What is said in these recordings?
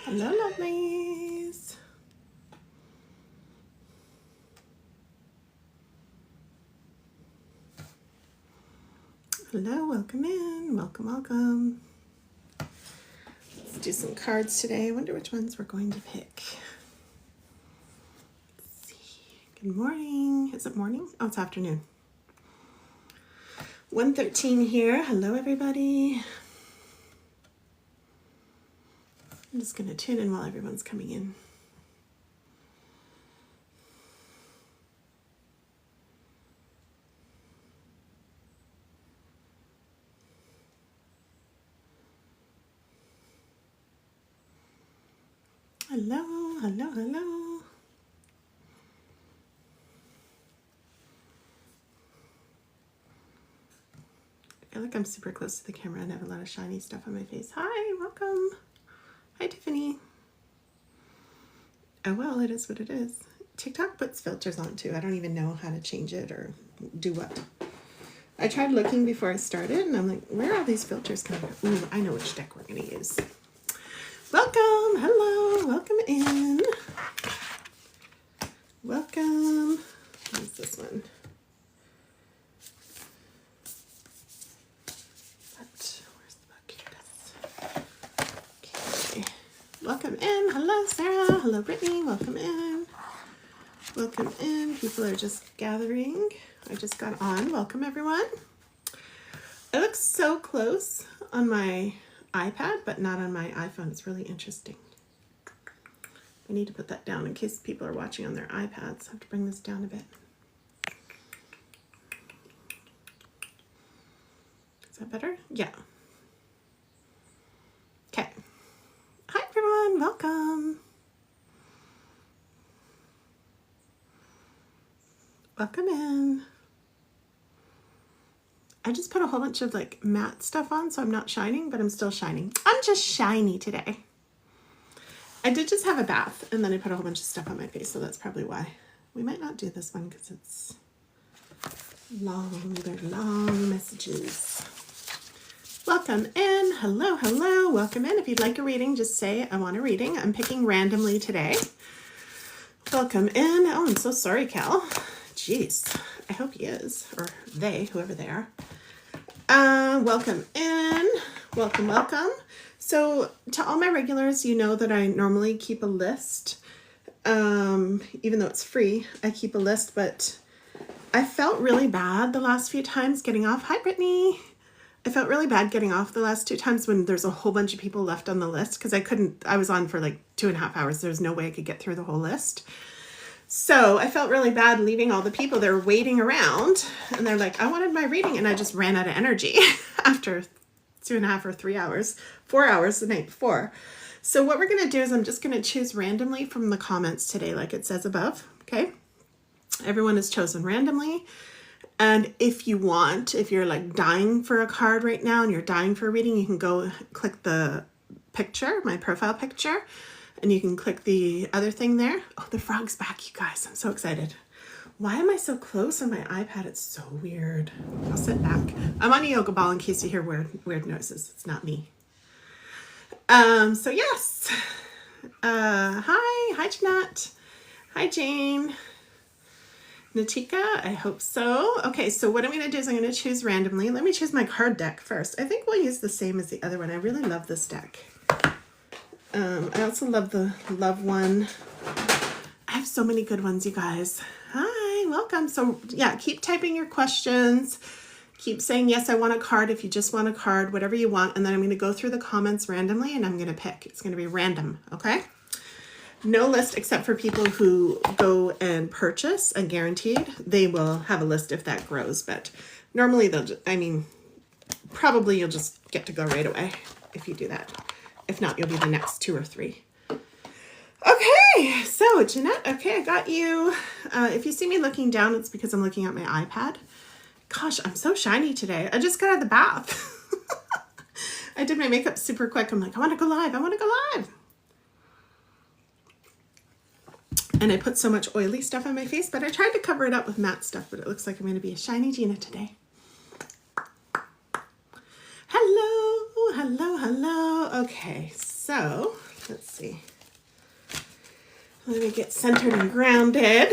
Hello, lovelies. Hello, welcome in. Welcome, welcome. Let's do some cards today. I wonder which ones we're going to pick. Let's see. Good morning. Is it morning? Oh, it's afternoon. 1:13 here. Hello, everybody. I'm just going to tune in while everyone's coming in. Hello, hello, hello. I feel like I'm super close to the camera and have a lot of shiny stuff on my face. Hi, welcome. Hi, Tiffany. Oh, well, it is what it is. TikTok puts filters on too. I don't even know how to change it or do what. I tried looking before I started and I'm like, where are all these filters coming from? Ooh, I know which deck we're going to use. Welcome. Hello. Welcome in. Welcome. What's this one? Where's the book? Okay. Welcome in. Hello, Sarah. Hello, Brittany. Welcome in. Welcome in. People are just gathering. I just got on. Welcome, everyone. It looks so close on my iPad, but not on my iPhone. It's really interesting. I need to put that down in case people are watching on their iPads. I have to bring this down a bit. Is that better? Yeah. Okay. Hi, everyone. Welcome. Welcome in. I just put a whole bunch of like matte stuff on, so I'm not shining, but I'm still shining. I'm just shiny today. I did just have a bath, and then I put a whole bunch of stuff on my face, so that's probably why. We might not do this one because it's long. They're long messages. Welcome in. Hello, hello. Welcome in. If you'd like a reading, just say, I want a reading. I'm picking randomly today. Welcome in. Oh, I'm so sorry, Cal. Jeez. I hope he is, or they, whoever they are. Welcome in. Welcome, welcome. So to all my regulars, you know that I normally keep a list. Even though it's free, I keep a list, but I felt really bad the last few times getting off. Hi, Brittany. I felt really bad getting off the last 2 times when there's a whole bunch of people left on the list because I was on for like 2.5 hours. There's no way I could get through the whole list. So I felt really bad leaving all the people there waiting around, and they're like, I wanted my reading, and I just ran out of energy after 2.5 or 3 hours, 4 hours the night before. So what we're going to do is I'm just going to choose randomly from the comments today, like it says above. Okay. Everyone is chosen randomly. And if you want, if you're like dying for a card right now and you're dying for a reading, you can go click the picture, my profile picture, and you can click the other thing there. Oh, the frog's back, you guys. I'm so excited. Why am I so close on my iPad? It's so weird. I'll sit back. I'm on a yoga ball in case you hear weird noises. It's not me. So yes. Hi Jeanette. Hi, Jane. Natika, I hope so. Okay, so what I'm going to do is I'm going to choose randomly. Let me choose my card deck first. I think we'll use the same as the other one. I really love this deck. I also love the love one. I have so many good ones, you guys. Hi, welcome. So yeah, keep typing your questions. Keep saying, yes, I want a card if you just want a card, whatever you want. And then I'm going to go through the comments randomly and I'm going to pick. It's going to be random, okay? No list except for people who go and purchase a guaranteed. They will have a list if that grows, but normally probably you'll just get to go right away if you do that. If not, you'll be the next 2 or 3. Okay, so Jeanette, okay, I got you. If you see me looking down, it's because I'm looking at my iPad. Gosh, I'm so shiny today. I just got out of the bath. I did my makeup super quick. I'm like, I want to go live. I want to go live. And I put so much oily stuff on my face, but I tried to cover it up with matte stuff, but it looks like I'm going to be a shiny Gina today. Hello, hello, hello. Okay, so Let's see. Let me get centered and grounded.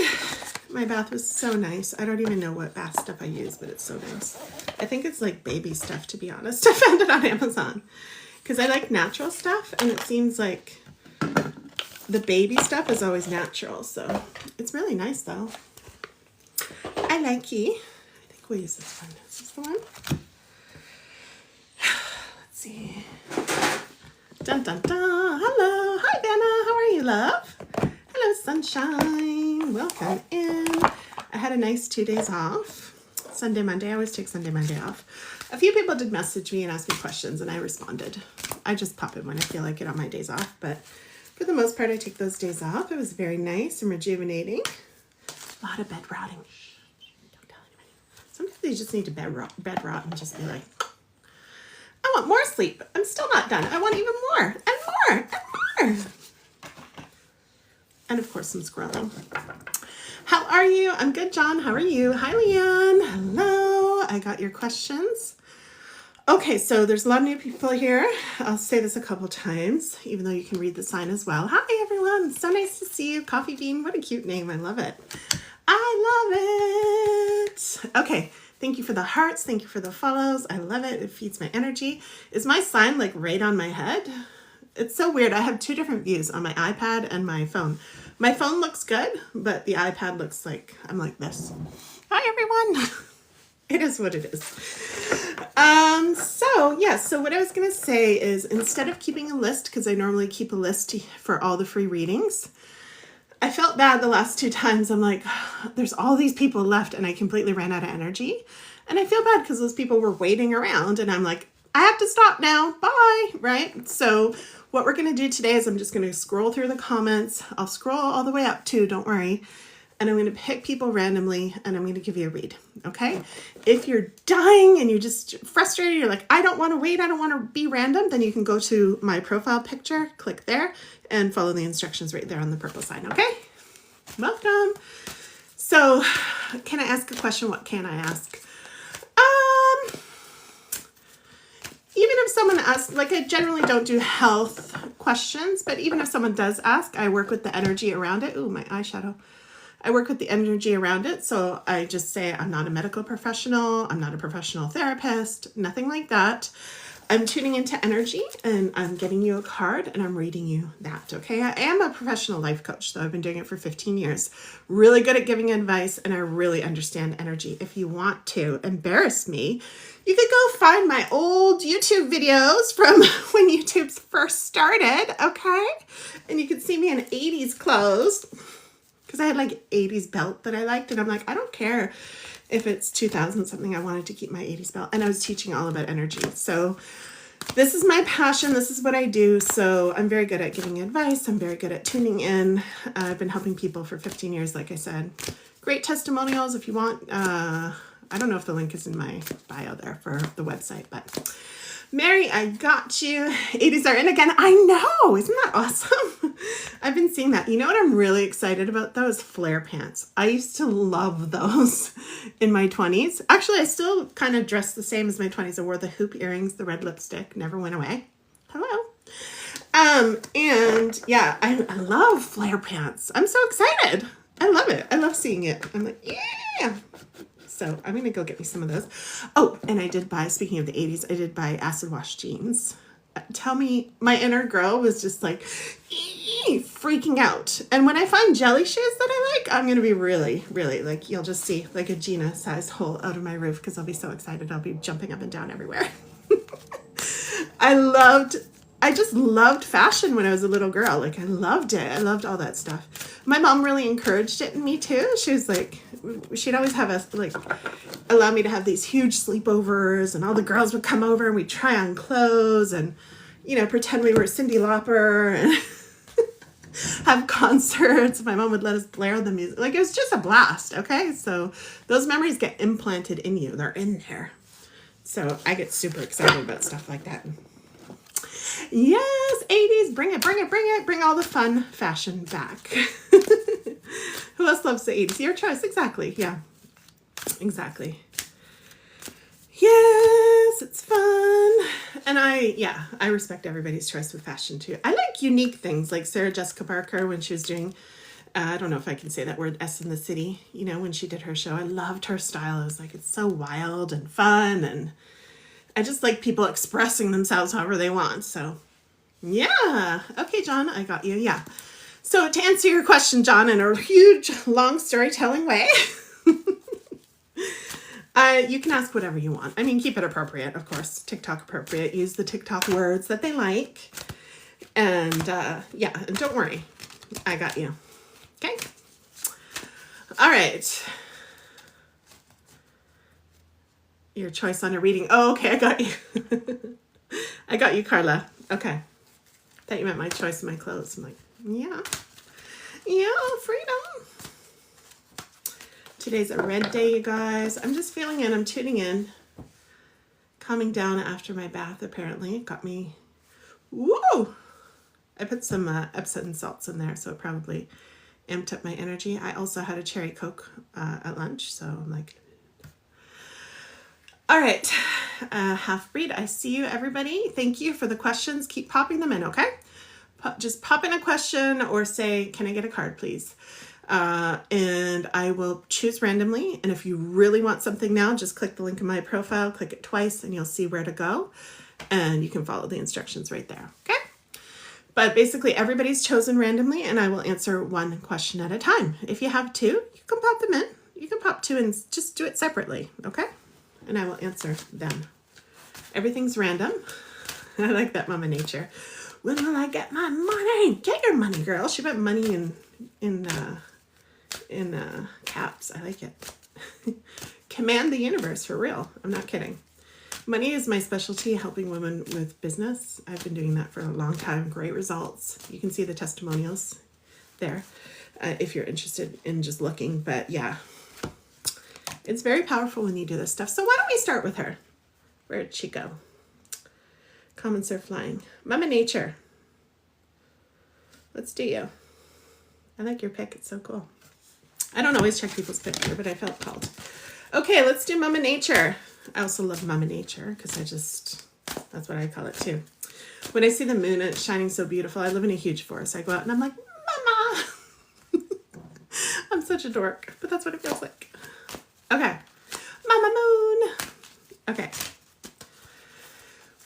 My bath was so nice. I don't even know what bath stuff I use, but it's so nice. I think it's like baby stuff, to be honest. I found it on Amazon because I like natural stuff, and it seems like the baby stuff is always natural. So it's really nice, though. I like it. I think we'll use this one. Is this the one? Let's see. Dun, dun, dun. Hello. Hi, Vanna. How are you, love? Hello, sunshine. Welcome in. I had a nice 2 days off. Sunday, Monday. I always take Sunday, Monday off. A few people did message me and ask me questions, and I responded. I just pop in when I feel like it on my days off, but for the most part, I take those days off. It was very nice and rejuvenating. A lot of bed rotting. Don't tell anybody. Sometimes you just need to bed rot and just be like, I want more sleep. I'm still not done. I want even more and more and more. And of course, some scrolling. How are you? I'm good, John. How are you? Hi, Leanne. Hello. I got your questions. Okay, so there's a lot of new people here. I'll say this a couple times, even though you can read the sign as well. Hi, everyone. So nice to see you. Coffee Bean. What a cute name. I love it. I love it. Okay. Thank you for the hearts. Thank you for the follows. I love it. It feeds my energy. Is my sign like right on my head? It's so weird. I have two different views on my iPad and my phone. My phone looks good, but the iPad looks like I'm like this. Hi, everyone. It is what it is. So what I was going to say is instead of keeping a list, because I normally keep a list for all the free readings, I felt bad the last 2 times. I'm like, there's all these people left and I completely ran out of energy. And I feel bad because those people were waiting around and I'm like, I have to stop now. Bye. Right? So what we're going to do today is I'm just going to scroll through the comments. I'll scroll all the way up too. Don't worry. And I'm going to pick people randomly and I'm going to give you a read. Okay. If you're dying and you're just frustrated, you're like, I don't want to wait. I don't want to be random. Then you can go to my profile picture, click there and follow the instructions right there on the purple sign. Okay. Welcome. So can I ask a question? What can I ask? Even if someone asks, like I generally don't do health questions, but even if someone does ask, I work with the energy around it. Ooh, my eyeshadow. I work with the energy around it. So I just say, I'm not a medical professional. I'm not a professional therapist, nothing like that. I'm tuning into energy and I'm getting you a card and I'm reading you that. Okay. I am a professional life coach, so I've been doing it for 15 years. Really good at giving advice and I really understand energy. If you want to embarrass me, you could go find my old YouTube videos from when YouTube first started. Okay. And you could see me in 80s clothes. Because I had like 80s belt that I liked. And I'm like, I don't care if it's 2000 something. I wanted to keep my 80s belt. And I was teaching all about energy. So this is my passion. This is what I do. So I'm very good at giving advice. I'm very good at tuning in. I've been helping people for 15 years, like I said. Great testimonials if you want. I don't know if the link is in my bio there for the website. But Mary, I got you. 80s are in again. I know. Isn't that awesome? I've been seeing that. You know what I'm really excited about? Those flare pants. I used to love those in my 20s. Actually, I still kind of dress the same as my 20s. I wore the hoop earrings, the red lipstick, never went away. Hello. And yeah, I love flare pants. I'm so excited. I love it. I love seeing it. I'm like, yeah. So I'm going to go get me some of those. Oh, and I did buy, speaking of the 80s, I did buy acid wash jeans. Tell me, my inner girl was just like freaking out. And when I find jelly shoes that I like, I'm going to be really, really like, you'll just see like a Gina sized hole out of my roof because I'll be so excited. I'll be jumping up and down everywhere. I just loved fashion when I was a little girl. Like I loved it. I loved all that stuff. My mom really encouraged it in me too. She was like, she'd always have us like allow me to have these huge sleepovers and all the girls would come over and we'd try on clothes and, you know, pretend we were Cyndi Lauper and have concerts. My mom would let us blare the music. Like it was just a blast. Okay. So those memories get implanted in you. They're in there. So I get super excited about stuff like that. Yes, 80s, bring it, bring it, bring it. Bring all the fun fashion back. Who else loves the 80s? Your choice, exactly, yeah. Exactly. Yes, it's fun. And I respect everybody's choice with fashion too. I like unique things like Sarah Jessica Parker when she was doing, I don't know if I can say that word, S in the City, you know, when she did her show. I loved her style. I was like, it's so wild and fun. And I just like people expressing themselves however they want. So yeah. Okay, John, I got you. Yeah. So to answer your question, John, in a huge, long storytelling way, you can ask whatever you want. I mean, keep it appropriate, of course. TikTok appropriate. Use the TikTok words that they like. And yeah, and don't worry. I got you. Okay? All right. Your choice on a reading. Oh, okay, I got you. I got you, Carla. Okay. Thought you meant my choice of my clothes. I'm like, yeah. Yeah, freedom. Today's a red day, you guys. I'm just feeling in. I'm tuning in. Calming down after my bath, apparently. It got me... Woo! I put some Epsom salts in there, so it probably amped up my energy. I also had a cherry Coke at lunch, so I'm like... All right. Half-breed, I see you, everybody. Thank you for the questions. Keep popping them in, okay? Just pop in a question or say, can I get a card, please? And I will choose randomly. And if you really want something now, just click the link in my profile, click it twice, and you'll see where to go. And you can follow the instructions right there. Okay. But basically everybody's chosen randomly and I will answer one question at a time. If you have two, you can pop them in. You can pop two and just do it separately. Okay. And I will answer them. Everything's random. I like that, Mama Nature. When will I get my money? Get your money, girl. She meant money in caps. I like it. Command the universe, for real. I'm not kidding. Money is my specialty, helping women with business. I've been doing that for a long time. Great results. You can see the testimonials there if you're interested in just looking. But yeah, it's very powerful when you do this stuff. So why don't we start with her? Where did she go? Comments are flying. Mama Nature. Let's do you. I like your pick. It's so cool. I don't always check people's picture, but I felt called. Okay, let's do Mama Nature. I also love Mama Nature because that's what I call it too. When I see the moon and it's shining so beautiful, I live in a huge forest. I go out and I'm like, Mama. I'm such a dork, but that's what it feels like. Okay. Mama Moon. Okay.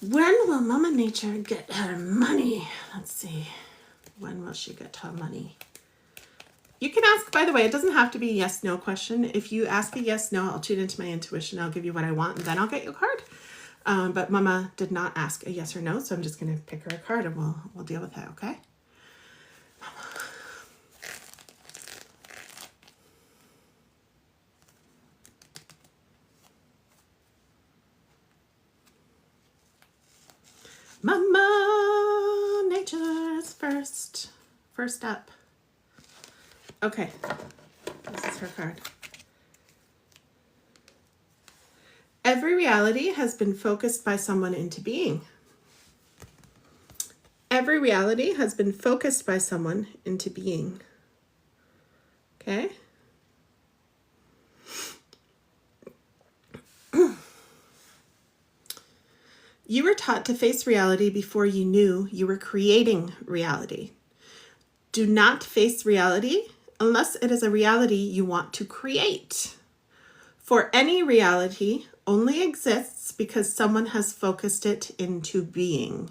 When will Mama Nature get her money? Let's see. When will she get her money? You can ask, by the way, it doesn't have to be a yes-no question. If you ask a yes-no, I'll tune into my intuition. I'll give you what I want, and then I'll get you a card. But Mama did not ask a yes or no, so I'm just going to pick her a card, and we'll deal with that, okay? Mama Nature's first up. Okay, this is her card. Every reality has been focused by someone into being. Every reality has been focused by someone into being. Okay? You were taught to face reality before you knew you were creating reality. Do not face reality unless it is a reality you want to create. For any reality only exists because someone has focused it into being.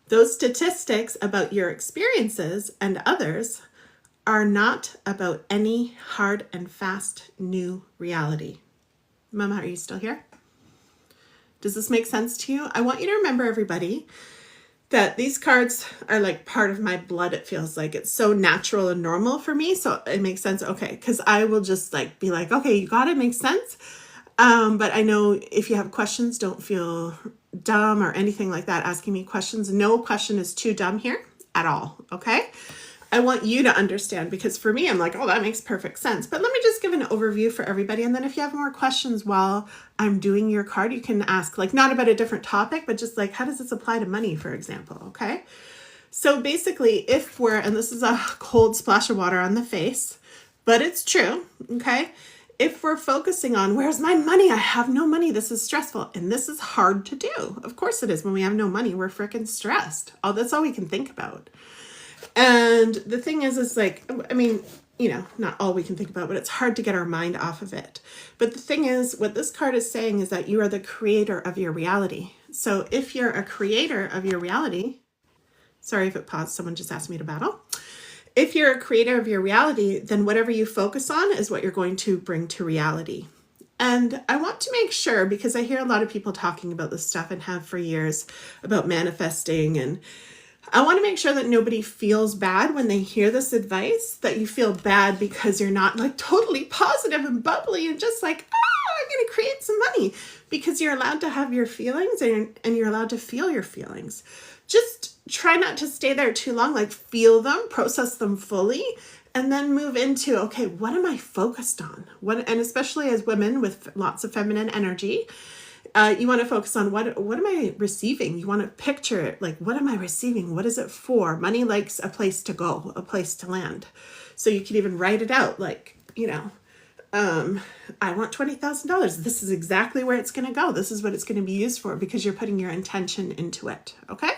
Those statistics about your experiences and others are not about any hard and fast new reality. Mama, are you still here? Does this make sense to you? I want you to remember, everybody, that these cards are like part of my blood. It feels like it's so natural and normal for me. So it makes sense. Okay. Cause I will just like be like, okay, you got it. Makes sense. But I know if you have questions, don't feel dumb or anything like that asking me questions. No question is too dumb here at all. Okay. I want you to understand because for me, I'm like, oh, that makes perfect sense. But let me just give an overview for everybody. And then if you have more questions while I'm doing your card, you can ask, like, not about a different topic, but just like, how does this apply to money, for example? Okay. So basically, if we're, and this is a cold splash of water on the face, but it's true. Okay. if we're focusing on, where's my money? I have no money. This is stressful. And this is hard to do. Of course it is. When we have no money, we're freaking stressed. That's all we can think about. And the thing is like, I mean, not all we can think about, but it's hard to get our mind off of it. But the thing is, what this card is saying is that you are the creator of your reality. So if you're a creator of your reality, sorry if it paused, someone just asked me to battle. If you're a creator of your reality, then whatever you focus on is what you're going to bring to reality. And I want to make sure, because I hear a lot of people talking about this stuff and have for years about manifesting, and I want to make sure that nobody feels bad when they hear this advice, that you feel bad because you're not like totally positive and bubbly and just like, I'm going to create some money, because you're allowed to have your feelings and you're allowed to feel your feelings. Just try not to stay there too long, like feel them, process them fully, and then move into, okay, what am I focused on? And especially as women with lots of feminine energy, you want to focus on what am I receiving? You want to picture it like, what am I receiving? What is it for? Money likes a place to go, a place to land. So you can even write it out like, I want $20,000. This is exactly where it's going to go. This is what it's going to be used for, because you're putting your intention into it. Okay.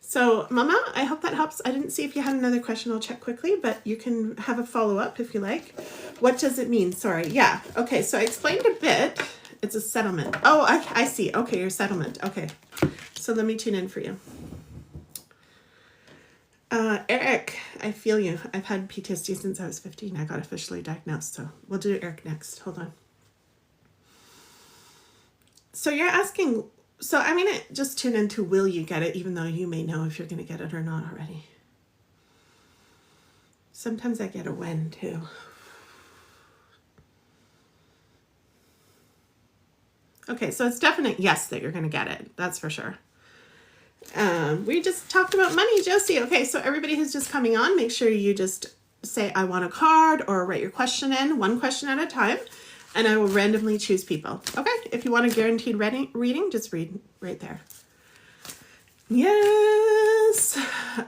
So Mama, I hope that helps. I didn't see if you had another question. I'll check quickly, but you can have a follow-up if you like. What does it mean? Sorry. Yeah. Okay. So I explained a bit. It's a settlement. Oh, I see. Okay. Your settlement. Okay. So let me tune in for you. Eric, I feel you. I've had PTSD since I was 15. I got officially diagnosed. So we'll do Eric next. Hold on. So you're asking, so I'm going to just tune into will you get it, even though you may know if you're going to get it or not already. Sometimes I get a when too. Okay, so it's definite yes that you're going to get it. That's for sure. We just talked about money, Josie. Okay, so everybody who's just coming on, make sure you just say, I want a card, or write your question in, one question at a time, and I will randomly choose people. Okay, if you want a guaranteed reading, just read right there. Yes.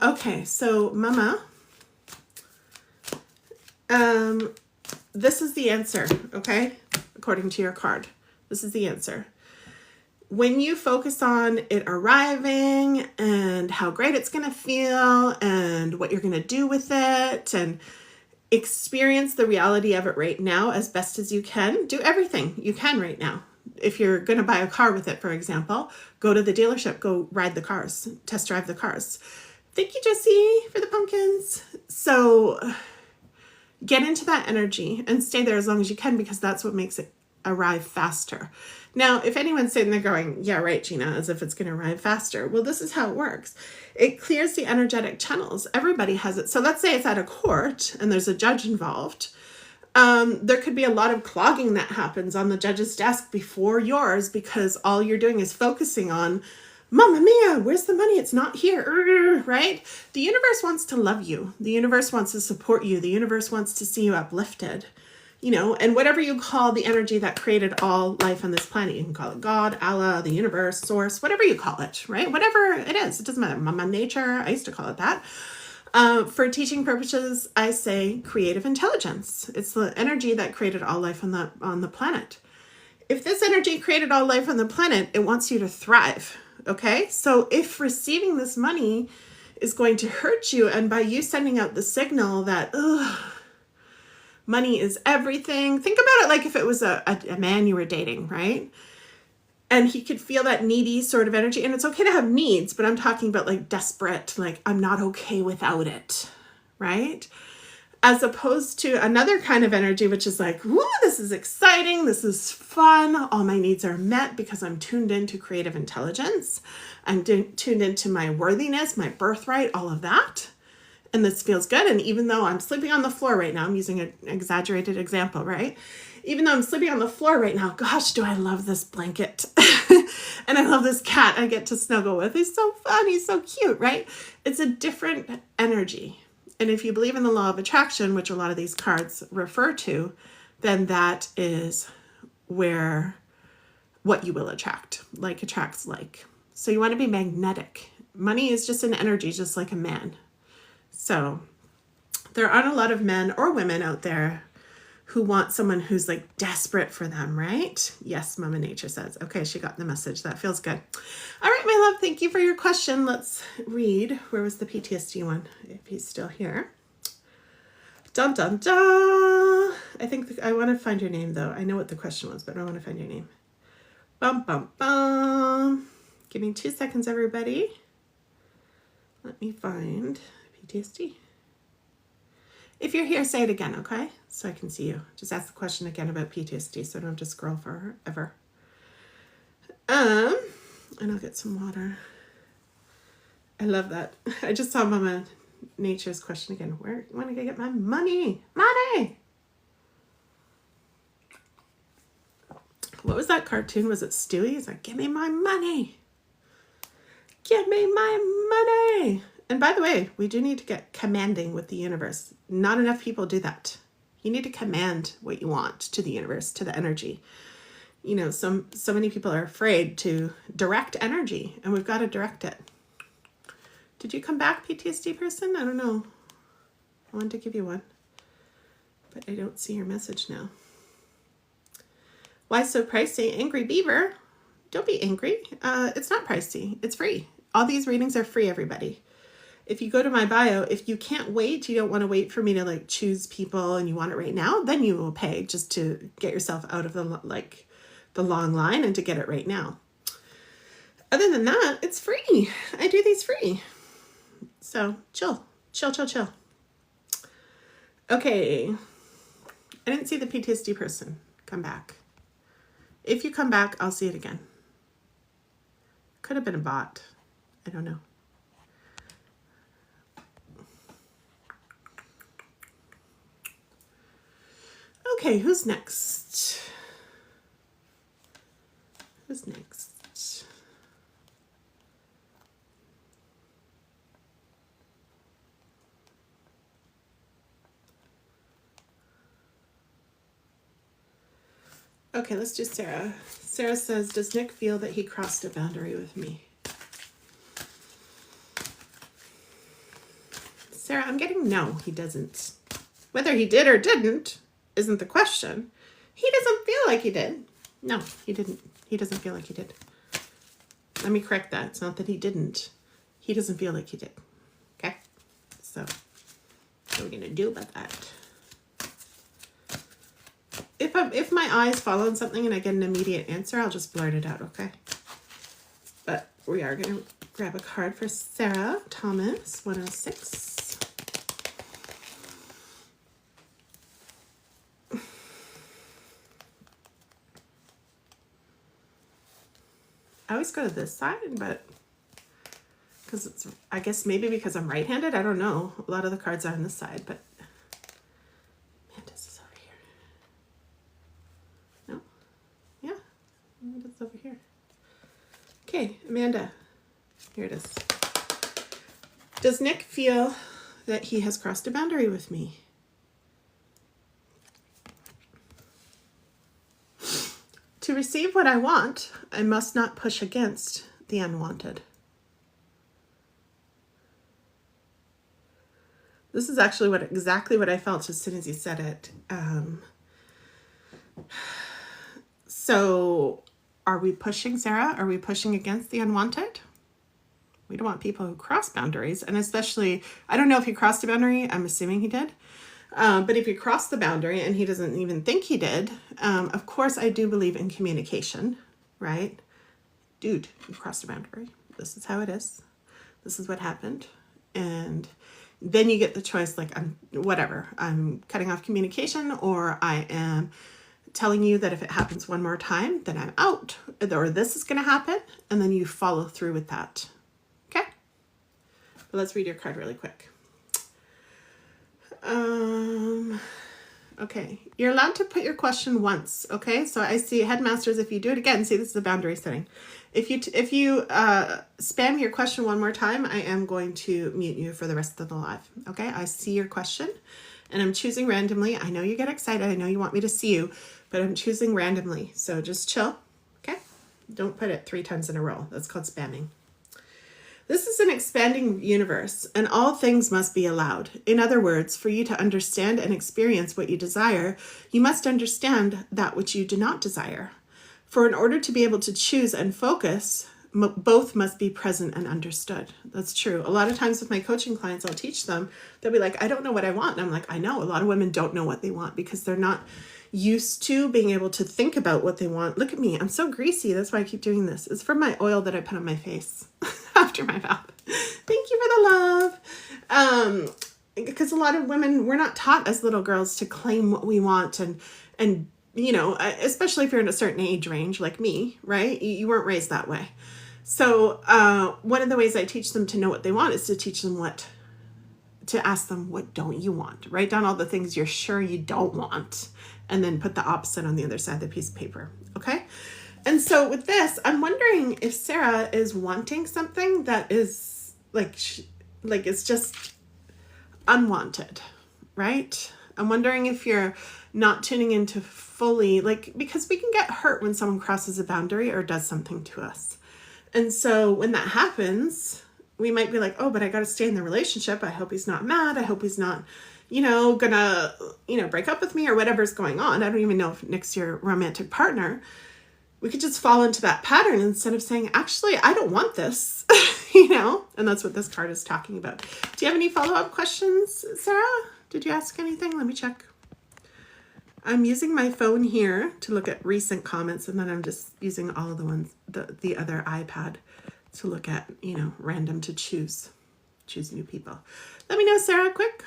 Okay, so Mama, this is the answer, okay? According to your card, this is the answer. When you focus on it arriving and how great it's going to feel and what you're going to do with it, and experience the reality of it right now as best as you can, do everything you can right now. If you're going to buy a car with it, for example, go to the dealership, go ride the cars, test drive the cars. Thank you, Jessie, for the pumpkins. So get into that energy and stay there as long as you can, because that's what makes it arrive faster. Now, if anyone's sitting there going, yeah, right, Gina, as if it's going to arrive faster. Well, this is how it works. It clears the energetic channels. Everybody has it. So let's say it's at a court and there's a judge involved. There could be a lot of clogging that happens on the judge's desk before yours, because all you're doing is focusing on, Mamma mia, where's the money? It's not here, right? The universe wants to love you. The universe wants to support you. The universe wants to see you uplifted. And whatever you call the energy that created all life on this planet, you can call it God, Allah, the universe, source, whatever you call it, right? Whatever it is, it doesn't matter. Mama nature, I used to call it that. For teaching purposes, I say creative intelligence. It's the energy that created all life on the planet. If this energy created all life on the planet, it wants you to thrive, okay? So if receiving this money is going to hurt you, and by you sending out the signal that, money is everything. Think about it like if it was a man you were dating, right? And he could feel that needy sort of energy. And it's okay to have needs, but I'm talking about like desperate, like I'm not okay without it, right? As opposed to another kind of energy, which is like, woo, this is exciting. This is fun. All my needs are met because I'm tuned into creative intelligence. I'm tuned into my worthiness, my birthright, all of that. And this feels good. And even though I'm sleeping on the floor right now, I'm using an exaggerated example, right? Even though I'm sleeping on the floor right now, gosh, do I love this blanket. And I love this cat I get to snuggle with. He's so fun. He's so cute, right? It's a different energy. And if you believe in the law of attraction, which a lot of these cards refer to, then that is where what you will attract. Like attracts like. So you want to be magnetic. Money is just an energy, just like a man. So there aren't a lot of men or women out there who want someone who's like desperate for them, right? Yes, Mama Nature says. Okay, she got the message. That feels good. All right, my love, thank you for your question. Let's read. Where was the PTSD one? If he's still here. Dun, dun, dun. I think I want to find your name, though. I know what the question was, but I want to find your name. Bum, bum, bum. Give me 2 seconds, everybody. Let me find PTSD. If you're here, say it again, okay? So I can see you. Just ask the question again about PTSD so I don't have to scroll forever. And I'll get some water. I love that. I just saw Mama Nature's question again. Where when I get my money? Money! What was that cartoon? Was it Stewie? He's like, give me my money. Give me my money. And by the way, we do need to get commanding with the universe. Not enough people do that. You need to command what you want to the universe, to the energy. You know, so many people are afraid to direct energy, and we've got to direct it. Did you come back, PTSD person? I don't know. I wanted to give you one, but I don't see your message now. Why so pricey? Angry Beaver. Don't be angry. It's not pricey. It's free. All these readings are free, everybody. If you go to my bio, if you can't wait, you don't want to wait for me to like choose people and you want it right now, then you will pay just to get yourself out of the long line and to get it right now. Other than that, it's free. I do these free. So chill. Okay. I didn't see the PTSD person. Come back. If you come back, I'll see it again. Could have been a bot. I don't know. Okay, who's next? Who's next? Okay, let's do Sarah. Sarah says, does Nick feel that he crossed a boundary with me? Sarah, I'm getting no, he doesn't. Whether he did or didn't isn't the question. He doesn't feel like he did. No, he didn't. He doesn't feel like he did. Let me correct that. It's not that he didn't. He doesn't feel like he did. Okay? So, what are we going to do about that? If my eyes fall on something and I get an immediate answer, I'll just blurt it out, okay? But we are going to grab a card for Sarah Thomas, 106. I always go to this side, but because it's, I guess maybe because I'm right-handed, I don't know. A lot of the cards are on this side, but Amanda's is over here. No? Yeah, Amanda's over here. Okay, Amanda, here it is. Does Nick feel that he has crossed a boundary with me? To receive what I want, I must not push against the unwanted. This is actually exactly what I felt as soon as you said it. So are we pushing, Sarah? Are we pushing against the unwanted? We don't want people who cross boundaries. And especially, I don't know if he crossed a boundary. I'm assuming he did. But if you cross the boundary and he doesn't even think he did, of course I do believe in communication, right? Dude, you crossed a boundary. This is how it is. This is what happened. And then you get the choice, like, I'm cutting off communication, or I am telling you that if it happens one more time, then I'm out, or this is going to happen. And then you follow through with that. Okay. But let's read your card really quick. Okay, you're allowed to put your question once. Okay, so I see headmasters. If you do it again, see, this is a boundary setting. If you spam your question one more time, I am going to mute you for the rest of the live. Okay, I see your question and I'm choosing randomly. I know you get excited. I know you want me to see you, but I'm choosing randomly. So just chill. Okay, don't put it 3 times in a row. That's called spamming. This is an expanding universe, and all things must be allowed. In other words, for you to understand and experience what you desire, you must understand that which you do not desire. For in order to be able to choose and focus, both must be present and understood. That's true. A lot of times with my coaching clients, I'll teach them, they'll be like, I don't know what I want. And I'm like, I know. A lot of women don't know what they want because they're not used to being able to think about what they want. Look at me. I'm so greasy. That's why I keep doing this. It's from my oil that I put on my face after my bath. Thank you for the love. Because a lot of women, we're not taught as little girls to claim what we want and you know, especially if you're in a certain age range like me, right? You weren't raised that way. So one of the ways I teach them to know what they want is to teach them to ask them, what don't you want? Write down all the things you're sure you don't want, and then put the opposite on the other side of the piece of paper, okay? And so with this, I'm wondering if Sarah is wanting something that is like it's just unwanted, right? I'm wondering if you're not tuning into fully, because we can get hurt when someone crosses a boundary or does something to us. And so when that happens, we might be like, oh, but I got to stay in the relationship. I hope he's not mad. I hope he's not, gonna, break up with me or whatever's going on. I don't even know if Nick's your romantic partner. We could just fall into that pattern instead of saying, actually, I don't want this, and that's what this card is talking about. Do you have any follow-up questions, Sarah? Did you ask anything? Let me check. I'm using my phone here to look at recent comments, and then I'm just using all of the ones, the other iPad to look at, random to choose new people. Let me know, Sarah, quick,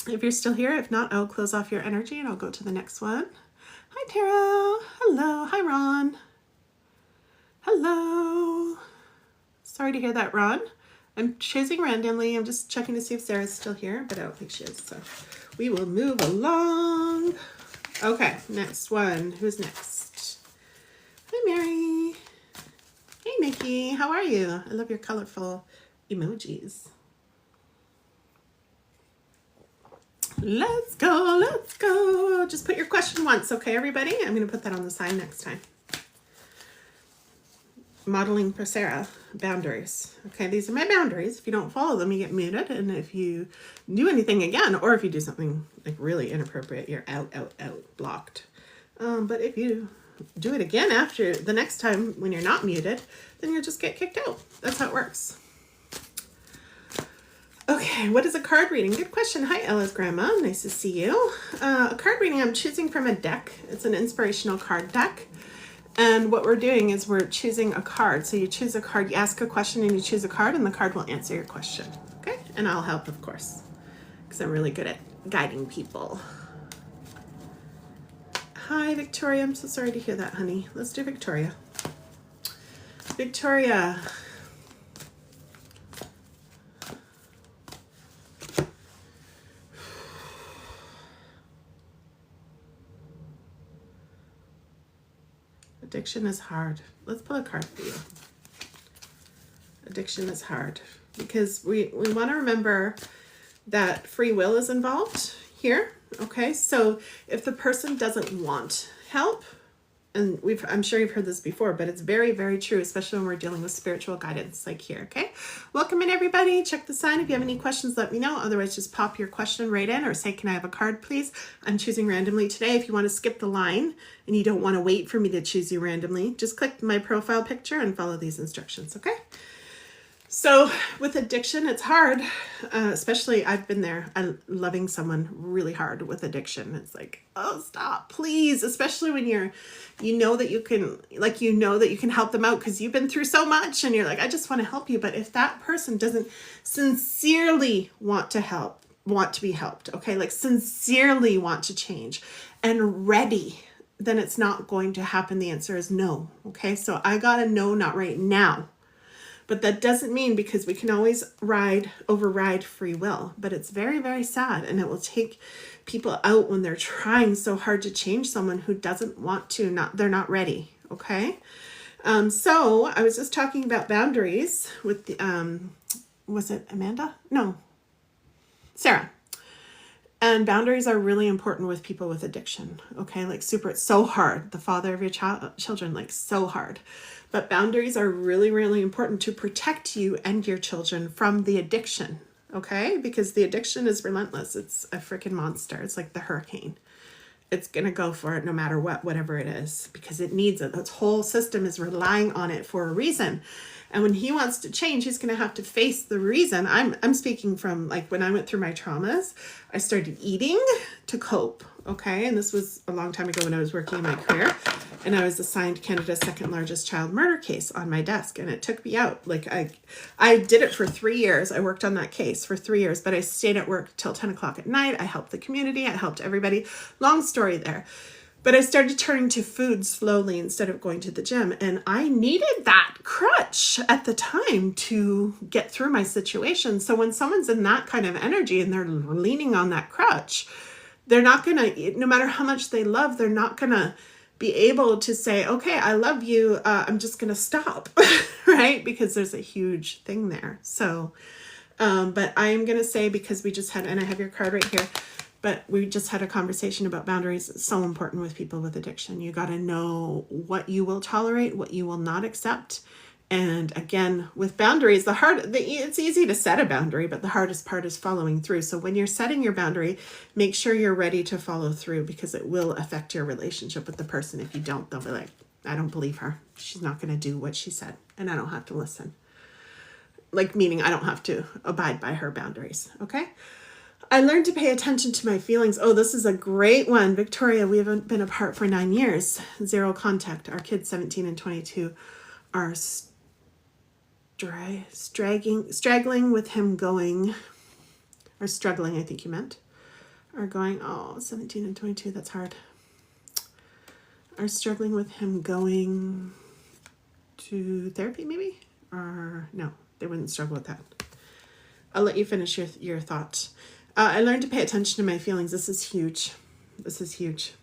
if you're still here. If not, I'll close off your energy and I'll go to the next one. Hi, Tara. Hello. Hi, Ron. Hello. Sorry to hear that, Ron. I'm choosing randomly. I'm just checking to see if Sarah's still here, but I don't think she is. So we will move along. Okay, next one. Who's next? Hi, Mary. Hey, Nikki. How are you? I love your colorful emojis. Let's go. Let's go. Just put your question once, okay, everybody? I'm going to put that on the side next time. Modeling for Sarah, boundaries. Okay, these are my boundaries. If you don't follow them, you get muted. And if you do anything again, or if you do something like really inappropriate, you're out, blocked. But if you do it again after the next time when you're not muted, then you'll just get kicked out. That's how it works. Okay, what is a card reading? Good question. Hi, Ella's grandma. Nice to see you. A card reading, I'm choosing from a deck. It's an inspirational card deck. And what we're doing is we're choosing a card. So you choose a card, you ask a question and you choose a card, and the card will answer your question. Okay? And I'll help, of course, because I'm really good at guiding people. Hi, Victoria. I'm so sorry to hear that, honey. Let's do Victoria. Victoria. Addiction is hard. Let's pull a card for you. Addiction is hard because we want to remember that free will is involved here. Okay, so if the person doesn't want help, and I'm sure you've heard this before, but it's very, very true, especially when we're dealing with spiritual guidance like here, okay? Welcome in, everybody. Check the sign. If you have any questions, let me know. Otherwise, just pop your question right in or say, can I have a card, please? I'm choosing randomly today. If you want to skip the line and you don't want to wait for me to choose you randomly, just click my profile picture and follow these instructions, okay? So with addiction, it's hard, especially I've been there. I'm loving someone really hard with addiction. It's like, oh, stop, please. Especially when you know that you can help them out because you've been through so much and you're like, I just want to help you. But if that person doesn't sincerely want to be helped, okay, like sincerely want to change and ready, then it's not going to happen. The answer is no. Okay. So I got a no, not right now. But that doesn't mean, because we can always override free will. But it's very, very sad. And it will take people out when they're trying so hard to change someone who doesn't want to, they're not ready. Okay. So I was just talking about boundaries with the, was it Amanda? No, Sarah. And boundaries are really important with people with addiction. Okay, like super, it's so hard. The father of your children, like so hard. But boundaries are really, really important to protect you and your children from the addiction. Okay, because the addiction is relentless. It's a freaking monster. It's like the hurricane. It's going to go for it no matter what, whatever it is, because it needs it. Its whole system is relying on it for a reason. And when he wants to change, he's going to have to face the reason. I'm speaking from like when I went through my traumas, I started eating to cope. Okay. And this was a long time ago when I was working in my career, and I was assigned Canada's second largest child murder case on my desk. And it took me out. Like I did it for 3 years. I worked on that case for 3 years, but I stayed at work till 10 o'clock at night. I helped the community. I helped everybody. Long story there. But I started turning to food slowly instead of going to the gym. And I needed that crutch at the time to get through my situation. So when someone's in that kind of energy and they're leaning on that crutch, they're not going to, no matter how much they love, they're not going to be able to say, okay, I love you. I'm just going to stop, right? Because there's a huge thing there. So, but I am going to say, because we just had, and I have your card right here, but we just had a conversation about boundaries. It's so important with people with addiction. You got to know what you will tolerate, what you will not accept. And again, with boundaries, it's easy to set a boundary, but the hardest part is following through. So when you're setting your boundary, make sure you're ready to follow through, because it will affect your relationship with the person. If you don't, they'll be like, I don't believe her. She's not going to do what she said, and I don't have to listen. Like, meaning I don't have to abide by her boundaries. Okay. I learned to pay attention to my feelings. Oh, this is a great one. Victoria, we haven't been apart for 9 years. Zero contact. Our kids, 17 and 22, are straggling with him going, or struggling, I think you meant, are going, 17 and 22, that's hard. Are struggling with him going to therapy, maybe? Or no, they wouldn't struggle with that. I'll let you finish your thought. I learned to pay attention to my feelings. This is huge. This is huge.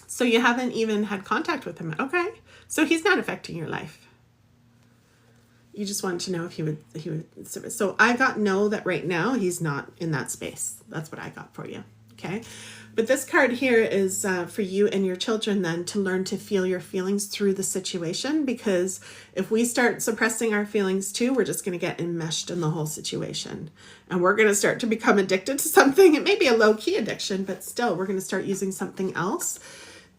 So you haven't even had contact with him. Okay. So he's not affecting your life. You just wanted to know if he would. So I got no, that right now he's not in that space. That's what I got for you. Okay. But this card here is for you and your children then to learn to feel your feelings through the situation, because if we start suppressing our feelings too, we're just going to get enmeshed in the whole situation, and we're going to start to become addicted to something. It may be a low-key addiction, but still we're going to start using something else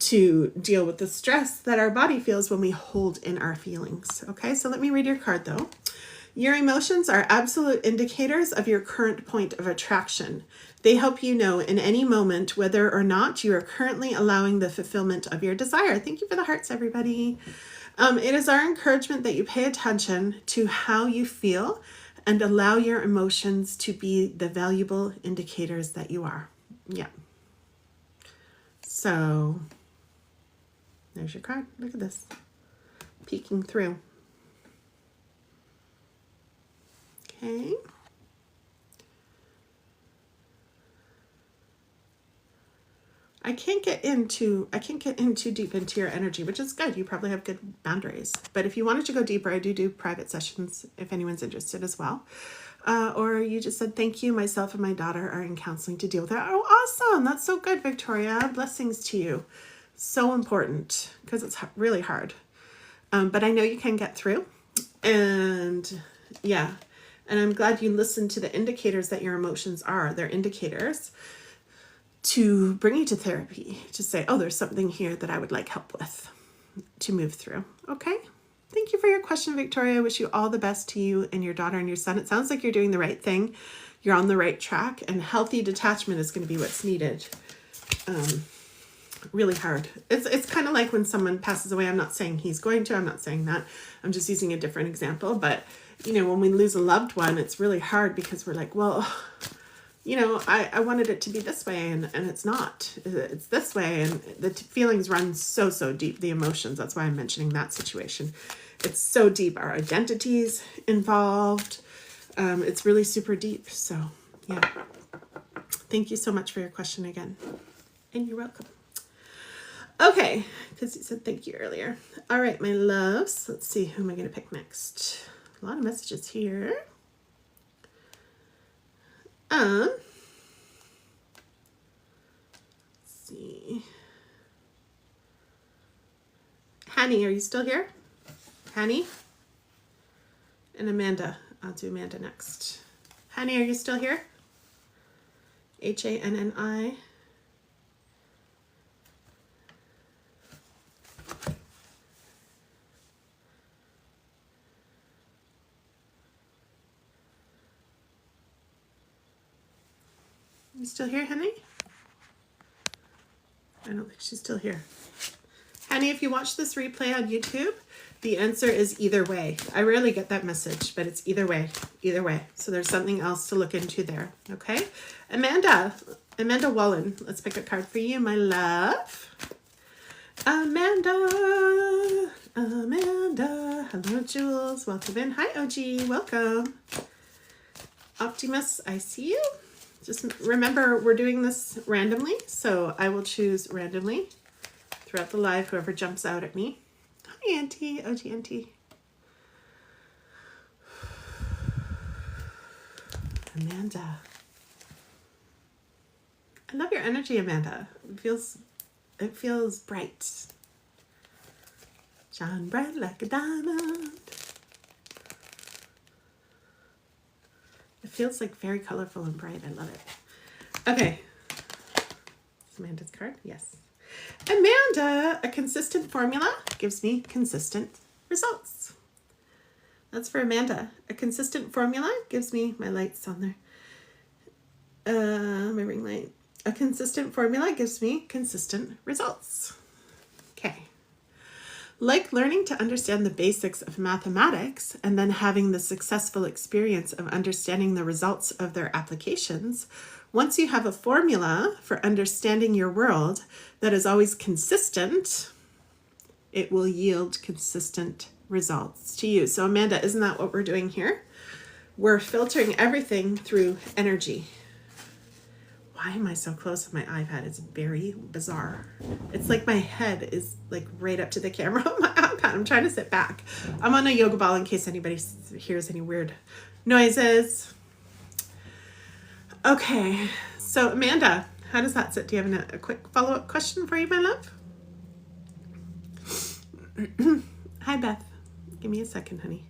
to deal with the stress that our body feels when we hold in our feelings. Okay, so let me read your card though. Your emotions are absolute indicators of your current point of attraction. They help you know in any moment whether or not you are currently allowing the fulfillment of your desire. Thank you for the hearts, everybody. It is our encouragement that you pay attention to how you feel and allow your emotions to be the valuable indicators that you are. Yeah. So there's your card. Look at this. Peeking through. Okay. I can't get in too deep into your energy, which is good. You probably have good boundaries. But if you wanted to go deeper, I do private sessions if anyone's interested as well. Or you just said, thank you. Myself and my daughter are in counseling to deal with that. Oh, awesome. That's so good, Victoria. Blessings to you. So important, because it's really hard. But I know you can get through. And yeah. And I'm glad you listened to the indicators that your emotions are. They're indicators to bring you to therapy, to say, oh, there's something here that I would like help with to move through. Okay. Thank you for your question, Victoria. I wish you all the best to you and your daughter and your son. It sounds like you're doing the right thing. You're on the right track, and healthy detachment is going to be what's needed. Really hard. It's kind of like when someone passes away. I'm not saying he's going to, I'm not saying that. I'm just using a different example. But, you know, when we lose a loved one, it's really hard because we're like, well, you know, I wanted it to be this way, and it's not. It's this way, and the feelings run so deep, the emotions. That's why I'm mentioning that situation. It's so deep. Our identities involved. It's really super deep. So, yeah. Thank you so much for your question again. And you're welcome. Okay, because you said thank you earlier. All right, my loves. Let's see, who am I going to pick next? A lot of messages here. Hanny, are you still here? Hanny? And Amanda. I'll do Amanda next. Hanny, are you still here? Hanni. You still here, Hanny? I don't think she's still here. Hanny, if you watch this replay on YouTube, the answer is either way. I rarely get that message, but it's either way. Either way. So there's something else to look into there. Okay? Amanda Wallen. Let's pick a card for you, my love. Amanda. Hello, Jules. Welcome in. Hi, OG. Welcome. Optimus, I see you. Just remember, we're doing this randomly, so I will choose randomly throughout the live, whoever jumps out at me. Hi, Auntie. OG Auntie. Amanda. I love your energy, Amanda. It feels bright. Shine bright like a diamond. It feels like very colorful and bright. I love it. Okay. Is Amanda's card? Yes. Amanda, a consistent formula gives me consistent results. That's for Amanda. A consistent formula gives me, my light's on there. My ring light. A consistent formula gives me consistent results. Okay. Like learning to understand the basics of mathematics and then having the successful experience of understanding the results of their applications, once you have a formula for understanding your world that is always consistent, it will yield consistent results to you. So Amanda, isn't that what we're doing here? We're filtering everything through energy. Why am I so close with my iPad? It's very bizarre. It's like my head is like right up to the camera on my iPad. I'm trying to sit back. I'm on a yoga ball in case anybody hears any weird noises. Okay, so Amanda, how does that sit? Do you have a quick follow-up question for you, my love? Hi, Beth. Give me a second, honey.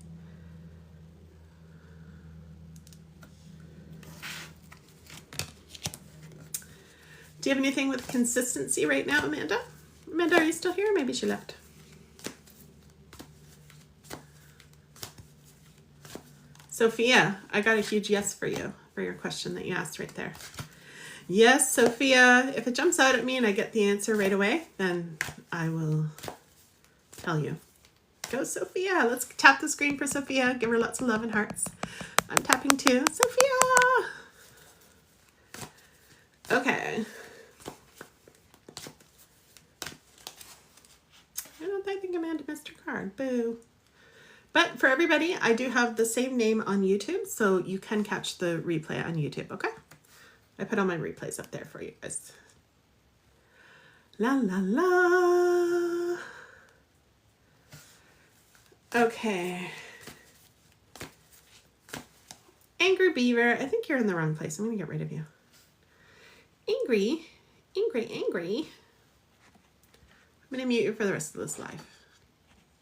Do you have anything with consistency right now, Amanda? Amanda, are you still here? Maybe she left. Sophia, I got a huge yes for you, for your question that you asked right there. Yes, Sophia, if it jumps out at me and I get the answer right away, then I will tell you. Go, Sophia. Let's tap the screen for Sophia. Give her lots of love and hearts. I'm tapping too. Sophia! Okay. I think Amanda missed her card. Boo. But for everybody, I do have the same name on YouTube, so you can catch the replay on YouTube, okay? I put all my replays up there for you guys. La, la, la. Okay. Angry Beaver. I think you're in the wrong place. I'm going to get rid of you. Angry. I'm going to mute you for the rest of this live.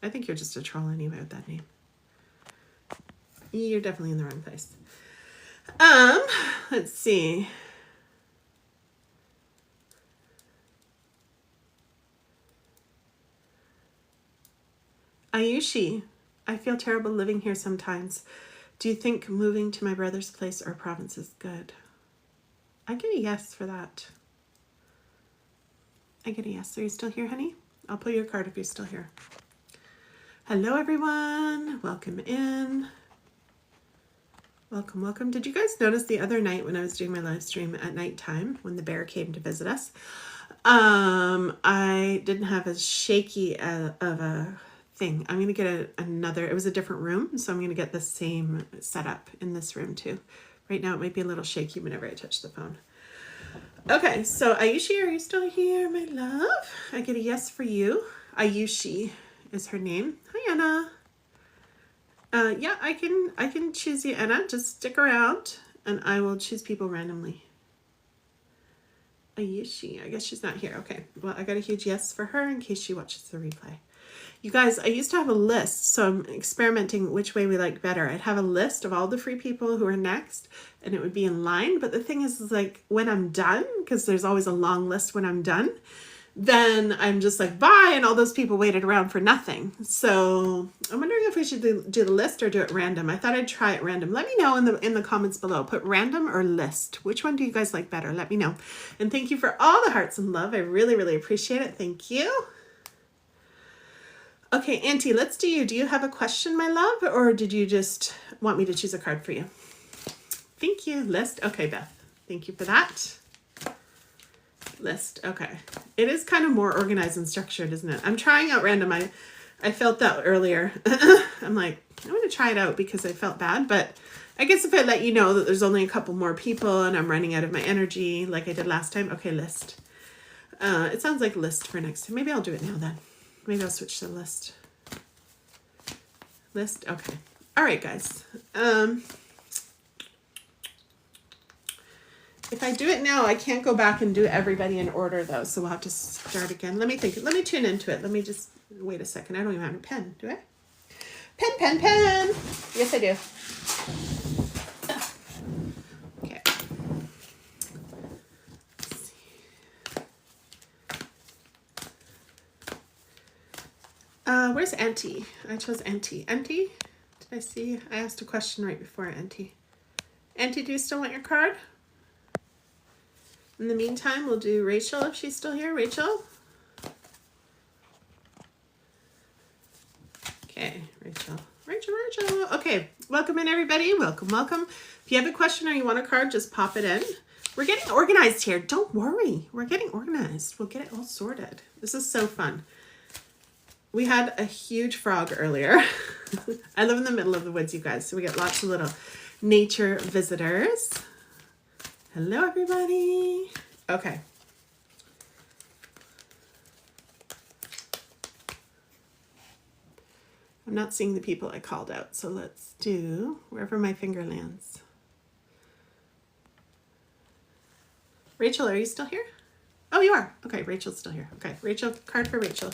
I think you're just a troll anyway with that name. You're definitely in the wrong place. Let's see. Ayushi, I feel terrible living here sometimes. Do you think moving to my brother's place or province is good? I get a yes for that. I get a yes. Are you still here, honey? I'll pull your card if you're still here. Hello, everyone. Welcome in. Welcome, welcome. Did you guys notice the other night when I was doing my live stream at nighttime when the bear came to visit us? I didn't have as shaky of a thing. I'm going to get another, it was a different room, so I'm going to get the same setup in this room too. Right now it might be a little shaky whenever I touch the phone. Okay, so Ayushi, are you still here, my love? I get a yes for you. Ayushi is her name. Hi, Anna. Yeah, I can choose you, Anna. Just stick around, and I will choose people randomly. Ayushi, I guess she's not here. Okay, well, I got a huge yes for her in case she watches the replay. You guys, I used to have a list, so I'm experimenting which way we like better. I'd have a list of all the free people who are next, and it would be in line. But the thing is like when I'm done, because there's always a long list when I'm done, then I'm just like, bye, and all those people waited around for nothing. So I'm wondering if we should do the list or do it random. I thought I'd try it random. Let me know in the comments below. Put random or list. Which one do you guys like better? Let me know. And thank you for all the hearts and love. I really, really appreciate it. Thank you. Okay, Auntie, let's do you. Do you have a question, my love? Or did you just want me to choose a card for you? Thank you. List. Okay, Beth. Thank you for that. List. Okay. It is kind of more organized and structured, isn't it? I'm trying out random. I felt that earlier. I'm like, I'm going to try it out because I felt bad. But I guess if I let you know that there's only a couple more people and I'm running out of my energy like I did last time. Okay, list. It sounds like list for next time. Maybe I'll do it now then. Maybe I'll switch to list. List. Okay. All right, guys. If I do it now, I can't go back and do everybody in order though. So we'll have to start again. Let me think. Let me tune into it. Let me just wait a second. I don't even have a pen. Do I? Pen. Yes, I do. Okay. Let's see. Where's Auntie? I chose Auntie. Auntie? Did I see? I asked a question right before Auntie. Auntie, do you still want your card? In the meantime, we'll do Rachel if she's still here. Rachel? Okay, Rachel. Rachel. Okay, welcome in everybody. Welcome. If you have a question or you want a card, just pop it in. We're getting organized here. Don't worry. We're getting organized. We'll get it all sorted. This is so fun. We had a huge frog earlier. I live in the middle of the woods, you guys, so we get lots of little nature visitors. Hello, everybody. Okay. I'm not seeing the people I called out, so let's do wherever my finger lands. Rachel, are you still here? Oh, you are. Okay, Rachel's still here. Okay, Rachel, card for Rachel.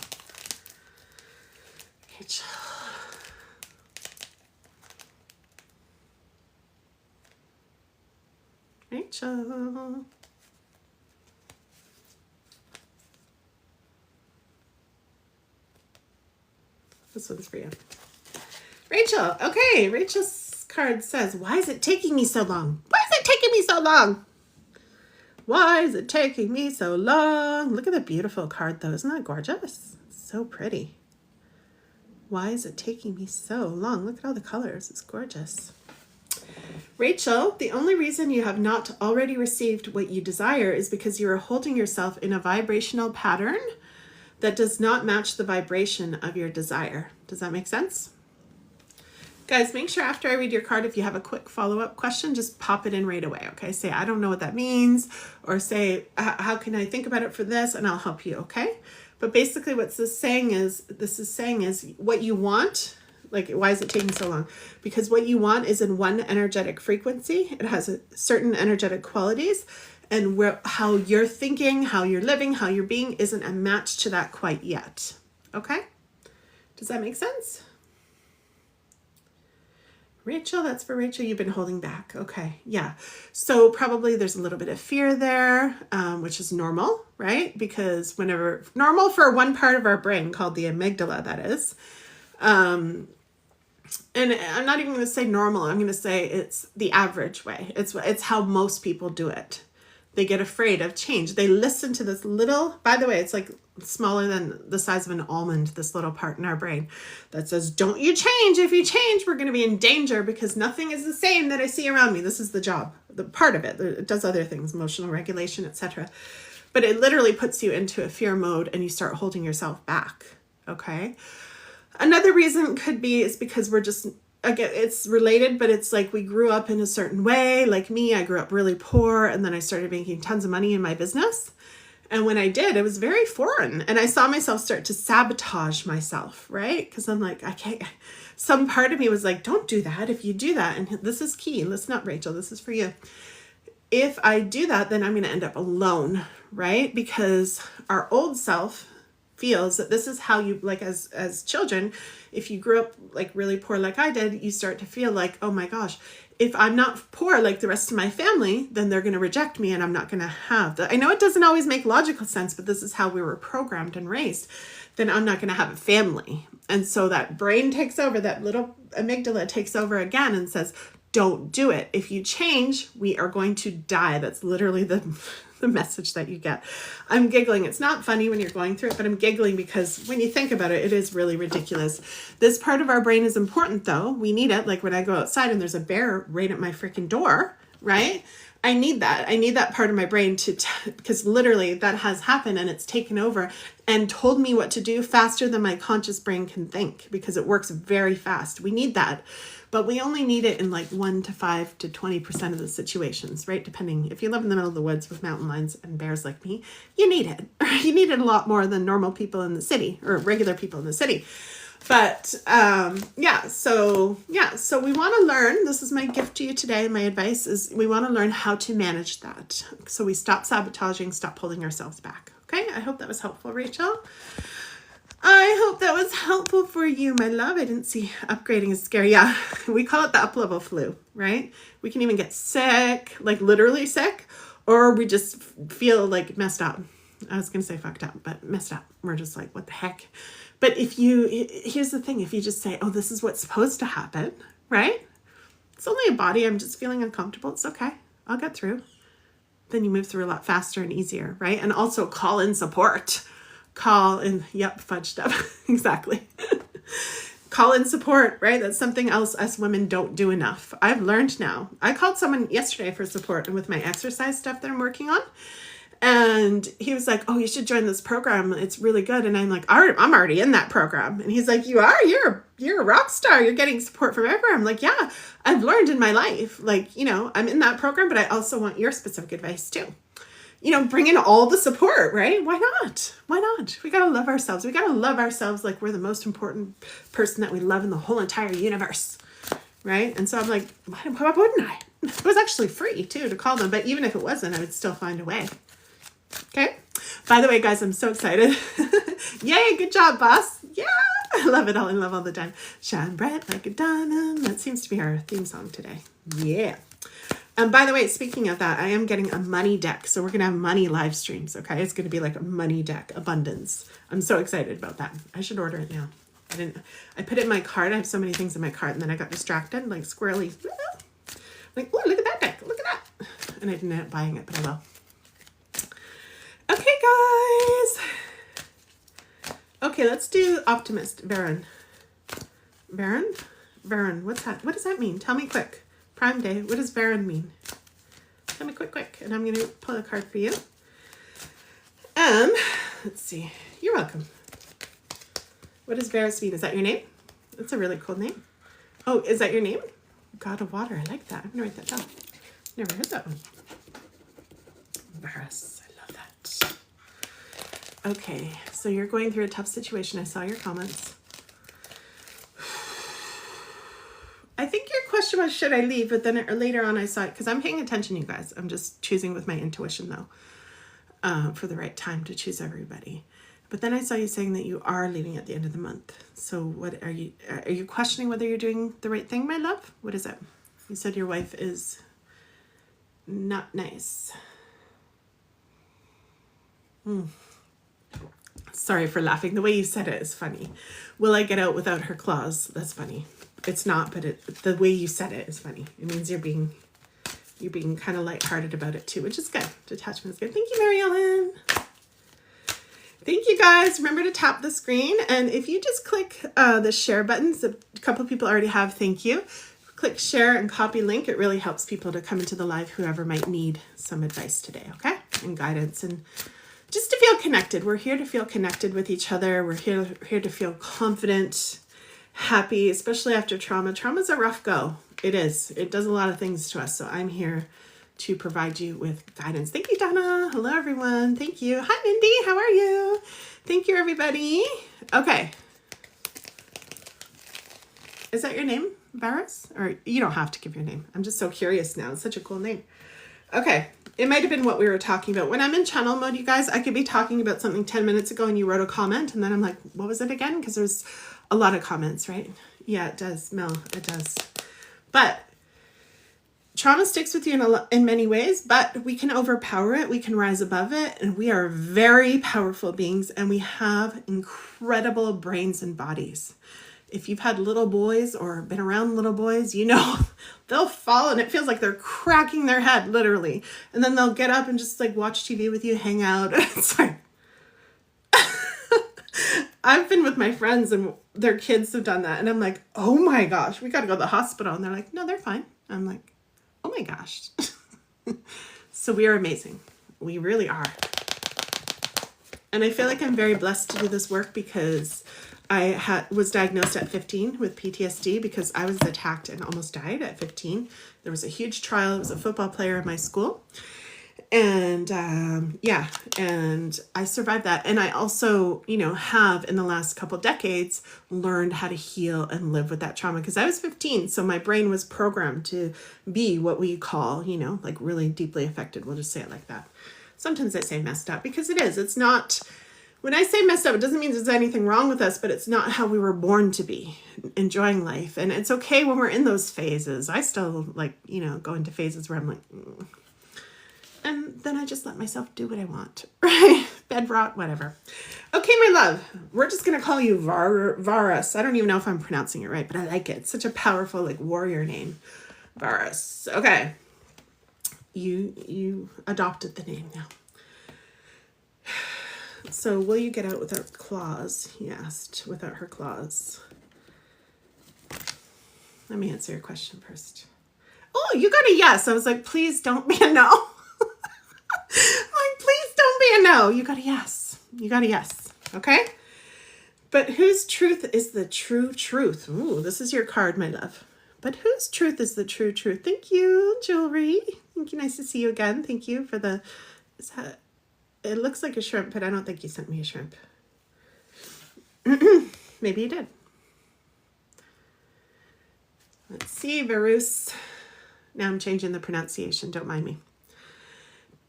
Rachel. Rachel. This one's for you. Rachel. Okay, Rachel's card says, why is it taking me so long? Why is it taking me so long? Why is it taking me so long? Look at the beautiful card though. Isn't that gorgeous? It's so pretty. Why is it taking me so long? Look at all the colors. It's gorgeous. Rachel, the only reason you have not already received what you desire is because you are holding yourself in a vibrational pattern that does not match the vibration of your desire. Does that make sense? Guys, make sure after I read your card, if you have a quick follow-up question, just pop it in right away, okay? Say, I don't know what that means, or say, how can I think about it for this? And I'll help you, okay? But basically what this is saying is what you want. Like, why is it taking so long? Because what you want is in one energetic frequency. It has certain energetic qualities, and how you're thinking, how you're living, how you're being isn't a match to that quite yet. Okay? Does that make sense? Rachel, that's for Rachel. You've been holding back. Okay, yeah. So probably there's a little bit of fear there, which is normal, right? Because normal for one part of our brain called the amygdala, that is. And I'm not even going to say normal. I'm going to say it's the average way. It's how most people do it. They get afraid of change. They listen to this little, by the way, it's like smaller than the size of an almond, this little part in our brain that says, don't you change. If you change, we're going to be in danger because nothing is the same that I see around me. This is the job, the part of it. It does other things, emotional regulation, etc. But it literally puts you into a fear mode and you start holding yourself back. Okay. Another reason could be is because we're just, again, it's related, but it's like we grew up in a certain way. Like me, I grew up really poor and then I started making tons of money in my business. And when I did, it was very foreign. And I saw myself start to sabotage myself, right? Because I'm like, I can't, some part of me was like, don't do that. If you do that, and this is key, listen up, Rachel, this is for you. If I do that, then I'm going to end up alone, right? Because our old self feels that this is how you, like, as children, if you grew up like really poor like I did, you start to feel like, oh my gosh, if I'm not poor like the rest of my family, then they're going to reject me and I'm not going to have that. I know it doesn't always make logical sense, but this is how we were programmed and raised. Then I'm not going to have a family. And so that brain takes over, that little amygdala takes over again and says, don't do it. If you change, we are going to die. That's literally the message that you get. I'm giggling. It's not funny when you're going through it, but I'm giggling because when you think about it, it is really ridiculous. This part of our brain is important though. We need it. Like when I go outside and there's a bear right at my freaking door, right? I need that. I need that part of my brain because literally that has happened and it's taken over and told me what to do faster than my conscious brain can think because it works very fast. We need that. But we only need it in like 1 to 5 to 20% of the situations, right? Depending, if you live in the middle of the woods with mountain lions and bears like me, you need it. You need it a lot more than normal people in the city or regular people in the city. But so we want to learn, this is my gift to you today, my advice is we want to learn how to manage that. So we stop sabotaging, stop holding ourselves back. Okay, I hope that was helpful, Rachel. I hope that was helpful for you, my love. I didn't see upgrading is scary. Yeah, we call it the up-level flu, right? We can even get sick, like literally sick, or we just feel like messed up. I was going to say fucked up, but messed up. We're just like, what the heck? But here's the thing, if you just say, oh, this is what's supposed to happen, right? It's only a body. I'm just feeling uncomfortable. It's okay. I'll get through. Then you move through a lot faster and easier, right? And also call in support. Call in, yep, fudged up. Exactly. Call in support, right? That's something else us women don't do enough. I've learned now. I called someone yesterday for support and with my exercise stuff that I'm working on. And he was like, oh, you should join this program. It's really good. And I'm like, I'm already in that program. And he's like, you are? You're a rock star. You're getting support from everywhere. I'm like, yeah, I've learned in my life. Like, I'm in that program, but I also want your specific advice too. Bring in all the support, right? Why not? Why not? We got to love ourselves. We got to love ourselves like we're the most important person that we love in the whole entire universe, right? And so I'm like, why wouldn't I? It was actually free too to call them, but even if it wasn't, I would still find a way. Okay. By the way, guys, I'm so excited. Yay, good job, boss. Yeah, I love it all. I love all the time. Shine bright like a diamond. That seems to be our theme song today. Yeah. And by the way, speaking of that, I am getting a money deck. So we're going to have money live streams. Okay. It's going to be like a money deck, abundance. I'm so excited about that. I should order it now. I put it in my cart. I have so many things in my cart and then I got distracted like squirrely. Like, oh, look at that deck. Look at that. And I didn't end up buying it, but I will. Okay, guys. Okay, let's do Optimist. Varen, what's that? What does that mean? Tell me quick. Prime Day. What does Varen mean? Tell me quick. And I'm going to pull a card for you. Let's see. You're welcome. What does Varus mean? Is that your name? That's a really cool name. Oh, is that your name? God of Water. I like that. I'm going to write that down. Never heard that one. Varus. I love that. Okay. So you're going through a tough situation. I saw your comments. I think your question was, should I leave? But then later on I saw it, because I'm paying attention, you guys. I'm just choosing with my intuition, though, for the right time to choose everybody. But then I saw you saying that you are leaving at the end of the month. So what are you questioning whether you're doing the right thing, my love? What is it? You said your wife is not nice. Sorry for laughing. The way you said it is funny. Will I get out without her claws? That's funny. It's not, but the way you said it is funny. It means you're being kind of lighthearted about it too, which is good. Detachment is good. Thank you, Mary Ellen. Thank you, guys. Remember to tap the screen. And if you just click the share buttons, a couple of people already have, thank you. Click share and copy link. It really helps people to come into the live, whoever might need some advice today, okay? And guidance and just to feel connected. We're here to feel connected with each other. We're here to feel confident, happy, especially after trauma. Trauma's a rough go. It is. It does a lot of things to us. So I'm here to provide you with guidance. Thank you, Donna. Hello, everyone. Thank you. Hi, Mindy. How are you? Thank you, everybody. Okay. Is that your name, Varus? Or you don't have to give your name. I'm just so curious now. It's such a cool name. Okay. It might have been what we were talking about. When I'm in channel mode, you guys, I could be talking about something 10 minutes ago and you wrote a comment and then I'm like, what was it again? Because there's a lot of comments, right? Yeah, it does, Mel. It does. But trauma sticks with you in many ways, but we can overpower it. We can rise above it. And we are very powerful beings and we have incredible brains and bodies. If you've had little boys or been around little boys, you know, they'll fall and it feels like they're cracking their head, literally. And then they'll get up and just like watch TV with you, hang out. It's like, I've been with my friends and their kids have done that. And I'm like, oh my gosh, we got to go to the hospital. And they're like, no, they're fine. I'm like, oh my gosh. So we are amazing. We really are. And I feel like I'm very blessed to do this work because I was diagnosed at 15 with PTSD because I was attacked and almost died at 15. There was a huge trial. I was a football player in my school. And and I survived that. And I also, have in the last couple decades learned how to heal and live with that trauma because I was 15. So my brain was programmed to be what we call, like really deeply affected. We'll just say it like that. Sometimes I say messed up because it is. It's not... When I say messed up, it doesn't mean there's anything wrong with us, but it's not how we were born to be, enjoying life. And it's okay when we're in those phases. I still go into phases where I'm like, and then I just let myself do what I want, right? Bed rot, whatever. Okay, my love, we're just going to call you Varus. I don't even know if I'm pronouncing it right, but I like it. It's such a powerful, warrior name. Varus. Okay. You adopted the name now. So, will you get out without claws? He asked, without her claws. Let me answer your question first. Oh, you got a yes. I was like, please don't be a no. Please don't be a no. You got a yes. You got a yes. Okay? But whose truth is the true truth? Ooh, this is your card, my love. But whose truth is the true truth? Thank you, Jewelry. Thank you. Nice to see you again. Thank you for the... It looks like a shrimp, but I don't think you sent me a shrimp. Maybe you did. Let's see, Varus. Now I'm changing the pronunciation. Don't mind me.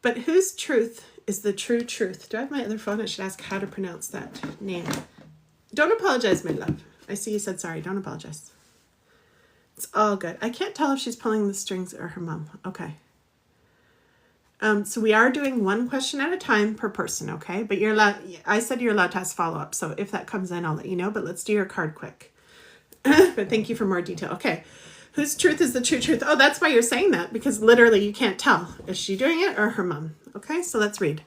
But whose truth is the true truth? Do I have my other phone? I should ask how to pronounce that name. Don't apologize, my love. I see you said sorry. Don't apologize. It's all good. I can't tell if she's pulling the strings or her mom. Okay. So we are doing one question at a time per person, okay? But you're allowed, I said you're allowed to ask follow-up. So if that comes in, I'll let you know, but let's do your card quick. But thank you for more detail. Okay. Whose truth is the true truth? Oh, that's why you're saying that, because literally you can't tell. Is she doing it or her mom? Okay, so let's read.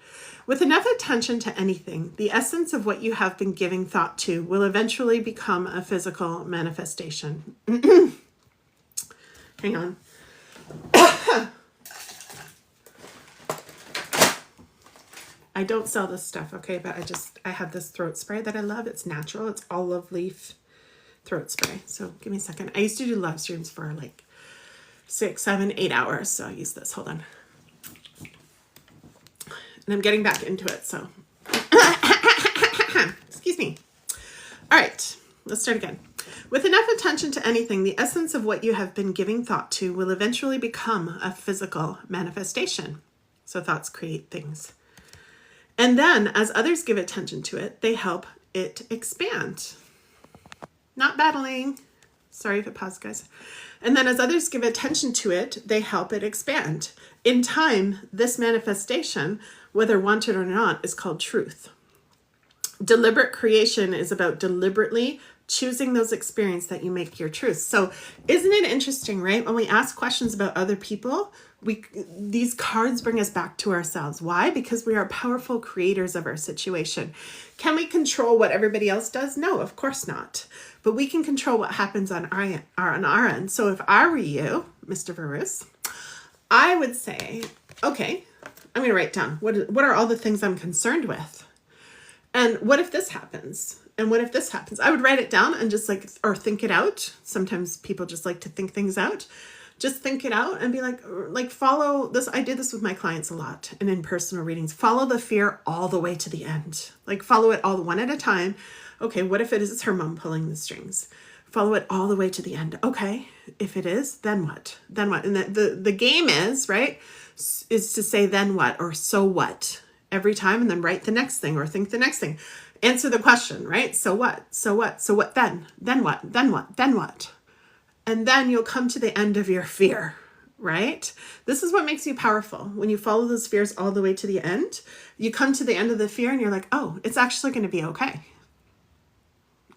With enough attention to anything, the essence of what you have been giving thought to will eventually become a physical manifestation. Hang on. I don't sell this stuff, okay? But I have this throat spray that I love. It's natural. It's olive leaf throat spray. So give me a second. I used to do live streams for 6, 7, 8 hours. So I use this. Hold on. And I'm getting back into it. So excuse me. All right. Let's start again. With enough attention to anything, the essence of what you have been giving thought to will eventually become a physical manifestation. So thoughts create things. And then, as others give attention to it, they help it expand. Not battling. Sorry if it paused, guys. And then, as others give attention to it, they help it expand. In time, this manifestation, whether wanted or not, is called truth. Deliberate creation is about deliberately choosing those experiences that you make your truth. So isn't it interesting, right? When we ask questions about other people, these cards bring us back to ourselves. Why? Because we are powerful creators of our situation. Can we control what everybody else does? No, of course not. But we can control what happens on our end. So if I were you, Mr. Varus, I would say, okay, I'm going to write down what are all the things I'm concerned with? And what if this happens? And what if this happens? I would write it down and just or think it out. Sometimes people just like to think things out. Just think it out and be like follow this. I did this with my clients a lot and in personal readings. Follow the fear all the way to the end. Follow it all one at a time. Okay, what if it is her mom pulling the strings? Follow it all the way to the end. Okay, if it is, then what? Then what? And the game is, right? is to say then what or so what every time, and then write the next thing or think the next thing. Answer the question, right? So what? So what? So what then? Then what? Then what? Then what? And then you'll come to the end of your fear, right? This is what makes you powerful. When you follow those fears all the way to the end, you come to the end of the fear and you're like, oh, it's actually going to be okay.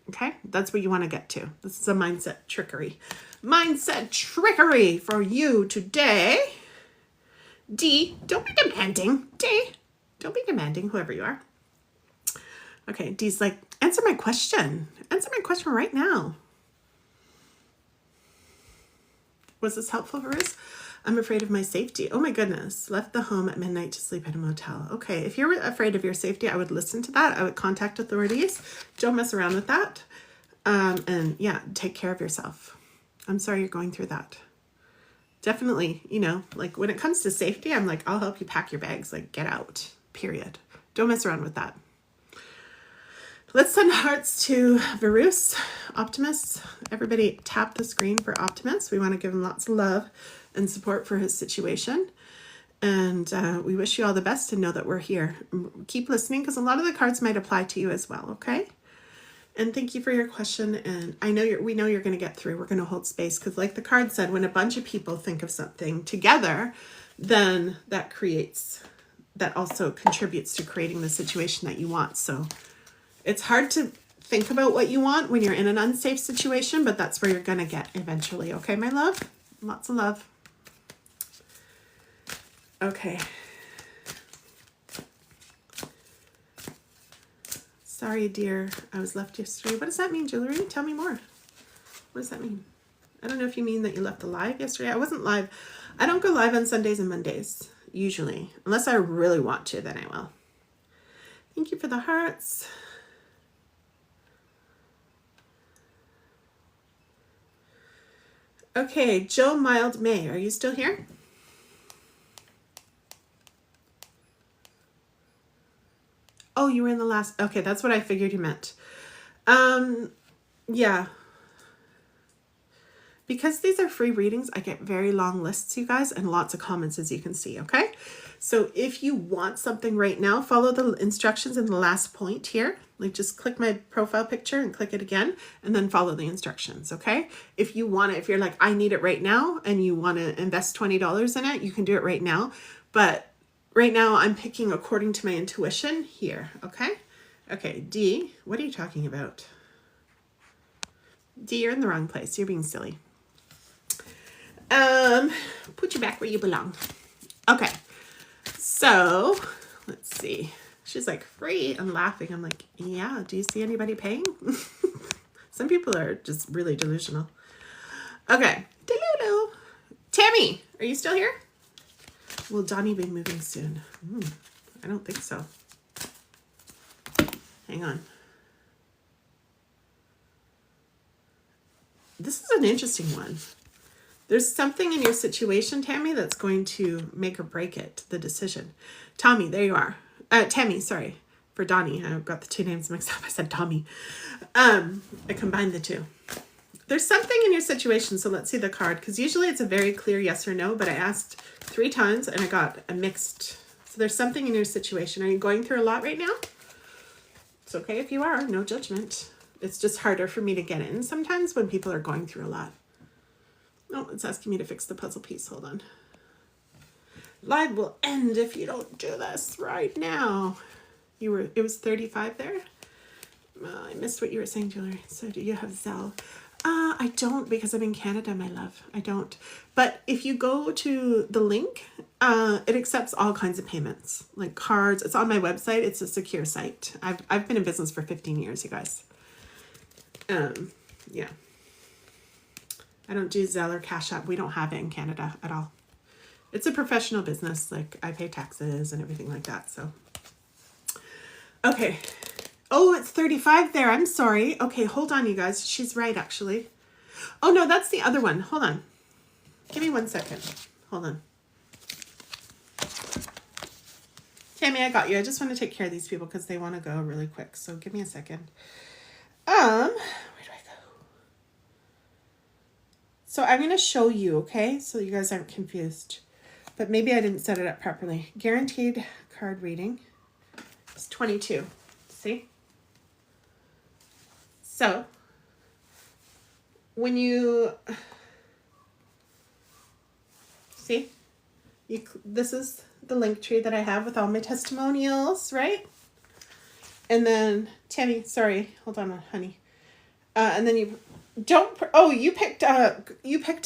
Okay, that's what you want to get to. This is a mindset trickery. Mindset trickery for you today. D, don't be demanding. D, don't be demanding, whoever you are. Okay, D's like, answer my question. Answer my question right now. Was this helpful, Bruce? I'm afraid of my safety. Oh my goodness. Left the home at midnight to sleep at a motel. Okay, if you're afraid of your safety, I would listen to that. I would contact authorities. Don't mess around with that. And yeah, take care of yourself. I'm sorry you're going through that. Definitely, you know, like when it comes to safety, I'm like, I'll help you pack your bags. Like, get out, period. Don't mess around with that. Let's send hearts to Virus, Optimus. Everybody tap the screen for Optimus. We want to give him lots of love and support for his situation. And we wish you all the best and know that we're here. Keep listening because a lot of the cards might apply to you as well, okay? And thank you for your question. And I know we know you're going to get through. We're going to hold space because like the card said, when a bunch of people think of something together, then that also contributes to creating the situation that you want. So it's hard to think about what you want when you're in an unsafe situation, but that's where you're going to get eventually. Okay, my love? Lots of love. Okay. Sorry, dear. I was left yesterday. What does that mean, Jewelry? Tell me more. What does that mean? I don't know if you mean that you left live yesterday. I wasn't live. I don't go live on Sundays and Mondays, usually. Unless I really want to, then I will. Thank you for the hearts. Okay, Joe Mild May, are you still here? Oh, you were in the last, okay, that's what I figured you meant. Yeah. Because these are free readings, I get very long lists, you guys, and lots of comments, as you can see, okay? So if you want something right now, follow the instructions in the last point here. Like just click my profile picture and click it again, and then follow the instructions, okay? If you want it, if you're like, I need it right now, and you want to invest $20 in it, you can do it right now. But right now, I'm picking according to my intuition here, okay? Okay, D, what are you talking about? D, you're in the wrong place. You're being silly. Put you back where you belong. Okay, so let's see. She's like, free? I'm laughing. I'm like, yeah, do you see anybody paying? Some people are just really delusional. Okay, delulu. Tammy, are you still here? Will Donnie be moving soon? I don't think so. Hang on. This is an interesting one. There's something in your situation, Tammy, that's going to make or break it, the decision. Tommy, there you are. Tammy, sorry. For Donnie. I got the two names mixed up. I said Tommy. I combined the two. There's something in your situation, so let's see the card, because usually it's a very clear yes or no, but I asked 3 times and I got a mixed. So there's something in your situation. Are you going through a lot right now? It's okay if you are, no judgment. It's just harder for me to get in sometimes when people are going through a lot. Oh, it's asking me to fix the puzzle piece. Hold on. Live will end if you don't do this right now. It was 35 there. I missed what you were saying, Julie. So do you have Zelle? I don't, because I'm in Canada, my love. I don't. But if you go to the link, it accepts all kinds of payments, like cards. It's on my website. It's a secure site. I've been in business for 15 years, you guys. Yeah. I don't do Zelle or Cash App. We don't have it in Canada at all. It's a professional business. Like, I pay taxes and everything like that, so. Okay. Oh, it's 35 there. I'm sorry. Okay, hold on, you guys. She's right, actually. Oh, no, that's the other one. Hold on. Give me 1 second. Hold on. Tammy, I got you. I just want to take care of these people because they want to go really quick. So give me a second. Where do I go? So I'm going to show you, okay? So you guys aren't confused. but maybe I didn't set it up properly. Guaranteed card reading is 22. See? So when you see, this is the link tree that I have with all my testimonials, right? And then Tammy, sorry, hold on, honey. And then you picked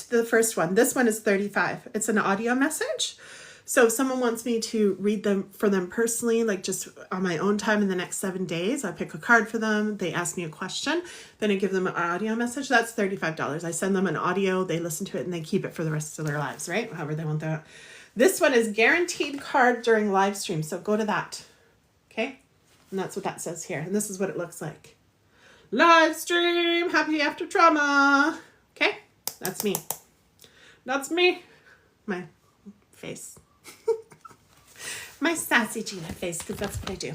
the first one. This one is 35. It's an audio message. So if someone wants me to read them for them personally, like just on my own time in the next 7 days, I pick a card for them. They ask me a question, then I give them an audio message. That's $35. I send them an audio, they listen to it, and they keep it for the rest of their lives, right? However they want that. This one is guaranteed card during live stream. So go to that. Okay. And that's what that says here. And this is what it looks like. Live stream, happy after trauma. Okay. That's me. That's me. My face. My sassy Gina face, because that's what I do.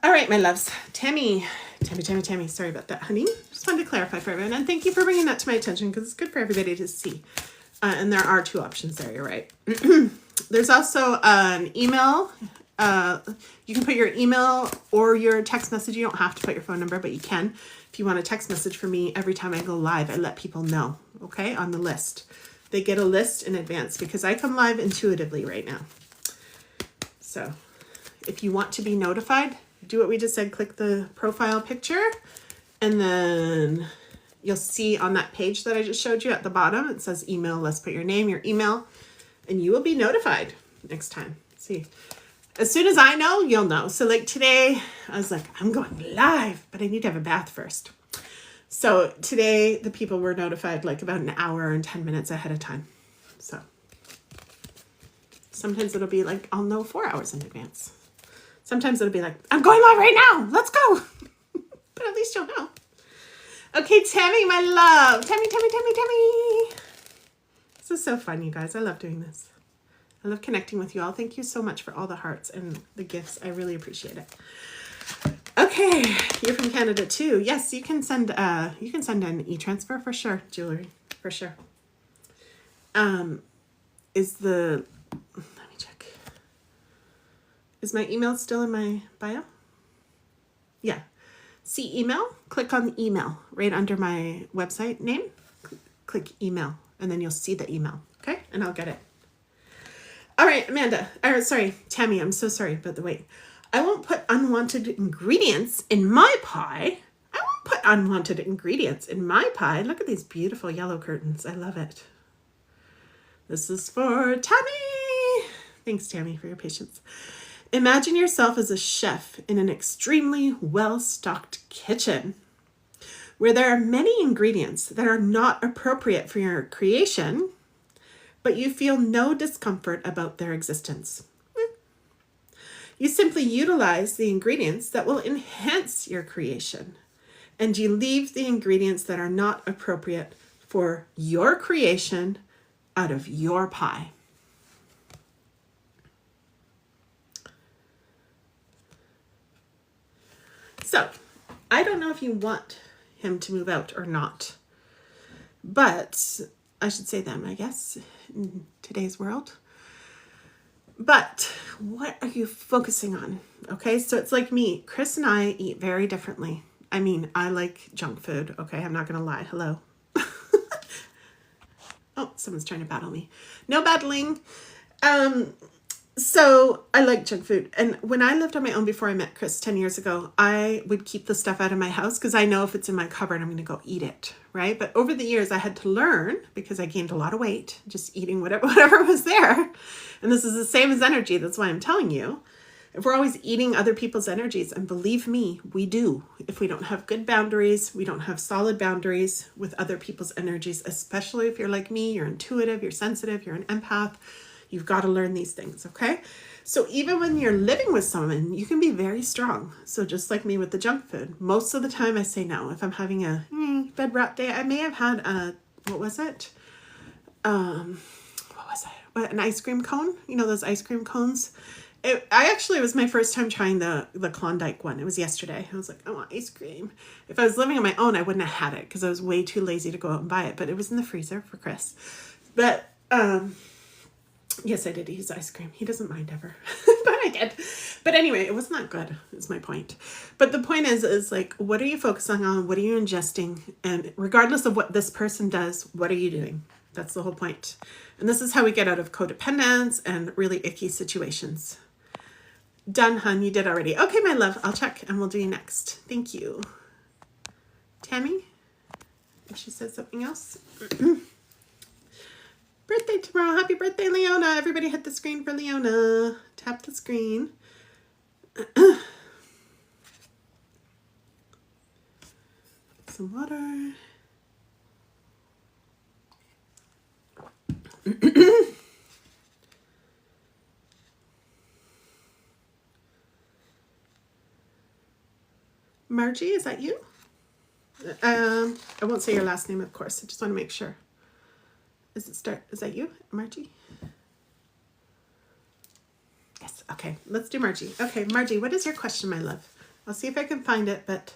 All right, my loves. Tammy. Sorry about that, honey. Just wanted to clarify for everyone. And thank you for bringing that to my attention, because it's good for everybody to see. And there are 2 options there, you're right. There's also an email. You can put your email or your text message. You don't have to put your phone number, but you can. If you want a text message from me, every time I go live, I let people know, okay, on the list. They get a list in advance because I come live intuitively right now. So if you want to be notified, do what we just said. Click the profile picture, and then you'll see on that page that I just showed you at the bottom, it says email. Let's put your name, your email, and you will be notified next time. See, as soon as I know, you'll know. So like today, I was like, I'm going live, but I need to have a bath first. So today, the people were notified like about an hour and 10 minutes ahead of time. So sometimes it'll be like, I'll know 4 hours in advance. Sometimes it'll be like, I'm going live right now. Let's go. But at least you'll know. Okay, Tammy, my love. Tammy. This is so fun, you guys. I love doing this. I love connecting with you all. Thank you so much for all the hearts and the gifts. I really appreciate it. Okay, you're from Canada too. Yes, you can send an e-transfer for sure, jewelry, for sure. Let me check. Is my email still in my bio? Yeah. See email? Click on the email right under my website name. Click email, and then you'll see the email. Okay, and I'll get it. All right, Tammy, I'm so sorry about the wait. I won't put unwanted ingredients in my pie. Look at these beautiful yellow curtains. I love it. This is for Tammy. Thanks, Tammy, for your patience. Imagine yourself as a chef in an extremely well-stocked kitchen where there are many ingredients that are not appropriate for your creation, but you feel no discomfort about their existence. You simply utilize the ingredients that will enhance your creation, and you leave the ingredients that are not appropriate for your creation out of your pie. So, I don't know if you want him to move out or not, but I should say them, I guess, in today's world. But what are you focusing on? Okay, so it's like me. Chris and I eat very differently. I mean, I like junk food. Okay, I'm not going to lie. Hello. Oh, someone's trying to battle me. No battling. So I like junk food. And when I lived on my own before I met Chris 10 years ago, I would keep the stuff out of my house because I know if it's in my cupboard, I'm going to go eat it, right? But over the years, I had to learn, because I gained a lot of weight just eating whatever was there. And this is the same as energy. That's why I'm telling you. If we're always eating other people's energies, and believe me, we do. If we don't have good boundaries, we don't have solid boundaries with other people's energies, especially if you're like me, you're intuitive, you're sensitive, you're an empath. You've got to learn these things, okay? So even when you're living with someone, you can be very strong. So just like me with the junk food, most of the time I say no. If I'm having a bed rot day, I may have had an ice cream cone. You know those ice cream cones? It was my first time trying the Klondike one. It was yesterday. I was like, I want ice cream. If I was living on my own, I wouldn't have had it because I was way too lazy to go out and buy it. But it was in the freezer for Chris. But Yes, I did use ice cream. He doesn't mind ever, but I did. But anyway, it was not good, is my point. But the point is like, what are you focusing on? What are you ingesting? And regardless of what this person does, what are you doing? That's the whole point. And this is how we get out of codependence and really icky situations. Done, hun. You did already. Okay, my love. I'll check and we'll do you next. Thank you. Tammy? If she says something else. Birthday tomorrow. Happy birthday, Leona. Everybody hit the screen for Leona. Tap the screen. Some water. Margie, is that you? I won't say your last name, of course. I just want to make sure. Is that you, Margie? Yes. Okay. Let's do Margie. Okay, Margie, what is your question, my love? I'll see if I can find it, but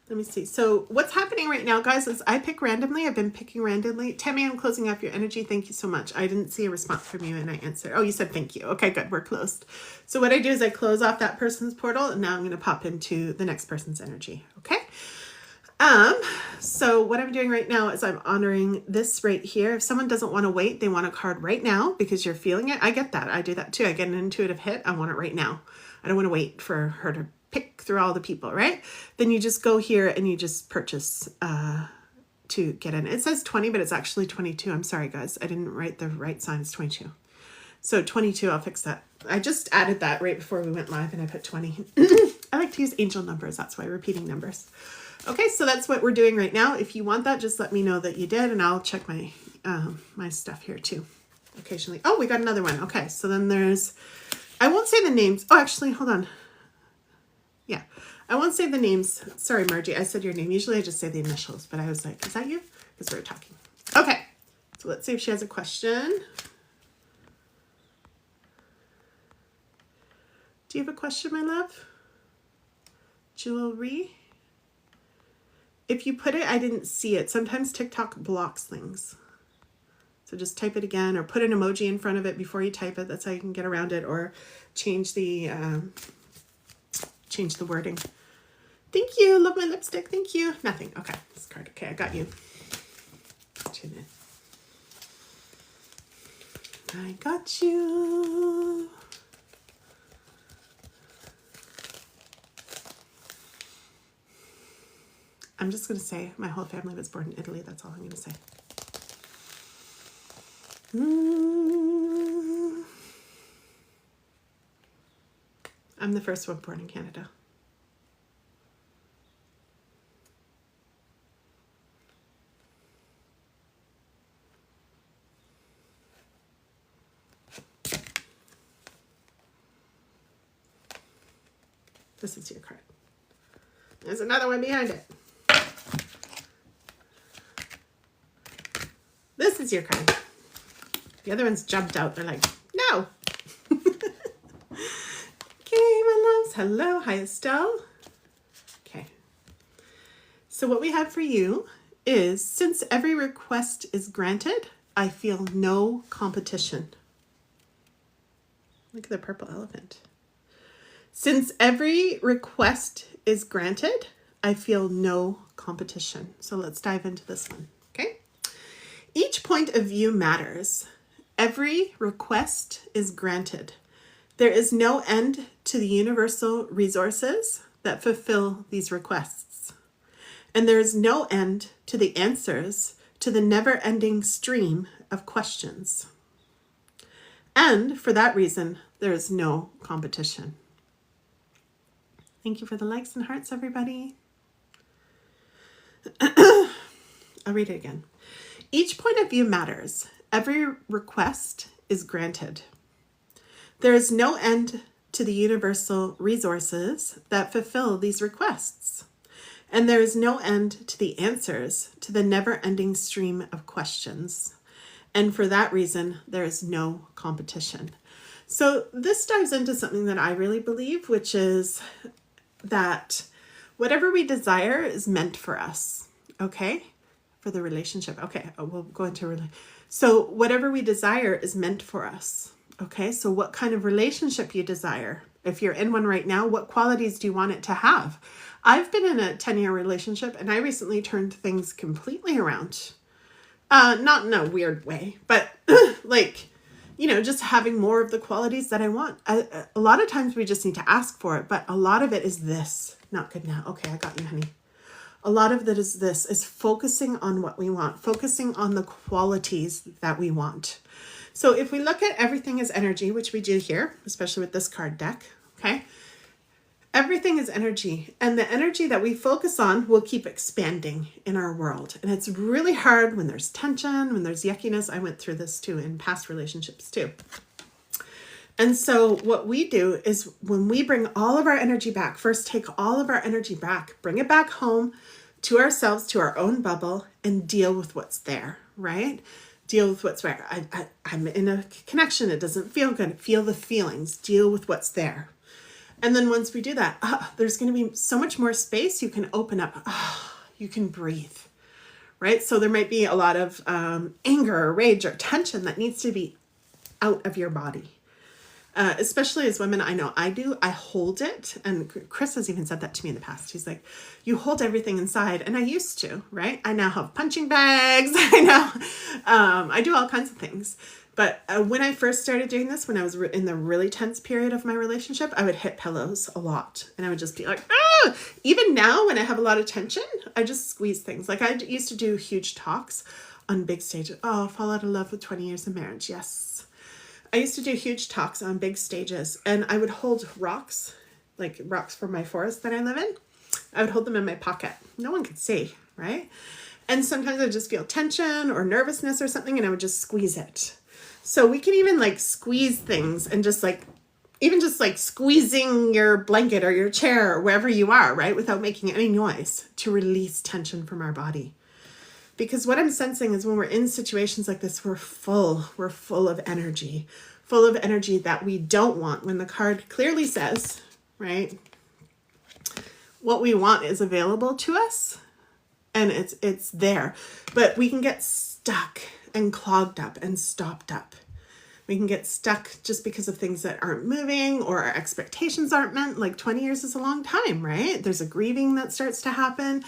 let me see. So what's happening right now, guys, is I pick randomly. I've been picking randomly. Tammy, I'm closing off your energy. Thank you so much. I didn't see a response from you and I answered. Oh, you said thank you. Okay, good. We're closed. So what I do is I close off that person's portal and now I'm going to pop into the next person's energy. Okay. So what I'm doing right now is I'm honoring this right here. If someone doesn't want to wait, they want a card right now because you're feeling it. I get that. I do that too. I get an intuitive hit. I want it right now. I don't want to wait for her to pick through all the people, right? Then you just go here and you just purchase, to get in. It says 20, but it's actually 22. I'm sorry, guys. I didn't write the right sign. It's 22. So 22, I'll fix that. I just added that right before we went live and I put 20. I like to use angel numbers. That's why repeating numbers. Okay, so that's what we're doing right now. If you want that, just let me know that you did, and I'll check my my stuff here too, occasionally. Oh, we got another one. Okay, so then there's, I won't say the names. Oh, actually, hold on. Yeah, I won't say the names. Sorry, Margie, I said your name. Usually I just say the initials, but I was like, is that you? Because we were talking. Okay, so let's see if she has a question. Do you have a question, my love? Jewelry? If you put it, I didn't see it. Sometimes TikTok blocks things. So just type it again or put an emoji in front of it before you type it. That's how you can get around it, or change the wording. Thank you. Love my lipstick. Thank you. Nothing. Okay. This card. Okay, I got you. I got you. I'm just going to say my whole family was born in Italy. That's all I'm going to say. I'm the first one born in Canada. This is your card. There's another one behind it. This is your card. The other ones jumped out. They're like, no. Okay, my loves. Hello. Hi, Estelle. Okay. So what we have for you is, since every request is granted, I feel no competition. Look at the purple elephant. Since every request is granted, I feel no competition. So let's dive into this one. Okay. Each point of view matters. Every request is granted. There is no end to the universal resources that fulfill these requests. And there is no end to the answers to the never-ending stream of questions. And for that reason, there is no competition. Thank you for the likes and hearts, everybody. I'll read it again. Each point of view matters. Every request is granted. There is no end to the universal resources that fulfill these requests. And there is no end to the answers to the never-ending stream of questions. And for that reason, there is no competition. So this dives into something that I really believe, which is that whatever we desire is meant for us, okay? For the relationship. Okay, we'll go into So whatever we desire is meant for us. Okay, so what kind of relationship you desire? If you're in one right now, what qualities do you want it to have? I've been in a 10-year relationship and I recently turned things completely around. Not in a weird way, but like, you know, just having more of the qualities that I want. A lot of times we just need to ask for it, but a lot of it is this. Not good now. Okay, I got you, honey. A lot of that is focusing on what we want, focusing on the qualities that we want. So if we look at everything as energy, which we do here, especially with this card deck, okay? Everything is energy, and the energy that we focus on will keep expanding in our world. And it's really hard when there's tension, when there's yuckiness. I went through this too in past relationships too. And so what we do is when we bring all of our energy back, first take all of our energy back, bring it back home to ourselves, to our own bubble, and deal with what's there, right? Deal with what's there. I'm in a connection. It doesn't feel good. Feel the feelings. Deal with what's there. And then once we do that, there's going to be so much more space. You can open up. You can breathe, right? So there might be a lot of anger or rage or tension that needs to be out of your body. Especially as women, I know I do. I hold it. And Chris has even said that to me in the past. He's like, you hold everything inside. And I used to, right? I now have punching bags. I do all kinds of things. But when I first started doing this, when I was in the really tense period of my relationship, I would hit pillows a lot. And I would just be like, ah! Even now when I have a lot of tension, I just squeeze things. Like I used to do huge talks on big stages. Oh, fall out of love with 20 years of marriage. Yes. I used to do huge talks on big stages, and I would hold rocks, like rocks from my forest that I live in. I would hold them in my pocket. No one could see, right? And sometimes I just feel tension or nervousness or something, and I would just squeeze it. So we can even like squeeze things and just like, even just like squeezing your blanket or your chair or wherever you are, right? Without making any noise, to release tension from our body. Because what I'm sensing is when we're in situations like this, we're full of energy that we don't want. When the card clearly says, right, what we want is available to us and it's there, but we can get stuck and clogged up and stopped up. We can get stuck just because of things that aren't moving or our expectations aren't met. Like 20 years is a long time, right? There's a grieving that starts to happen.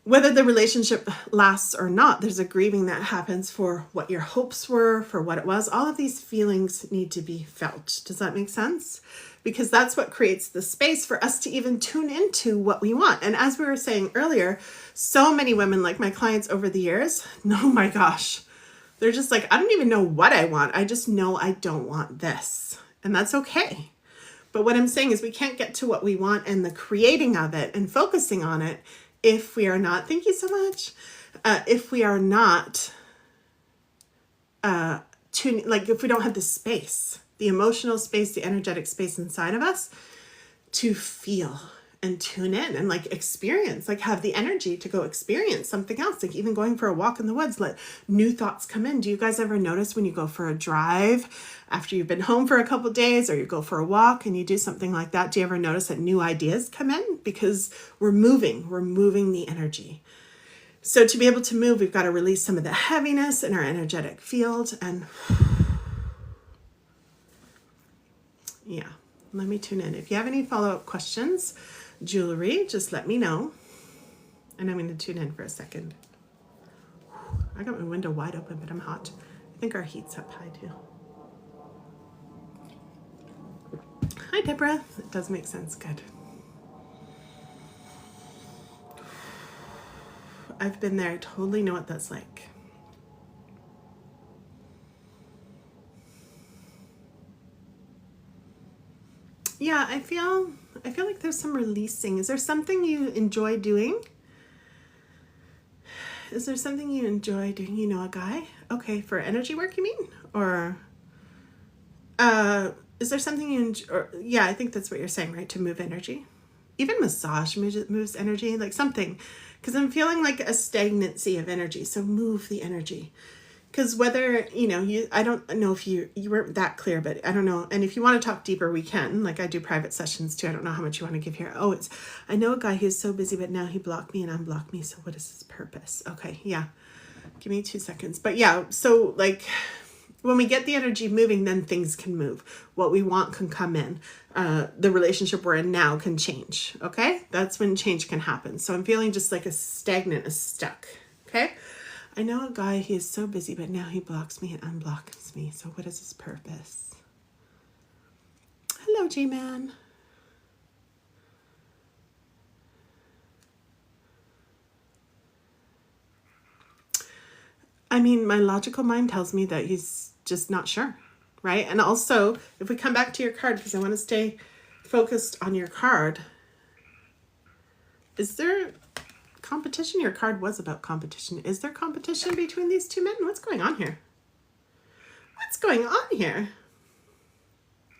Whether the relationship lasts or not, there's a grieving that happens for what your hopes were, for what it was. All of these feelings need to be felt. Does that make sense? Because that's what creates the space for us to even tune into what we want. And as we were saying earlier, so many women, like my clients over the years, oh my gosh, they're just like, I don't even know what I want. I just know I don't want this. And that's okay. But what I'm saying is we can't get to what we want and the creating of it and focusing on it if we are not, thank you so much, if we are not if we don't have the space, the emotional space, the energetic space inside of us to feel and tune in and like experience, like have the energy to go experience something else, like even going for a walk in the woods, let new thoughts come in. Do you guys ever notice when you go for a drive after you've been home for a couple of days, or you go for a walk and you do something like that? Do you ever notice that new ideas come in? Because we're moving the energy. So to be able to move, we've got to release some of the heaviness in our energetic field. And yeah, let me tune in. If you have any follow-up questions, jewelry, just let me know. And I'm going to tune in for a second. I got my window wide open, but I'm hot. I think our heat's up high too. Hi, Deborah. It does make sense. Good. I've been there. I totally know what that's like. Yeah, I feel like there's some releasing. Is there something you enjoy doing? Is there something you enjoy doing? You know, a guy? Okay, for energy work, you mean? Or is there something you enjoy? Or, yeah, I think that's what you're saying, right? To move energy. Even massage moves energy, like something. Because I'm feeling like a stagnancy of energy. So move the energy. Because whether, you know, I don't know if you weren't that clear, but I don't know. And if you want to talk deeper, we can. Like I do private sessions too. I don't know how much you want to give here. Oh, I know a guy who's so busy, but now he blocked me and unblocked me. So what is his purpose? Okay, yeah. Give me 2 seconds. But yeah, so like when we get the energy moving, then things can move. What we want can come in. The relationship we're in now can change. Okay? That's when change can happen. So I'm feeling just like a stagnant, a stuck. Okay? I know a guy, he is so busy, but now he blocks me and unblocks me. So what is his purpose? Hello, G-Man. I mean, my logical mind tells me that he's just not sure, right? And also, if we come back to your card, because I want to stay focused on your card, is there competition? Your card was about competition. Is there competition between these two men? What's going on here? What's going on here?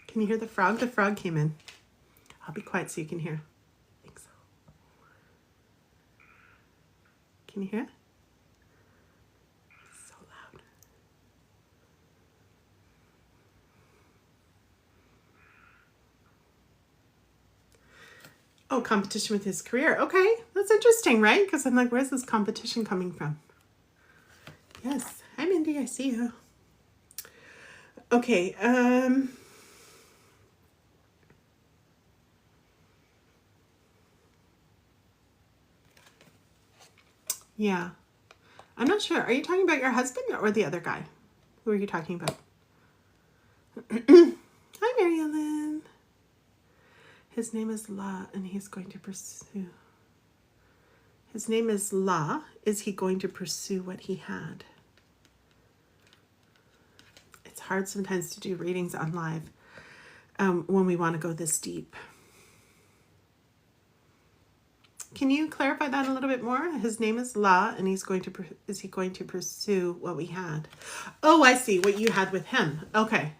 Can you hear the frog? The frog came in. I'll be quiet so you can hear. I think so. Can you hear it? It's so loud. Oh, competition with his career. Okay, that's interesting, right? Because I'm like, where's this competition coming from? Yes. Hi, Mindy. I see you. Okay. Yeah. I'm not sure. Are you talking about your husband or the other guy? Who are you talking about? Hi, Mary Ellen. His name is La, and he's going to pursue. His name is La. Is he going to pursue what he had? It's hard sometimes to do readings on live when we want to go this deep. Can you clarify that a little bit more? His name is La, and is he going to pursue what we had? Oh, I see. What you had with him. Okay.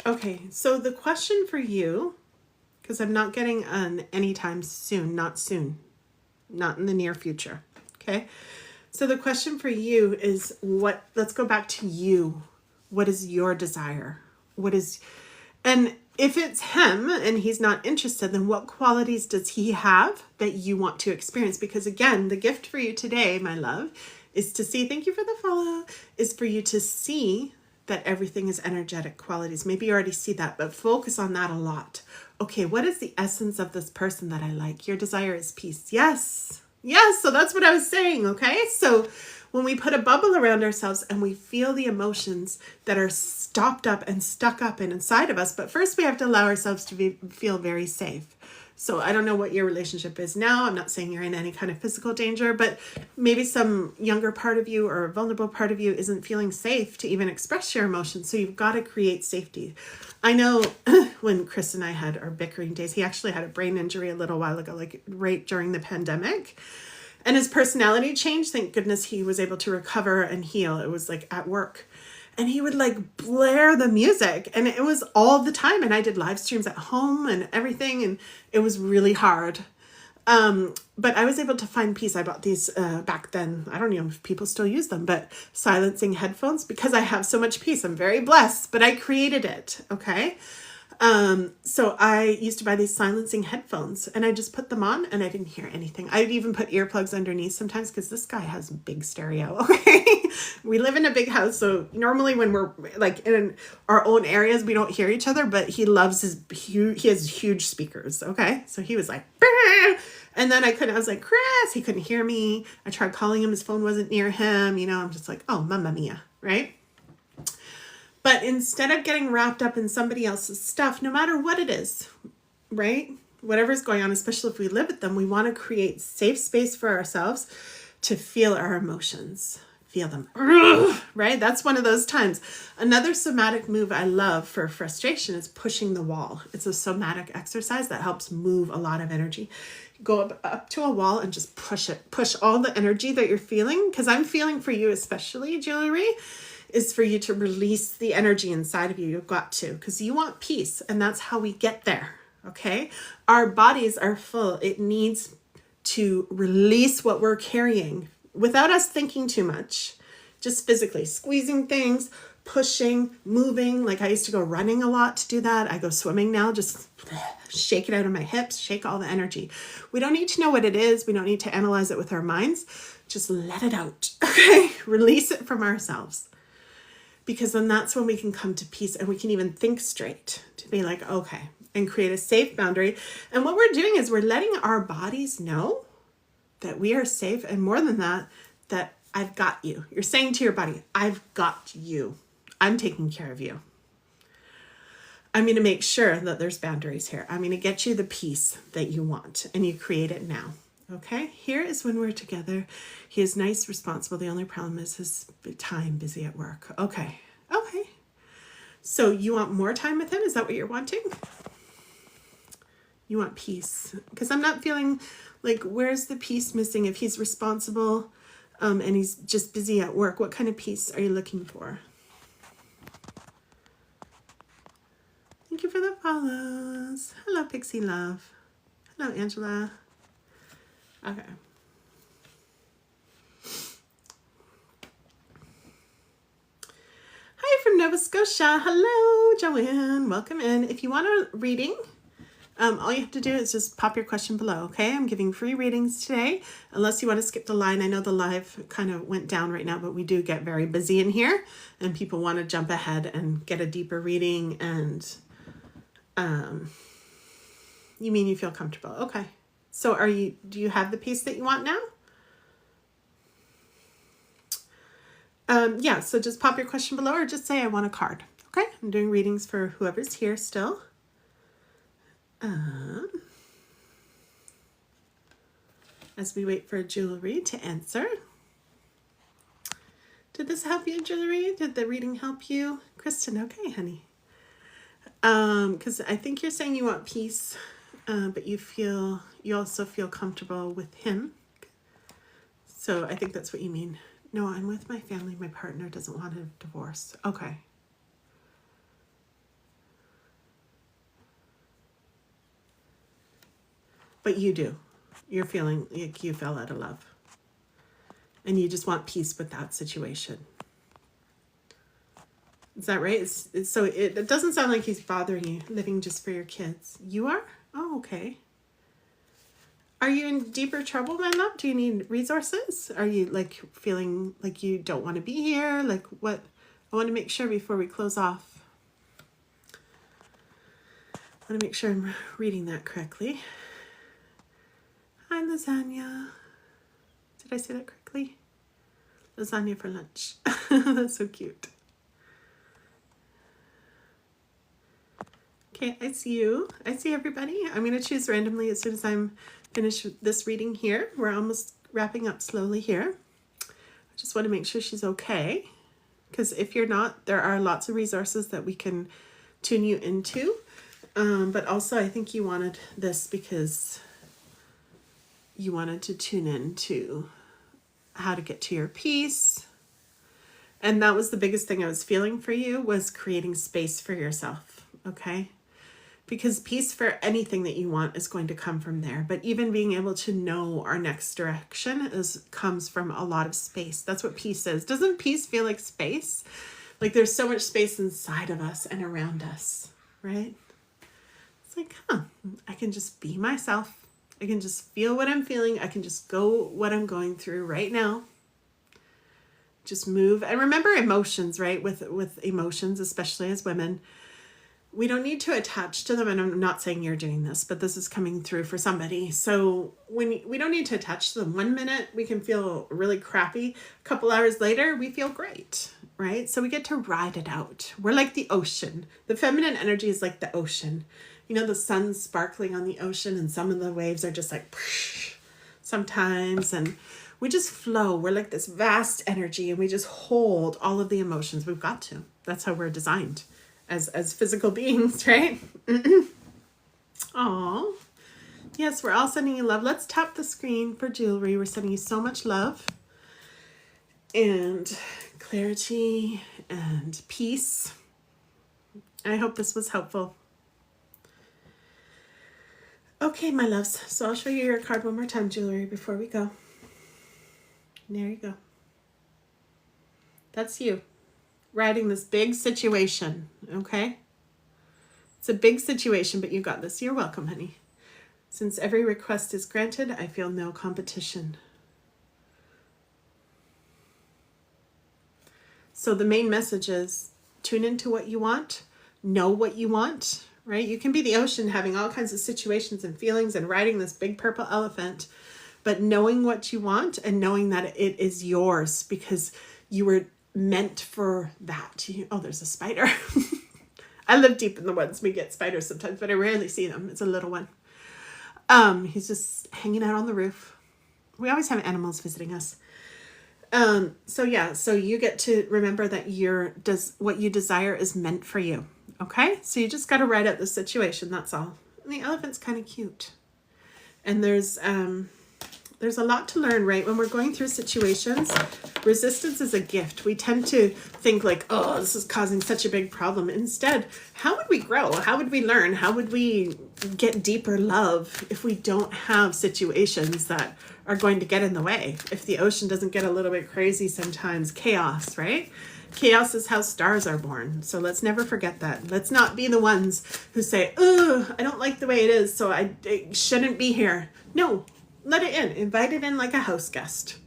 Okay, so the question for you, because I'm not getting an anytime soon, not in the near future. Okay. So the question for you is let's go back to you. What is your desire? And if it's him and he's not interested, then what qualities does he have that you want to experience? Because again, the gift for you today, my love, is to see, thank you for the follow, is for you to see that everything is energetic qualities. Maybe you already see that, but focus on that a lot. Okay, what is the essence of this person that I like? Your desire is peace. Yes. Yes, so that's what I was saying, okay? So when we put a bubble around ourselves and we feel the emotions that are stopped up and stuck up and inside of us, but first we have to allow ourselves to feel very safe. So I don't know what your relationship is now. I'm not saying you're in any kind of physical danger, but maybe some younger part of you or a vulnerable part of you isn't feeling safe to even express your emotions. So you've got to create safety. I know when Chris and I had our bickering days, he actually had a brain injury a little while ago, like right during the pandemic. And his personality changed. Thank goodness he was able to recover and heal. It was like at work. And he would like blare the music, and it was all the time. And I did live streams at home and everything, and it was really hard. But I was able to find peace. I bought these back then. I don't know if people still use them, but silencing headphones, because I have so much peace. I'm very blessed, but I created it. Okay. So I used to buy these silencing headphones, and I just put them on and I didn't hear anything. I'd even put earplugs underneath sometimes because this guy has big stereo. Okay. We live in a big house. So normally when we're like in our own areas, we don't hear each other, but he loves he has huge speakers. Okay. So he was like, bah! And then I was like, Chris, he couldn't hear me. I tried calling him. His phone wasn't near him. You know, I'm just like, oh, mamma mia. Right. But instead of getting wrapped up in somebody else's stuff, no matter what it is, right? Whatever's going on, especially if we live with them, we want to create safe space for ourselves to feel our emotions, feel them, right? That's one of those times. Another somatic move I love for frustration is pushing the wall. It's a somatic exercise that helps move a lot of energy. Go up to a wall and just push it. Push all the energy that you're feeling, because I'm feeling for you especially, Jewelry, is for you to release the energy inside of you. You've got to, because you want peace, and that's how we get there. Okay. Our bodies are full. It needs to release what we're carrying without us thinking too much, just physically squeezing things, pushing, moving. Like I used to go running a lot to do that. I go swimming now, just shake it out of my hips, shake all the energy. We don't need to know what it is. We don't need to analyze it with our minds. Just let it out, okay? Release it from ourselves. Because then that's when we can come to peace and we can even think straight to be like, okay, and create a safe boundary. And what we're doing is we're letting our bodies know that we are safe. And more than that, that I've got you. You're saying to your body, I've got you. I'm taking care of you. I'm going to make sure that there's boundaries here. I'm going to get you the peace that you want, and you create it now. Okay? Here is when we're together. He is nice, responsible. The only problem is his time, busy at work. Okay. Okay. So you want more time with him? Is that what you're wanting? You want peace. Because I'm not feeling like, where's the peace missing? If he's responsible and he's just busy at work, what kind of peace are you looking for? Thank you for the follows. Hello, Pixie Love. Hello, Angela. Okay. Hi from Nova Scotia. Hello, Joanne. Welcome in. If you want a reading, all you have to do is just pop your question below, okay? I'm giving free readings today, unless you want to skip the line. I know the live kind of went down right now, but we do get very busy in here, and people want to jump ahead and get a deeper reading, and you mean you feel comfortable. Okay. So do you have the piece that you want now? Yeah, so just pop your question below or just say I want a card. Okay, I'm doing readings for whoever's here still. As we wait for Jewelry to answer. Did this help you, Jewelry? Did the reading help you? Kristen, okay, honey. Because I think you're saying you want peace, but you also feel comfortable with him. So I think that's what you mean. No, I'm with my family. My partner doesn't want a divorce. Okay. But you do. You're feeling like you fell out of love. And you just want peace with that situation. Is that right? So it doesn't sound like he's bothering you, living just for your kids. You are? Oh, okay. Are you in deeper trouble, my love? Do you need resources? Are you like feeling like you don't want to be here? Like what? I want to make sure before we close off. I want to make sure I'm reading that correctly. Hi, lasagna. Did I say that correctly? Lasagna for lunch. That's so cute. Okay, I see you. I see everybody. I'm going to choose randomly as soon as I'm finished this reading here. We're almost wrapping up slowly here. I just want to make sure she's okay. Because if you're not, there are lots of resources that we can tune you into. But also I think you wanted this because you wanted to tune in to how to get to your peace. And that was the biggest thing I was feeling for you, was creating space for yourself. Okay. Because peace for anything that you want is going to come from there. But even being able to know our next direction comes from a lot of space. That's what peace is. Doesn't peace feel like space? Like there's so much space inside of us and around us, right? It's like, I can just be myself. I can just feel what I'm feeling. I can just go what I'm going through right now. Just move. And remember emotions, right? With emotions, especially as women, we don't need to attach to them. And I'm not saying you're doing this, but this is coming through for somebody. So when we don't need to attach to them. 1 minute, we can feel really crappy. A couple hours later, we feel great, right? So we get to ride it out. We're like the ocean. The feminine energy is like the ocean. You know, the sun's sparkling on the ocean and some of the waves are just like sometimes. And we just flow. We're like this vast energy and we just hold all of the emotions. We've got to. That's how we're designed. As physical beings, right? Aw. Yes, we're all sending you love. Let's tap the screen for Jewelry. We're sending you so much love and clarity and peace. I hope this was helpful. Okay, my loves. So I'll show you your card one more time, Jewelry, before we go. There you go. That's you. riding this big situation, okay? It's a big situation, but you got this. You're welcome, honey. Since every request is granted, I feel no competition. So the main message is tune into what you want, know what you want, right? You can be the ocean having all kinds of situations and feelings and riding this big purple elephant, but knowing what you want and knowing that it is yours because you were meant for that. Oh, there's a spider. I live deep in the woods. We get spiders sometimes, but I rarely see them. It's a little one. He's just hanging out on the roof. We always have animals visiting us. So you get to remember that what you desire is meant for you. Okay. So you just got to ride out the situation. That's all. And the elephant's kind of cute. And there's a lot to learn, right? When we're going through situations, resistance is a gift. We tend to think like, oh, this is causing such a big problem. Instead, how would we grow? How would we learn? How would we get deeper love if we don't have situations that are going to get in the way? If the ocean doesn't get a little bit crazy sometimes, chaos, right? Chaos is how stars are born. So let's never forget that. Let's not be the ones who say, oh, I don't like the way it is, so it shouldn't be here. No. Let it in. Invite it in like a house guest.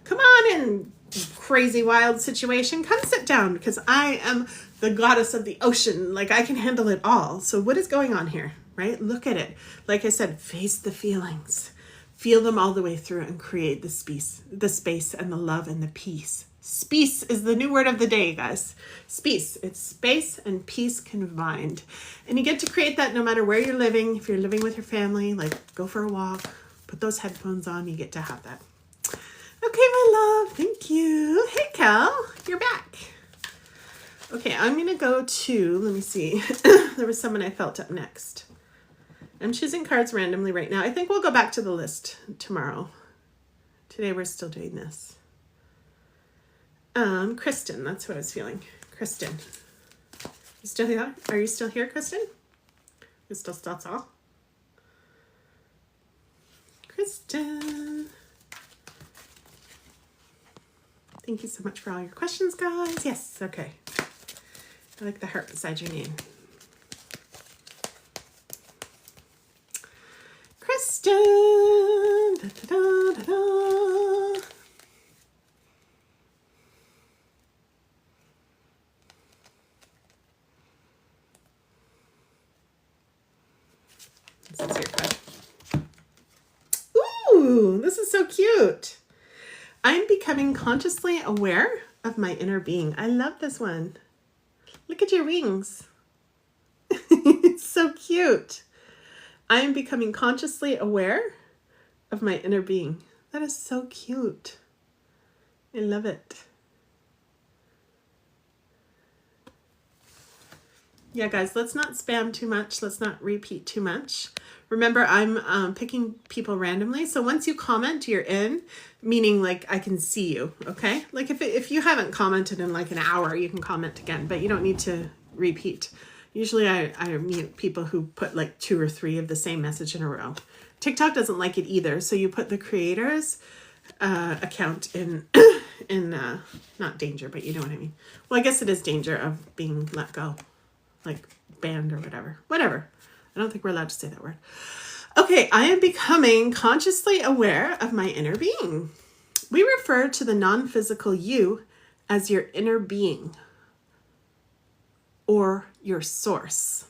Come on in, crazy wild situation. Come sit down because I am the goddess of the ocean. Like I can handle it all. So what is going on here, right? Look at it. Like I said, face the feelings. Feel them all the way through and create the space and the love and the peace. Space is the new word of the day, guys. Space. It's space and peace combined. And you get to create that no matter where you're living. If you're living with your family, like go for a walk. Put those headphones on, you get to have that. Okay, my love, thank you. Hey, Cal, you're back. Okay, I'm going to go to, let me see. There was someone I felt up next. I'm choosing cards randomly right now. I think we'll go back to the list tomorrow. Today we're still doing this. Kristen, that's what I was feeling. Kristen. You still here? Are you still here, Kristen? You still all? Kristen. Thank you so much for all your questions, guys. Yes, okay. I like the heart beside your name. Kristen. Da, da, da, da, da. This is your card. Ooh, this is so cute. I'm becoming consciously aware of my inner being. I love this one. Look at your wings. It's so cute. I am becoming consciously aware of my inner being. That is so cute. I love it. Yeah, guys, let's not spam too much. Let's not repeat too much. Remember, I'm picking people randomly. So once you comment, you're in, meaning like I can see you, okay? Like if you haven't commented in like an hour, you can comment again, but you don't need to repeat. Usually I mute people who put like 2 or 3 of the same message in a row. TikTok doesn't like it either. So you put the creator's account in not danger, but you know what I mean. Well, I guess it is danger of being let go. Like banned or whatever. I don't think we're allowed to say that word. Okay, I am becoming consciously aware of my inner being. We refer to the non-physical you as your inner being or your source.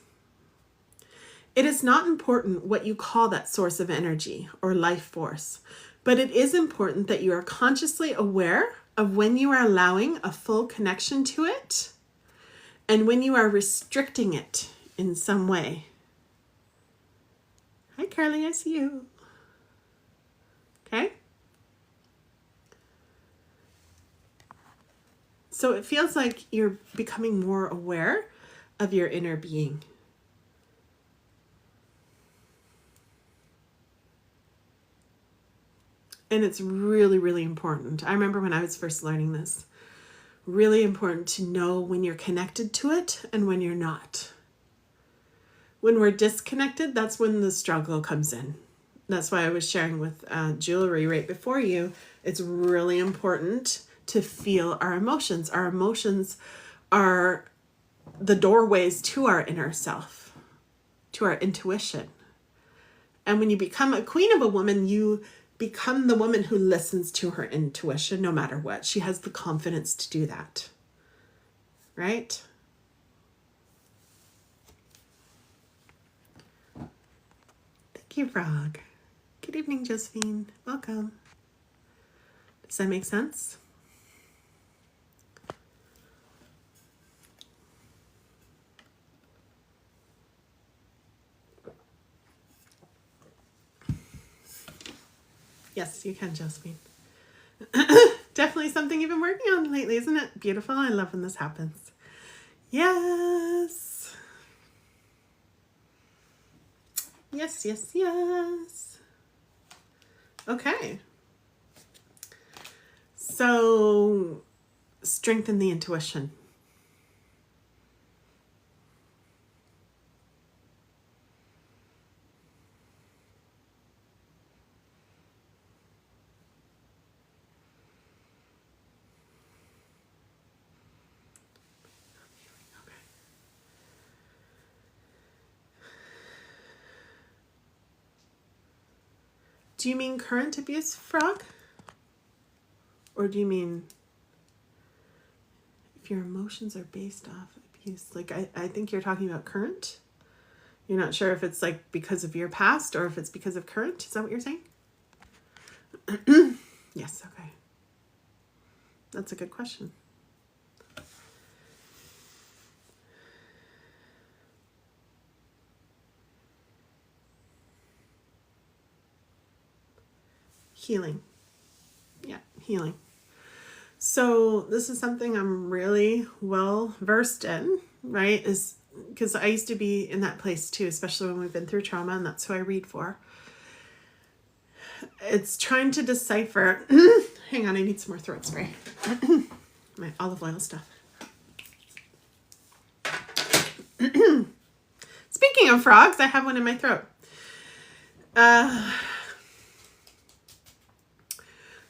It is not important what you call that source of energy or life force, but it is important that you are consciously aware of when you are allowing a full connection to it and when you are restricting it in some way. Hi, Carly, I see you. Okay. So it feels like you're becoming more aware of your inner being. And it's really, really important. I remember when I was first learning this, really important to know when you're connected to it and when you're not. When we're disconnected, that's when the struggle comes in. That's why I was sharing with jewelry right before you. It's really important to feel our emotions. Our emotions are the doorways to our inner self, to our intuition. And when you become a queen of a woman, you become the woman who listens to her intuition no matter what. She has the confidence to do that. Right? Thank you, Frog. Good evening, Josephine. Welcome. Does that make sense? Yes, you can, Josephine. Definitely something you've been working on lately, isn't it? Beautiful. I love when this happens. Yes. Yes, yes, yes. Okay. So, strengthen the intuition. Do you mean current abuse, Frog? Or do you mean if your emotions are based off abuse? Like, I think you're talking about current. You're not sure if it's like because of your past or if it's because of current. Is that what you're saying? Yes, okay. That's a good question. Healing. Yeah, healing. So this is something I'm really well versed in, right? Is because I used to be in that place too, especially when we've been through trauma, and that's who I read for. It's trying to decipher. Hang on, I need some more throat spray. My olive oil stuff. Speaking of frogs, I have one in my throat.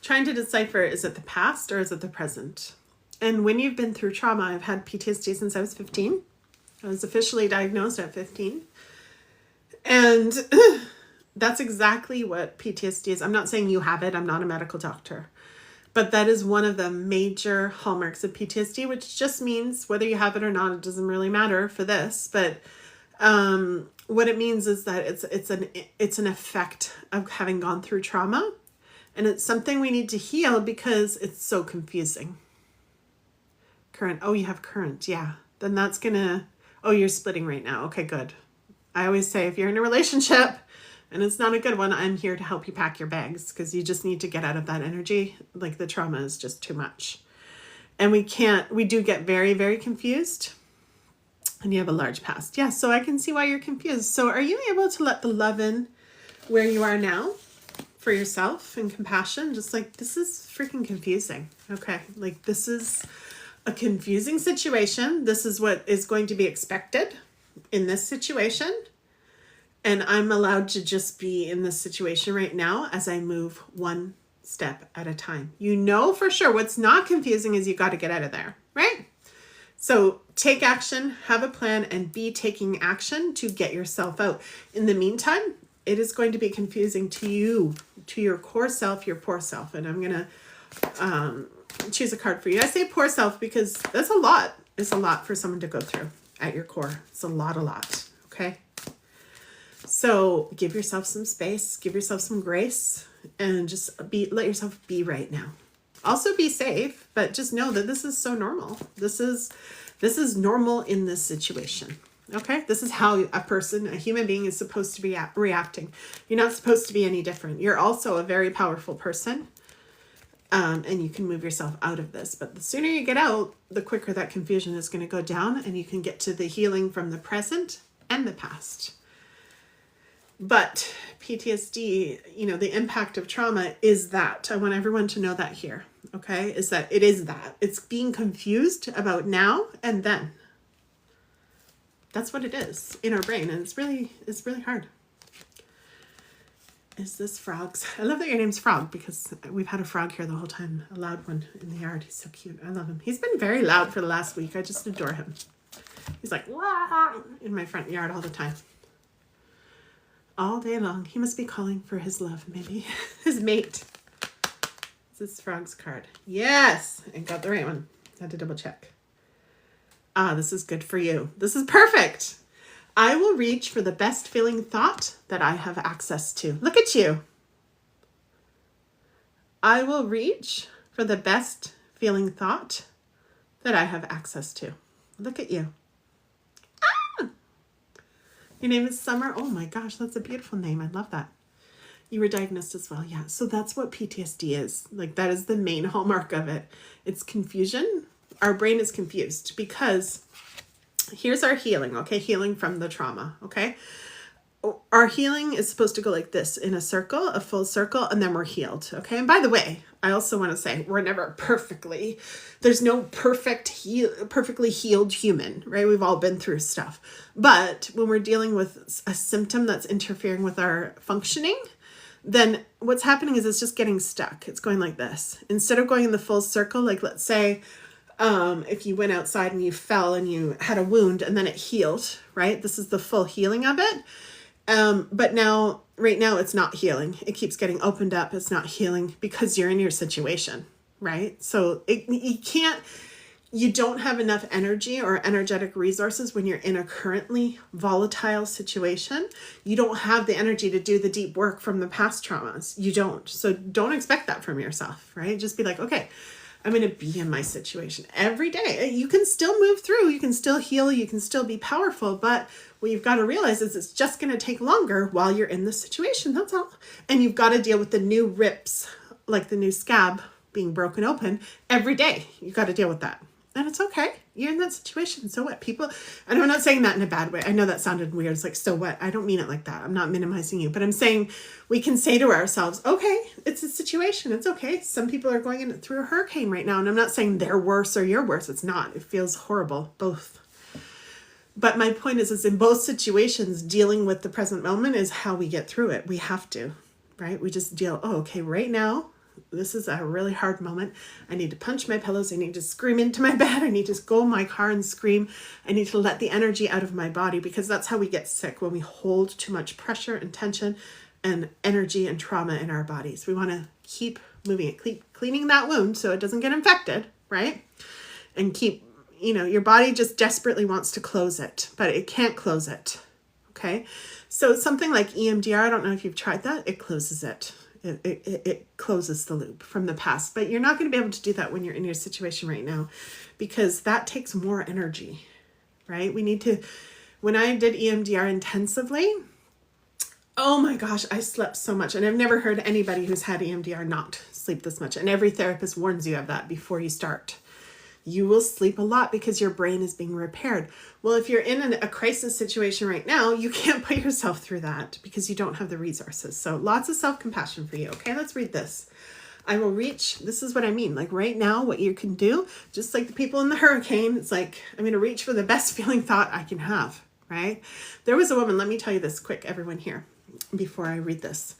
Trying to decipher, is it the past or is it the present? And when you've been through trauma, I've had PTSD since I was 15. I was officially diagnosed at 15. And that's exactly what PTSD is. I'm not saying you have it. I'm not a medical doctor. But that is one of the major hallmarks of PTSD, which just means whether you have it or not, it doesn't really matter for this. But what it means is that it's an effect of having gone through trauma. And it's something we need to heal because it's so confusing. Current. Oh, you have current. Yeah. Then that's going to... Oh, you're splitting right now. Okay, good. I always say if you're in a relationship and it's not a good one, I'm here to help you pack your bags because you just need to get out of that energy. Like the trauma is just too much. And we do get very, very confused. And you have a large past. Yeah, so I can see why you're confused. So are you able to let the love in where you are now? For yourself and compassion, just like, this is freaking confusing. Okay, like this is a confusing situation. This is what is going to be expected in this situation. And I'm allowed to just be in this situation right now as I move one step at a time. You know for sure what's not confusing is you got to get out of there, right? So take action, have a plan, and be taking action to get yourself out. In the meantime, it is going to be confusing to you, to your core self, your poor self. And I'm going to choose a card for you. I say poor self because that's a lot. It's a lot for someone to go through at your core. It's a lot. Okay. So give yourself some space, give yourself some grace, and just let yourself be right now. Also be safe, but just know that this is so normal. This is normal in this situation. Okay, this is how a human being is supposed to be reacting. You're not supposed to be any different. You're also a very powerful person, and you can move yourself out of this. But the sooner you get out, the quicker that confusion is going to go down, and you can get to the healing from the present and the past. But PTSD, the impact of trauma is that. I want everyone to know that here, okay, is that it is that. It's being confused about now and then. That's what it is in our brain, and it's really hard. is this Frog's. I love that your name's Frog because we've had a frog here the whole time. A loud one in the yard. He's so cute. I love him. He's been very loud for the last week. I just adore him. He's like, wah, in my front yard all the time. All day long. He must be calling for his love, maybe. His mate. This is Frog's card. Yes! I got the right one. I had to double check. Ah, this is good for you. This is perfect. I will reach for the best feeling thought that I have access to. Look at you. I will reach for the best feeling thought that I have access to. Look at you. Ah! Your name is Summer. Oh my gosh, that's a beautiful name. I love that. You were diagnosed as well. Yeah. So that's what PTSD is. Like that is the main hallmark of it. It's confusion. Our brain is confused because here's our healing, okay? Healing from the trauma, okay? Our healing is supposed to go like this in a circle, a full circle, and then we're healed, okay? And by the way, I also want to say we're never there's no perfectly healed human, right? We've all been through stuff. But when we're dealing with a symptom that's interfering with our functioning, then what's happening is it's just getting stuck. It's going like this. Instead of going in the full circle, like let's say, if you went outside and you fell and you had a wound and then it healed, right? This is the full healing of it. But right now it's not healing. It keeps getting opened up. It's not healing because you're in your situation, right? So you don't have enough energy or energetic resources when you're in a currently volatile situation. You don't have the energy to do the deep work from the past traumas. You don't. So don't expect that from yourself, right? Just be like, okay, I'm going to be in my situation every day. You can still move through. You can still heal. You can still be powerful. But what you've got to realize is it's just going to take longer while you're in the situation. That's all. And you've got to deal with the new rips, like the new scab being broken open every day. You've got to deal with that. And it's okay. You're in that situation. So what? People, and I'm not saying that in a bad way. I know that sounded weird. It's like, so what? I don't mean it like that. I'm not minimizing you. But I'm saying we can say to ourselves, okay, it's a situation. It's okay. Some people are going through a hurricane right now. And I'm not saying they're worse or you're worse. It's not. It feels horrible. Both. But my point is in both situations, dealing with the present moment is how we get through it. We have to, right? We just deal, okay, right now, this is a really hard moment. I need to punch my pillows. I need to scream into my bed. I need to go in my car and scream. I need to let the energy out of my body because that's how we get sick, when we hold too much pressure and tension and energy and trauma in our bodies. We want to keep moving it, cleaning that wound so it doesn't get infected, right? And keep, your body just desperately wants to close it, but it can't close it, okay? So something like EMDR, I don't know if you've tried that, it closes it. It closes the loop from the past, but you're not going to be able to do that when you're in your situation right now because that takes more energy, right? When I did EMDR intensively, oh my gosh, I slept so much. And I've never heard anybody who's had EMDR not sleep this much. And every therapist warns you of that before you start. You will sleep a lot because your brain is being repaired. Well, if you're in a crisis situation right now, you can't put yourself through that because you don't have the resources. So lots of self-compassion for you. Okay, let's read this. I will reach, this is what I mean. Like right now, what you can do, just like the people in the hurricane, it's like, I'm going to reach for the best feeling thought I can have, right? There was a woman, let me tell you this quick, everyone here, before I read this.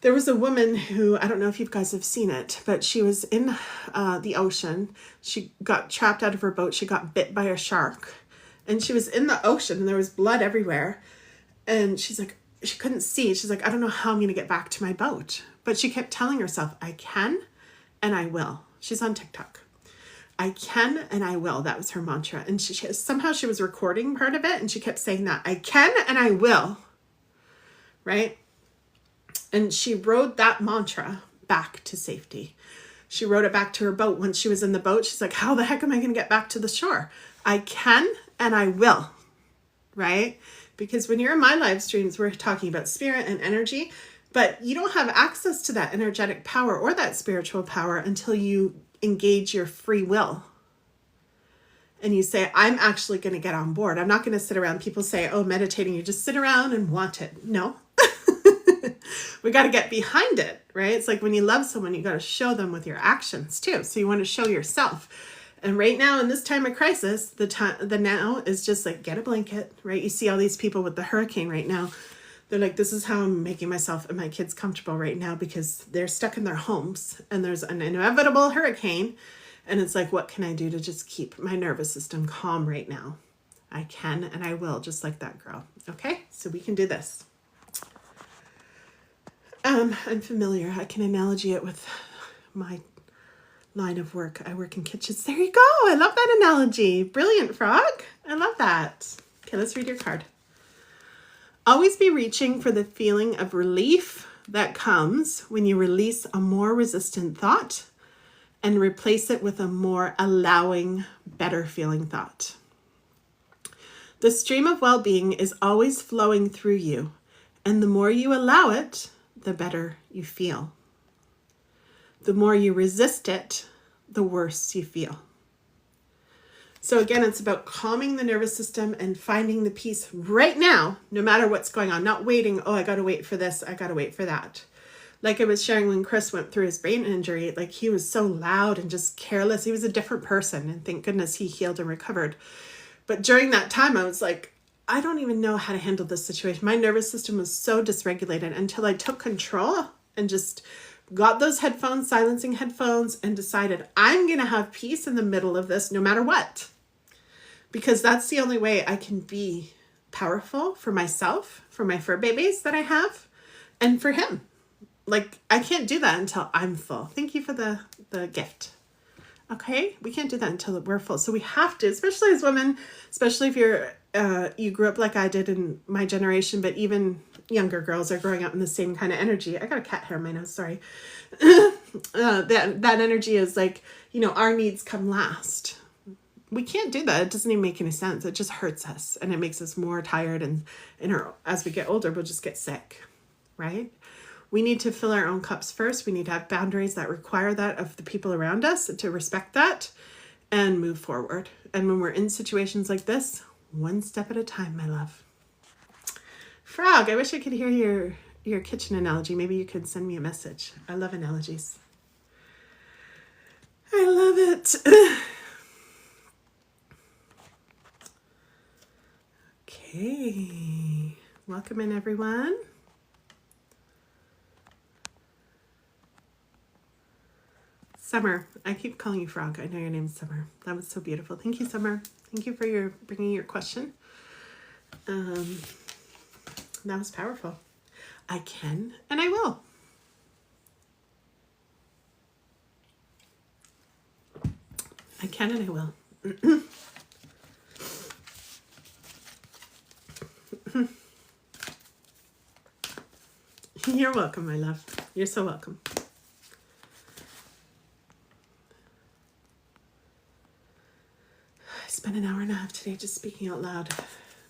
There was a woman who, I don't know if you guys have seen it, but she was in the ocean. She got trapped out of her boat. She got bit by a shark. And she was in the ocean and there was blood everywhere. And she's like, she couldn't see. She's like, I don't know how I'm going to get back to my boat. But she kept telling herself, I can and I will. She's on TikTok. I can and I will. That was her mantra. And somehow she was recording part of it and she kept saying that. I can and I will. Right? And she rode that mantra back to safety. She rode it back to her boat. Once she was in the boat, she's like, how the heck am I going to get back to the shore? I can and I will, right? Because when you're in my live streams, we're talking about spirit and energy, but you don't have access to that energetic power or that spiritual power until you engage your free will. And you say, I'm actually going to get on board. I'm not going to sit around. People say, oh, meditating, you just sit around and want it. No. We got to get behind it, right? It's like when you love someone, you got to show them with your actions too. So you want to show yourself. And right now in this time of crisis, the now is just like, get a blanket, right? You see all these people with the hurricane right now. They're like, this is how I'm making myself and my kids comfortable right now because they're stuck in their homes and there's an inevitable hurricane. And it's like, what can I do to just keep my nervous system calm right now? I can and I will, just like that girl. Okay, so we can do this. I'm familiar. I can analogy it with my line of work. I work in kitchens. There you go. I love that analogy. Brilliant, Frog. I love that. Okay, let's read your card. Always be reaching for the feeling of relief that comes when you release a more resistant thought and replace it with a more allowing, better feeling thought. The stream of well-being is always flowing through you, and the more you allow it, the better you feel. The more you resist it, the worse you feel. So again, it's about calming the nervous system and finding the peace right now, no matter what's going on, not waiting, oh, I got to wait for this, I got to wait for that. Like I was sharing when Chris went through his brain injury, like he was so loud and just careless. He was a different person, and thank goodness he healed and recovered. But during that time, I was like, I don't even know how to handle this situation. My nervous system was so dysregulated until I took control and just got those headphones, silencing headphones, and decided I'm going to have peace in the middle of this no matter what. Because that's the only way I can be powerful for myself, for my fur babies that I have, and for him. Like, I can't do that until I'm full. Thank you for the gift. Okay, we can't do that until we're full. So we have to, especially as women, especially if you grew up like I did in my generation, but even younger girls are growing up in the same kind of energy. I got a cat hair in my nose, sorry. That energy is like, you know, our needs come last. We can't do that. It doesn't even make any sense. It just hurts us and it makes us more tired. And as we get older, we'll just get sick, right? We need to fill our own cups first. We need to have boundaries that require that of the people around us, to respect that and move forward. And when we're in situations like this, one step at a time, my love. Frog, I wish I could hear your kitchen analogy. Maybe you could send me a message. I love analogies. I love it. Okay. Welcome in, everyone. Summer, I keep calling you Frog. I know your name's Summer. That was so beautiful. Thank you, Summer. Thank you for bringing your question. That was powerful. I can and I will. I can and I will. You're welcome, my love. You're so welcome. I spent an hour and a half today just speaking out loud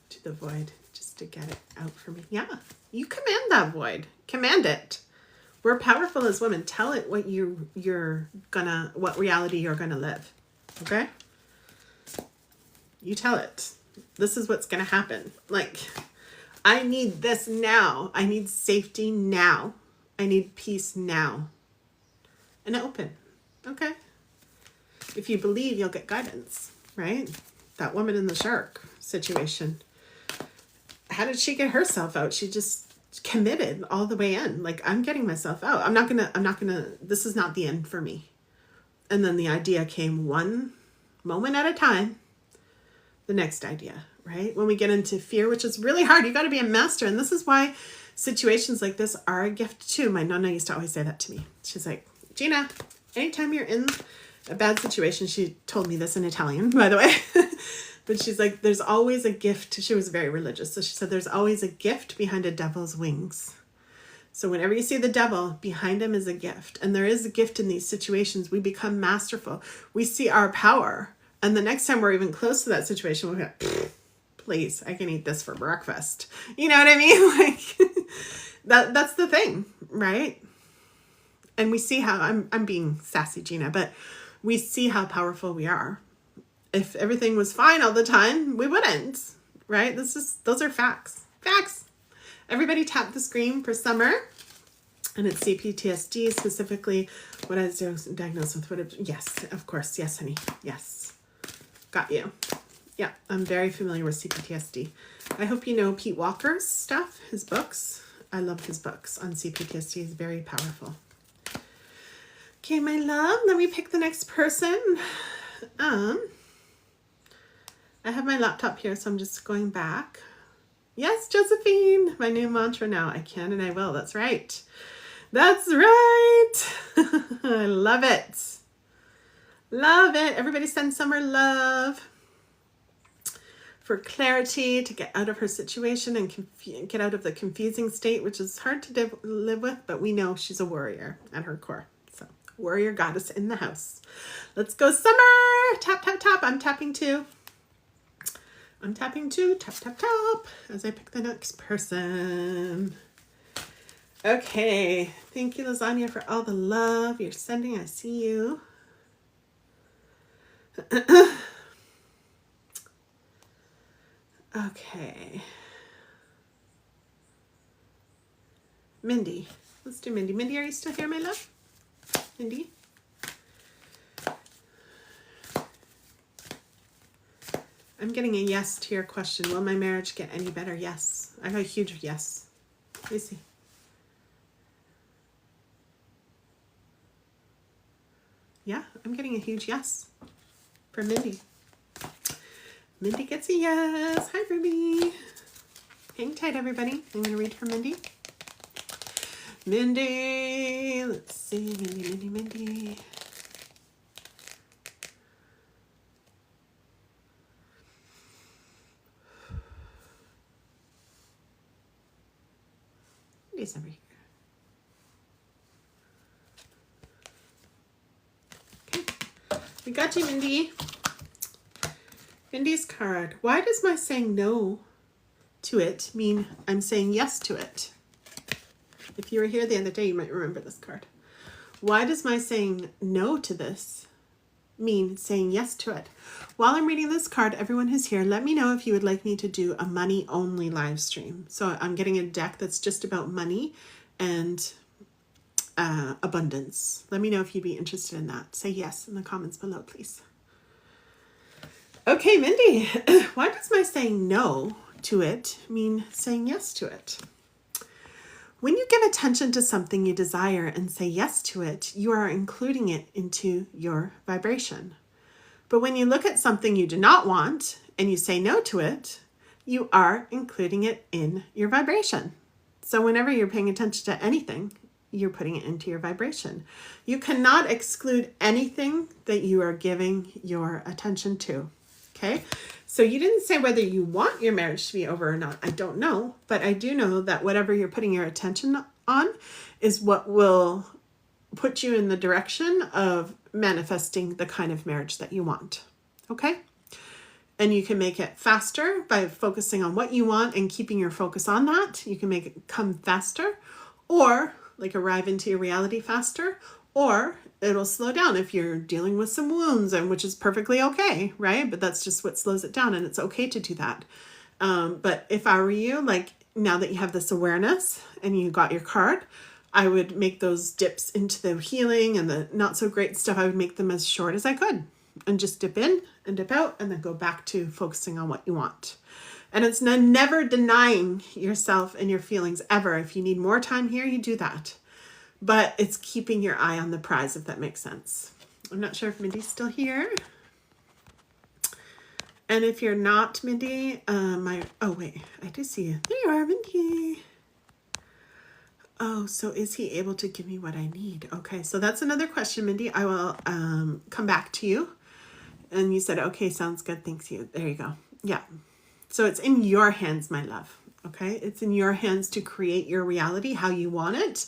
to the void, just to get it out for me. Yeah, you command that void. Command it. We're powerful as women. Tell it what what reality you're gonna live. Okay? You tell it. This is what's gonna happen. Like, I need this now. I need safety now. I need peace now. And open. Okay? If you believe, you'll get guidance, right? That woman in the shark situation. How did she get herself out? She just committed all the way in. Like, I'm getting myself out. I'm not gonna, this is not the end for me. And then the idea came one moment at a time. The next idea, right? When we get into fear, which is really hard, you got to be a master. And this is why situations like this are a gift too. My nonna used to always say that to me. She's like, Gina, anytime you're in a bad situation, she told me this in Italian, by the way, but she's like, there's always a gift. She was very religious. So she said, there's always a gift behind a devil's wings. So whenever you see the devil, behind him is a gift. And there is a gift in these situations. We become masterful. We see our power. And the next time we're even close to that situation, we'll go, please, I can eat this for breakfast. You know what I mean? Like, that's the thing, right? And we see how, I'm being sassy, Gina, but we see how powerful we are. If everything was fine all the time, we wouldn't, right? Those are facts. Facts. Everybody tap the screen for Summer. And it's CPTSD, specifically what I was diagnosed with. Yes, of course. Yes, honey. Yes. Got you. Yeah, I'm very familiar with CPTSD. I hope you know Pete Walker's stuff, his books. I love his books on CPTSD. He's very powerful. Okay, my love, let me pick the next person. I have my laptop here, so I'm just going back. Yes, Josephine, my new mantra now. I can and I will. That's right. That's right. I love it. Love it. Everybody send Summer love. For clarity, to get out of her situation and get out of the confusing state, which is hard to live with, but we know she's a warrior at her core. So, warrior goddess in the house. Let's go, Summer! Tap, tap, tap. I'm tapping too. I'm tapping too. Tap, tap, tap. As I pick the next person. Okay. Thank you, Lasagna, for all the love you're sending. I see you. Okay. Mindy. Let's do Mindy. Mindy, are you still here, my love? Mindy? I'm getting a yes to your question. Will my marriage get any better? Yes. I have a huge yes. Let me see. Yeah, I'm getting a huge yes from Mindy. Mindy gets a yes. Hi, Ruby. Hang tight, everybody. I'm going to read from Mindy. Mindy. Let's see. Mindy. Mindy's over here. Okay. We got you, Mindy. Mindy's card. Why does my saying no to it mean I'm saying yes to it? If you were here the other day, you might remember this card. Why does my saying no to this mean saying yes to it? While I'm reading this card, everyone who's here, let me know if you would like me to do a money only live stream. So I'm getting a deck that's just about money and abundance. Let me know if you'd be interested in that. Say yes in the comments below, please. Okay, Mindy, why does my saying no to it mean saying yes to it? When you give attention to something you desire and say yes to it, you are including it into your vibration. But when you look at something you do not want and you say no to it, you are including it in your vibration. So whenever you're paying attention to anything, you're putting it into your vibration. You cannot exclude anything that you are giving your attention to. Okay, so you didn't say whether you want your marriage to be over or not. I don't know, but I do know that whatever you're putting your attention on is what will put you in the direction of manifesting the kind of marriage that you want. Okay, and you can make it faster by focusing on what you want and keeping your focus on that. You can make it come faster, or like arrive into your reality faster, or it'll slow down if you're dealing with some wounds, and which is perfectly okay, right? But that's just what slows it down, and it's okay to do that. But if I were you, like now that you have this awareness and you got your card, I would make those dips into the healing and the not so great stuff. I would make them as short as I could and just dip in and dip out and then go back to focusing on what you want. And it's never denying yourself and your feelings ever. If you need more time here, you do that. But it's keeping your eye on the prize, if that makes sense. I'm not sure if Mindy's still here. And if you're not Mindy, oh wait, I do see you. There you are, Mindy. Oh, so is he able to give me what I need? Okay, so that's another question, Mindy. I will come back to you. And you said, okay, sounds good. Thanks you. There you go. Yeah. So it's in your hands, my love. Okay, it's in your hands to create your reality how you want it.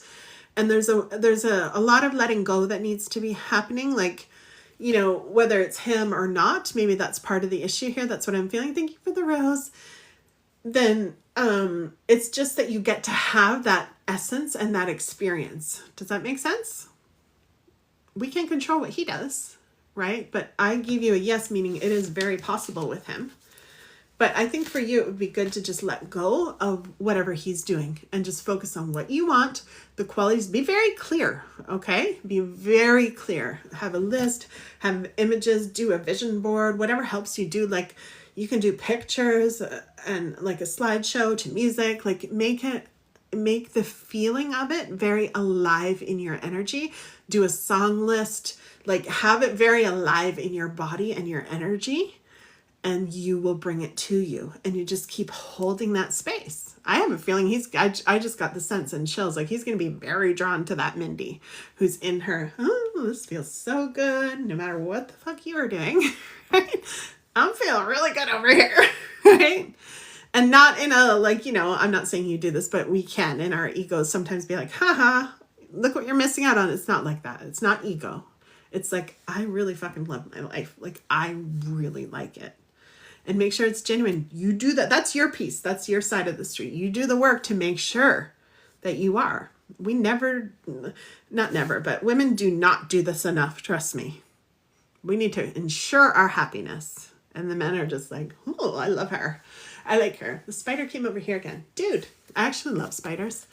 And there's a lot of letting go that needs to be happening. Like, you know, whether it's him or not, maybe that's part of the issue here. That's what I'm feeling. Thank you for the rose. Then it's just that you get to have that essence and that experience. Does that make sense? We can't control what he does, right? But I give you a yes, meaning it is very possible with him. But I think for you, it would be good to just let go of whatever he's doing and just focus on what you want, the qualities. Be very clear, okay? Be very clear. Have a list, have images, do a vision board, whatever helps you do. Like, You can do pictures and like a slideshow to music, like make the feeling of it very alive in your energy. Do a song list, like have it very alive in your body and your energy, and you will bring it to you. And you just keep holding that space. I have a feeling I just got the sense and chills, like he's going to be very drawn to that Mindy who's in her, oh, this feels so good, no matter what the fuck you are doing. Right? I'm feeling really good over here. Right? And not in a, like, you know, I'm not saying you do this, but we can in our egos sometimes be like, haha, look what you're missing out on. It's not like that. It's not ego. It's like, I really fucking love my life. Like, I really like it. And make sure it's genuine. You do that. That's your piece. That's your side of the street. You do the work to make sure that you are. We never, not never, but women do not do this enough. Trust me. We need to ensure our happiness. And the men are just like, oh, I love her. I like her. The spider came over here again. Dude, I actually love spiders.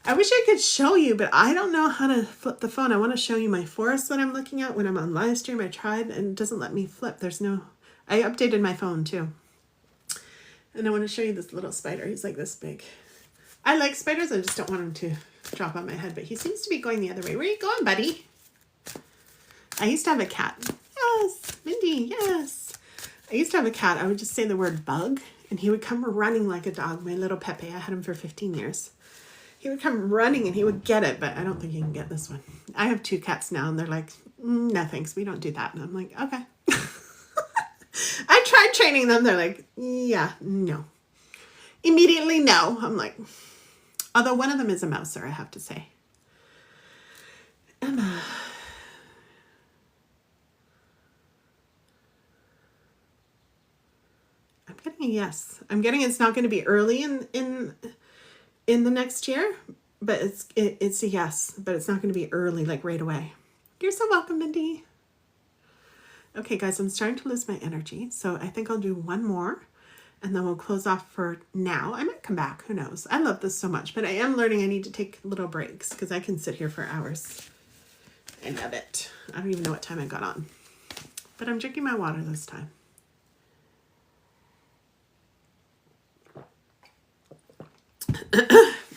I wish I could show you, but I don't know how to flip the phone. I want to show you my forest that I'm looking at when I'm on live stream. I tried and it doesn't let me flip. I updated my phone too. And I want to show you this little spider. He's like this big. I like spiders. I just don't want him to drop on my head, but he seems to be going the other way. Where are you going, buddy? I used to have a cat. Yes, Mindy, yes. I used to have a cat. I would just say the word bug and he would come running like a dog. My little Pepe. I had him for 15 years. He would come running and he would get it, but I don't think he can get this one. I have 2 cats now and they're like, no thanks, we don't do that. And I'm like, okay. I tried training them. They're like, yeah, no. Immediately no. I'm like, although one of them is a mouser, I have to say. Emma. I'm getting a yes. I'm getting it's not going to be early in the next year, but it's a yes, but it's not going to be early, like right away. You're so welcome, Mindy. Okay, guys, I'm starting to lose my energy, so I think I'll do one more, and then we'll close off for now. I might come back, who knows? I love this so much, but I am learning I need to take little breaks, because I can sit here for hours. I love it. I don't even know what time I got on, but I'm drinking my water this time.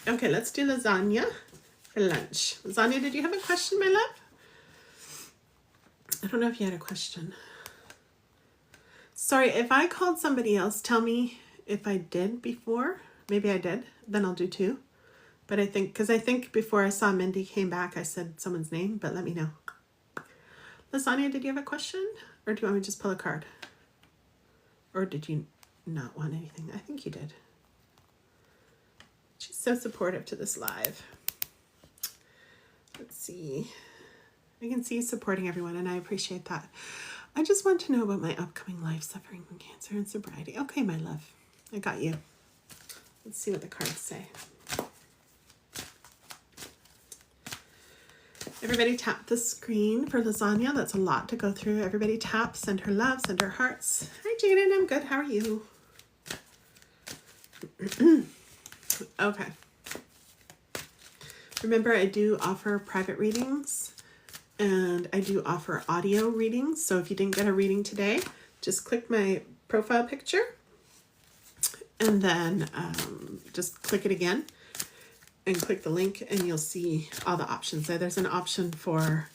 Okay, let's do lasagna for lunch. Lasagna, did you have a question, my love? I don't know if you had a question. Sorry, if I called somebody else, tell me if I did before. Maybe I did. Then I'll do 2. But I think before I saw Mindy came back, I said someone's name, but let me know. Lasagna, did you have a question? Or do you want me to just pull a card? Or did you not want anything? I think you did. She's so supportive to this live. Let's see. I can see you supporting everyone, and I appreciate that. I just want to know about my upcoming life, suffering from cancer and sobriety. Okay, my love. I got you. Let's see what the cards say. Everybody tap the screen for lasagna. That's a lot to go through. Everybody tap, send her love, send her hearts. Hi, Jaden. I'm good. How are you? Okay. Remember, I do offer private readings and I do offer audio readings. So if you didn't get a reading today, just click my profile picture and then just click it again and click the link and you'll see all the options there. There's an option for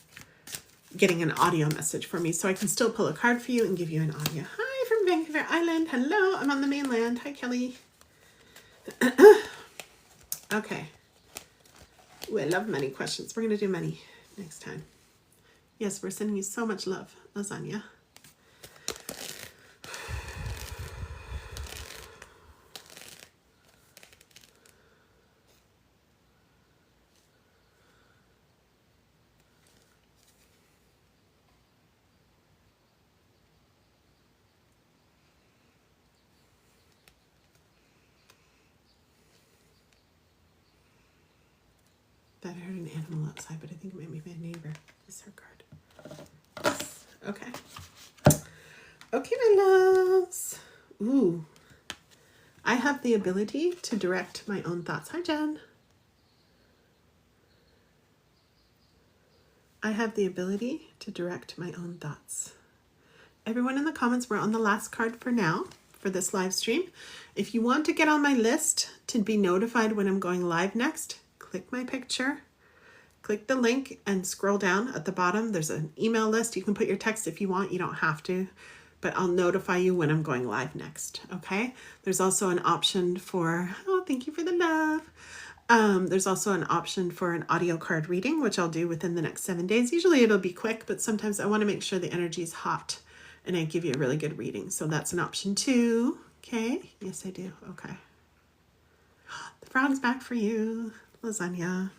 getting an audio message for me. So I can still pull a card for you and give you an audio. Hi from Vancouver Island. Hello, I'm on the mainland. Hi, Kelly. Okay. Ooh, I love money questions. We're going to do money next time. Yes, we're sending you so much love, lasagna. I heard an animal outside, but I think it might be my neighbor. This is her card. Yes. Okay. Okay, my loves. Ooh. I have the ability to direct my own thoughts. Hi, Jen. I have the ability to direct my own thoughts. Everyone in the comments, we're on the last card for now. for this live stream. If you want to get on my list to be notified when I'm going live next, click my picture, click the link and scroll down at the bottom. There's an email list. You can put your text if you want. You don't have to, but I'll notify you when I'm going live next. Okay. There's also an option for, oh, thank you for the love. There's also an option for an audio card reading, which I'll do within the next 7 days. Usually it'll be quick, but sometimes I want to make sure the energy is hot and I give you a really good reading. So that's an option too. Okay. Yes, I do. Okay. The frog's back for you, Lasagna.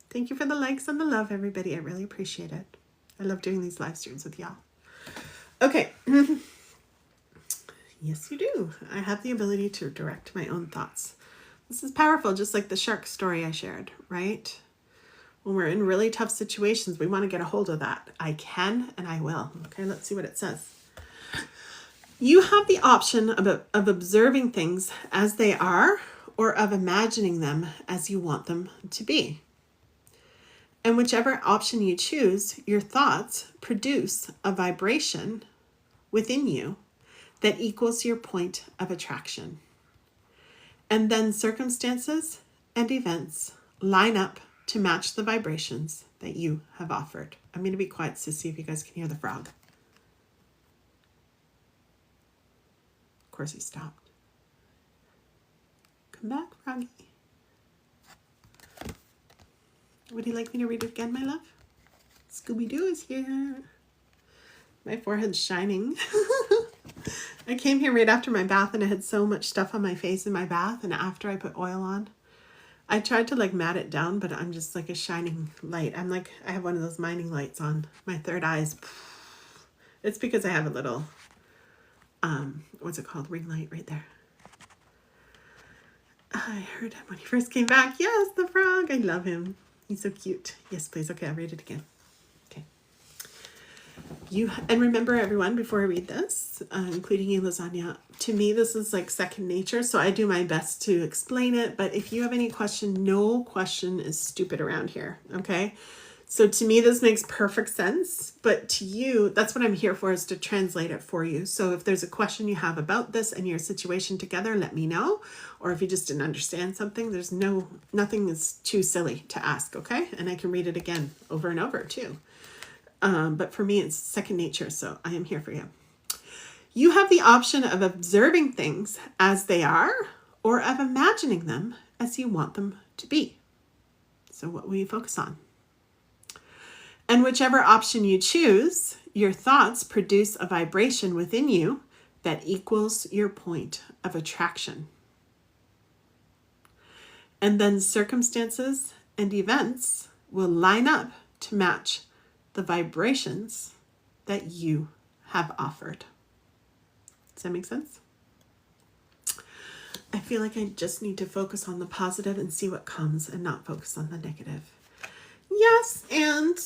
Thank you for the likes and the love, everybody. I really appreciate it. I love doing these live streams with y'all. Okay. Yes, you do. I have the ability to direct my own thoughts. This is powerful, just like the shark story I shared, right? When we're in really tough situations, we want to get a hold of that. I can and I will. Okay, let's see what it says. You have the option of observing things as they are or of imagining them as you want them to be. And whichever option you choose, your thoughts produce a vibration within you that equals your point of attraction. And then circumstances and events line up to match the vibrations that you have offered. I'm going to be quiet to see if you guys can hear the frog. Of course he stopped. Come back, froggy. Would you like me to read it again, my love? Scooby-Doo is here. My forehead's shining. I came here right after my bath and I had so much stuff on my face in my bath, and after I put oil on, I tried to like mat it down, but I'm just like a shining light. I'm like, I have one of those mining lights on my third eyes. It's because I have a little, what's it called? Ring light right there. I heard him when he first came back. Yes, the frog. I love him. He's so cute. Yes, please. Okay, I'll read it again. Okay. And remember, everyone, before I read this, including you, Lasagna, to me, this is like second nature. So I do my best to explain it. But if you have any question, no question is stupid around here. Okay. So to me, this makes perfect sense. But to you, that's what I'm here for, is to translate it for you. So if there's a question you have about this and your situation together, let me know. Or if you just didn't understand something, there's nothing is too silly to ask, okay? And I can read it again over and over too. But for me, it's second nature, so I am here for you. You have the option of observing things as they are or of imagining them as you want them to be. So what will you focus on? And whichever option you choose, your thoughts produce a vibration within you that equals your point of attraction. And then circumstances and events will line up to match the vibrations that you have offered. Does that make sense? I feel like I just need to focus on the positive and see what comes and not focus on the negative. Yes, and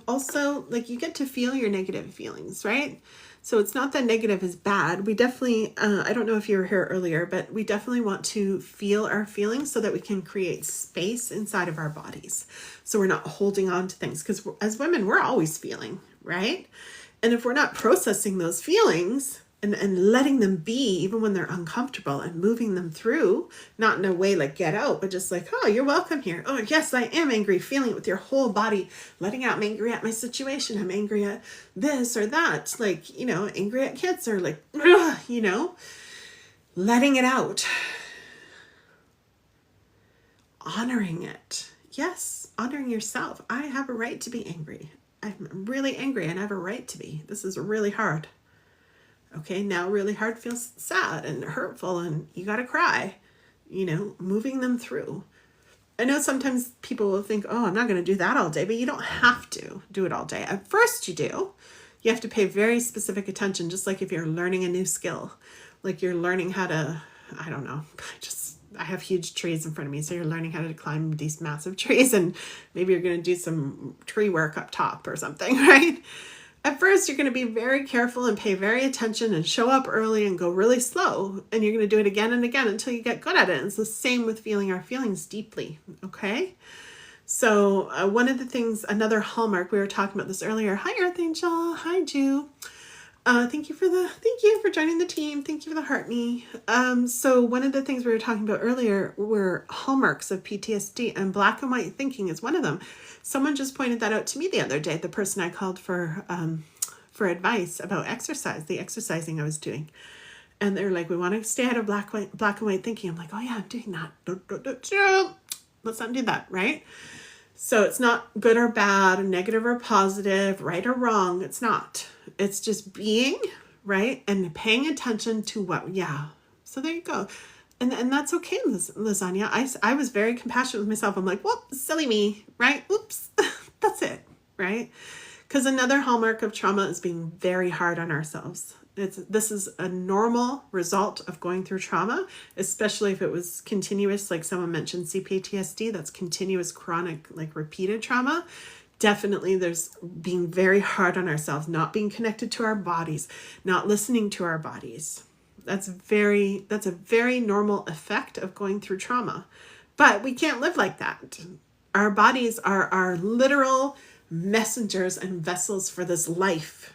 also, like, you get to feel your negative feelings, right? So it's not that negative is bad. We definitely, I don't know if you were here earlier, but we definitely want to feel our feelings so that we can create space inside of our bodies. So we're not holding on to things, because as women, we're always feeling, right? And if we're not processing those feelings and letting them be, even when they're uncomfortable, and moving them through, not in a way like get out, but just like, oh, you're welcome here. Oh, yes, I am angry. Feeling it with your whole body, letting out, I'm angry at my situation. I'm angry at this or that. Like, you know, angry at kids, or like, you know, letting it out. Honoring it. Yes, honoring yourself. I have a right to be angry. I'm really angry and I have a right to be. This is really hard. Okay, now really hard feels sad and hurtful and you got to cry, you know, moving them through. I know sometimes people will think, oh, I'm not going to do that all day, but you don't have to do it all day. At first you do. You have to pay very specific attention, just like if you're learning a new skill, like you're learning how to, I don't know, I have huge trees in front of me. So you're learning how to climb these massive trees, and maybe you're going to do some tree work up top or something, right? At first, you're going to be very careful and pay very attention and show up early and go really slow. And you're going to do it again and again until you get good at it. And it's the same with feeling our feelings deeply. Okay. So one of the things, another hallmark, we were talking about this earlier. Hi, Earth Angel. Hi, Jew. Thank you for joining the team. Thank you for the heart me. So one of the things we were talking about earlier were hallmarks of PTSD, and black and white thinking is one of them. Someone just pointed that out to me the other day, the person I called for advice about exercise, the exercising I was doing. And they're like, we want to stay out of black and white thinking. I'm like, oh yeah, I'm doing that. Let's not do that, right? So it's not good or bad, negative or positive, right or wrong. It's not. It's just being, right? And paying attention to what, yeah. So there you go. And that's okay, Lasagna. I was very compassionate with myself. I'm like, whoop, silly me, right? Oops, that's it, right? Because another hallmark of trauma is being very hard on ourselves. This is a normal result of going through trauma, especially if it was continuous, like someone mentioned CPTSD, that's continuous, chronic, like repeated trauma. Definitely there's being very hard on ourselves, not being connected to our bodies, not listening to our bodies. That's a very normal effect of going through trauma. But we can't live like that. Our bodies are our literal messengers and vessels for this life.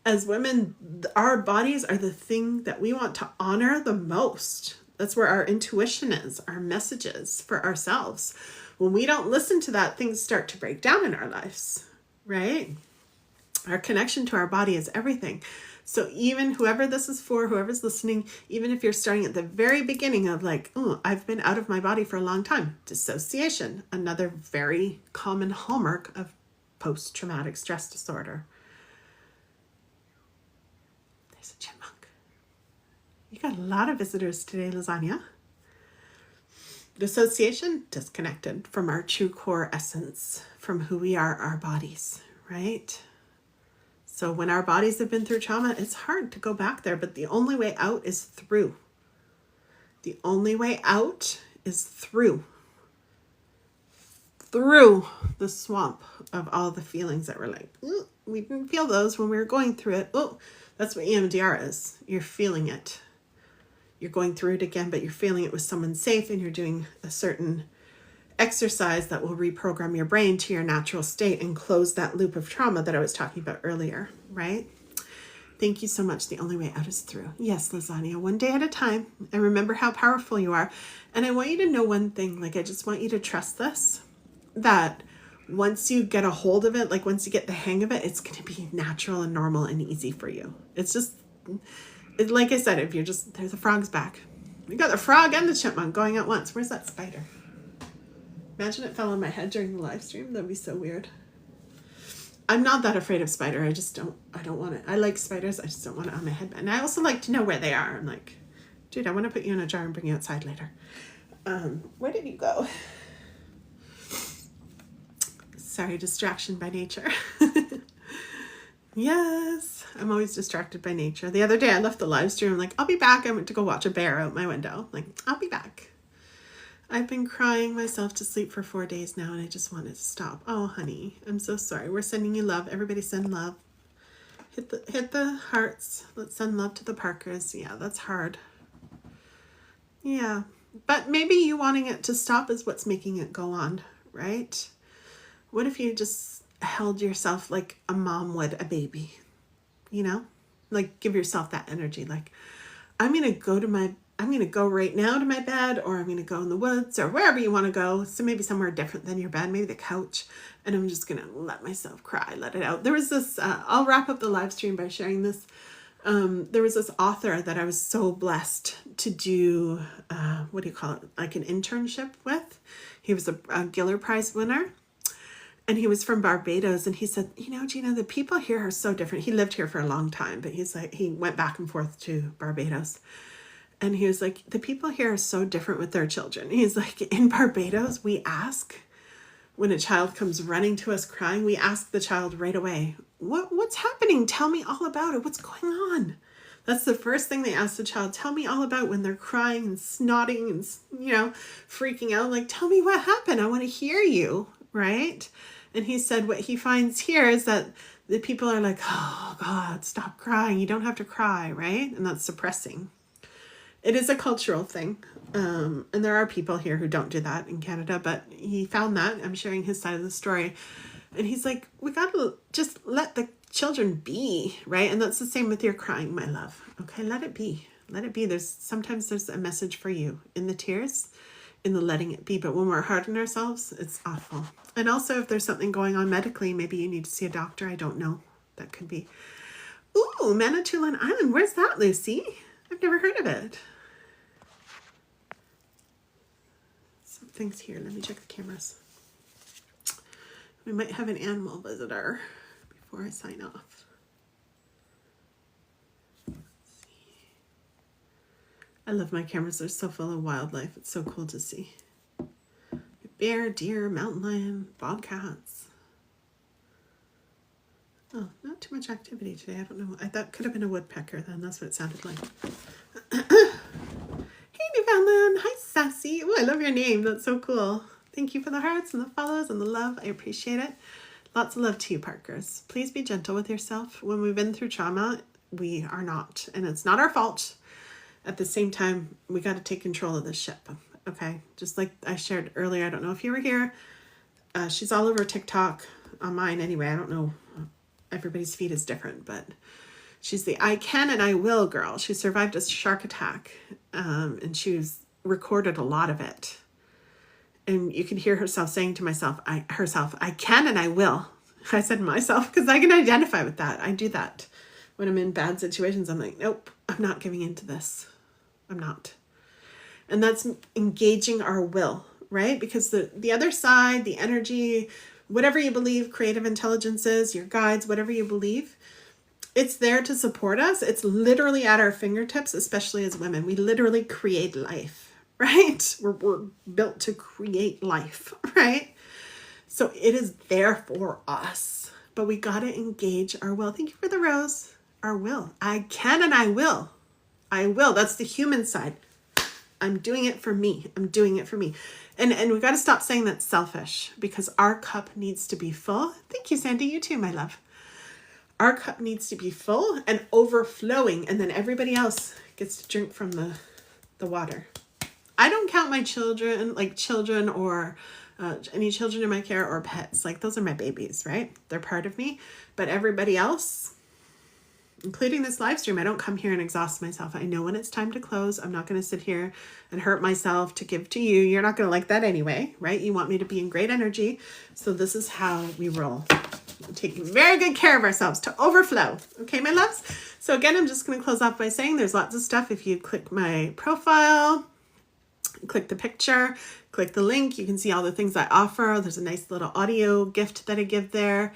As women, our bodies are the thing that we want to honor the most. That's where our intuition is, our messages for ourselves. When we don't listen to that, things start to break down in our lives, right? Our connection to our body is everything. So even whoever this is for, whoever's listening, even if you're starting at the very beginning of like, oh, I've been out of my body for a long time. Dissociation, another very common hallmark of post-traumatic stress disorder. There's a chipmunk. You got a lot of visitors today, Lasagna. Dissociation, disconnected from our true core essence, from who we are, our bodies, right? So when our bodies have been through trauma, it's hard to go back there, but the only way out is through. The only way out is through the swamp of all the feelings that were like, we didn't feel those when we were going through it. Oh, that's what EMDR is. You're feeling it. You're going through it again, but you're feeling it with someone safe, and you're doing a certain exercise that will reprogram your brain to your natural state and close that loop of trauma that I was talking about earlier, right? Thank you so much. The only way out is through. Yes, Lasagna, one day at a time. And remember how powerful you are. And I want you to know one thing, like I just want you to trust this, that once you get a hold of it, like once you get the hang of it, it's going to be natural and normal and easy for you. It's just, like I said, if you're just, there's the frog's back. We got the frog and the chipmunk going at once. Where's that spider? Imagine it fell on my head during the live stream. That'd be so weird. I'm not that afraid of spider. I don't want it. I like spiders. I just don't want it on my head. And I also like to know where they are. I'm like, dude, I want to put you in a jar and bring you outside later. Where did you go? Sorry, distraction by nature. Yes, I'm always distracted by nature. The other day I left the live stream. I'm like, I'll be back. I went to go watch a bear out my window. Like, I'll be back. I've been crying myself to sleep for 4 days now, and I just wanted to stop. Oh, honey, I'm so sorry. We're sending you love. Everybody send love. Hit the hearts. Let's send love to the Parkers. Yeah, that's hard. Yeah, but maybe you wanting it to stop is what's making it go on, right? What if you just held yourself like a mom would a baby, you know? Like, give yourself that energy. Like, I'm going to go right now to my bed, or I'm going to go in the woods, or wherever you want to go. So maybe somewhere different than your bed, maybe the couch. And I'm just going to let myself cry, let it out. There was this, I'll wrap up the live stream by sharing this. There was this author that I was so blessed to do, like an internship with. He was a Giller Prize winner. And he was from Barbados, and he said, you know, Gina, the people here are so different. He lived here for a long time, but he's like, he went back and forth to Barbados. And he was like, the people here are so different with their children. He's like, in Barbados, we ask, when a child comes running to us crying, we ask the child right away, what's happening? Tell me all about it. What's going on? That's the first thing they ask the child. Tell me all about when they're crying and snotting and, you know, freaking out. Like, tell me what happened. I want to hear you, right? And he said what he finds here is that the people are like, oh, God, stop crying. You don't have to cry, right? And that's suppressing. It is a cultural thing. And there are people here who don't do that in Canada, but he found that. I'm sharing his side of the story. And he's like, we got to just let the children be, right? And that's the same with your crying, my love. Okay, let it be. Let it be. Sometimes there's a message for you in the tears, in the letting it be. But when we're hard on ourselves, it's awful. And also, if there's something going on medically, maybe you need to see a doctor. I don't know. That could be. Ooh, Manitoulin Island. Where's that, Lucy? I've never heard of it. Something's here. Let me check the cameras. We might have an animal visitor before I sign off. Let's see. I love my cameras. They're so full of wildlife. It's so cool to see. Bear, deer, mountain lion, bobcats. Oh, not too much activity today. I don't know. I thought could have been a woodpecker then. That's what it sounded like. Hey, Newfoundland. Hi, Sassy. Oh, I love your name. That's so cool. Thank you for the hearts and the follows and the love. I appreciate it. Lots of love to you, Parkers. Please be gentle with yourself. When we've been through trauma, we are not. And it's not our fault. At the same time, we got to take control of this ship. Okay? Just like I shared earlier. I don't know if you were here. She's all over TikTok. On mine anyway. I don't know. Everybody's feed is different. But she's the I can and I will girl. She survived a shark attack. And she was recorded a lot of it. And you can hear herself saying to herself, I can and I will. I said myself because I can identify with that. I do that when I'm in bad situations. I'm like, nope, I'm not giving into this. I'm not. And that's engaging our will, right? Because the other side, the energy, whatever you believe, creative intelligence is, your guides, whatever you believe, it's there to support us. It's literally at our fingertips, especially as women. We literally create life. Right? We're built to create life, right? So it is there for us, but we got to engage our will. Thank you for the rose. Our will. I can and I will. I will. That's the human side. I'm doing it for me. I'm doing it for me. And we got to stop saying that's selfish because our cup needs to be full. Thank you, Sandy. You too, my love. Our cup needs to be full and overflowing, and then everybody else gets to drink from the water. I don't count my children, like children or any children in my care or pets. Like those are my babies, right? They're part of me. But everybody else, including this live stream, I don't come here and exhaust myself. I know when it's time to close. I'm not going to sit here and hurt myself to give to you. You're not going to like that anyway, right? You want me to be in great energy. So this is how we roll. We're taking very good care of ourselves to overflow. Okay, my loves? So again, I'm just going to close off by saying there's lots of stuff. If you click my profile, click the picture, click the link, you can see all the things I offer. There's a nice little audio gift that I give there.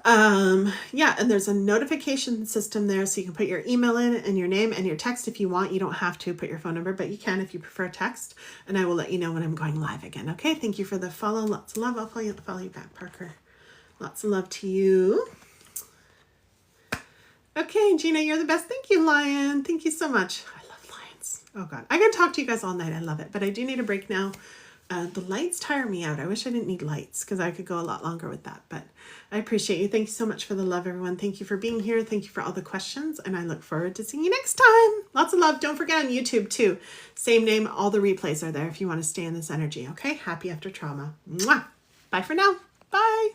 Yeah, and there's a notification system there, so you can put your email in and your name and your text if you want. You don't have to put your phone number, but you can if you prefer text, and I will let you know when I'm going live again. Okay, thank you for the follow. Lots of love. I'll follow you back, Parker. Lots of love to you. Okay, Gina, you're the best. Thank you, Lion. Thank you so much. Oh God, I can talk to you guys all night. I love it, but I do need a break now. The lights tire me out. I wish I didn't need lights because I could go a lot longer with that, but I appreciate you. Thank you so much for the love, everyone. Thank you for being here. Thank you for all the questions, and I look forward to seeing you next time. Lots of love. Don't forget on YouTube too. Same name. All the replays are there if you want to stay in this energy. Okay. Happy after trauma. Mwah. Bye for now. Bye.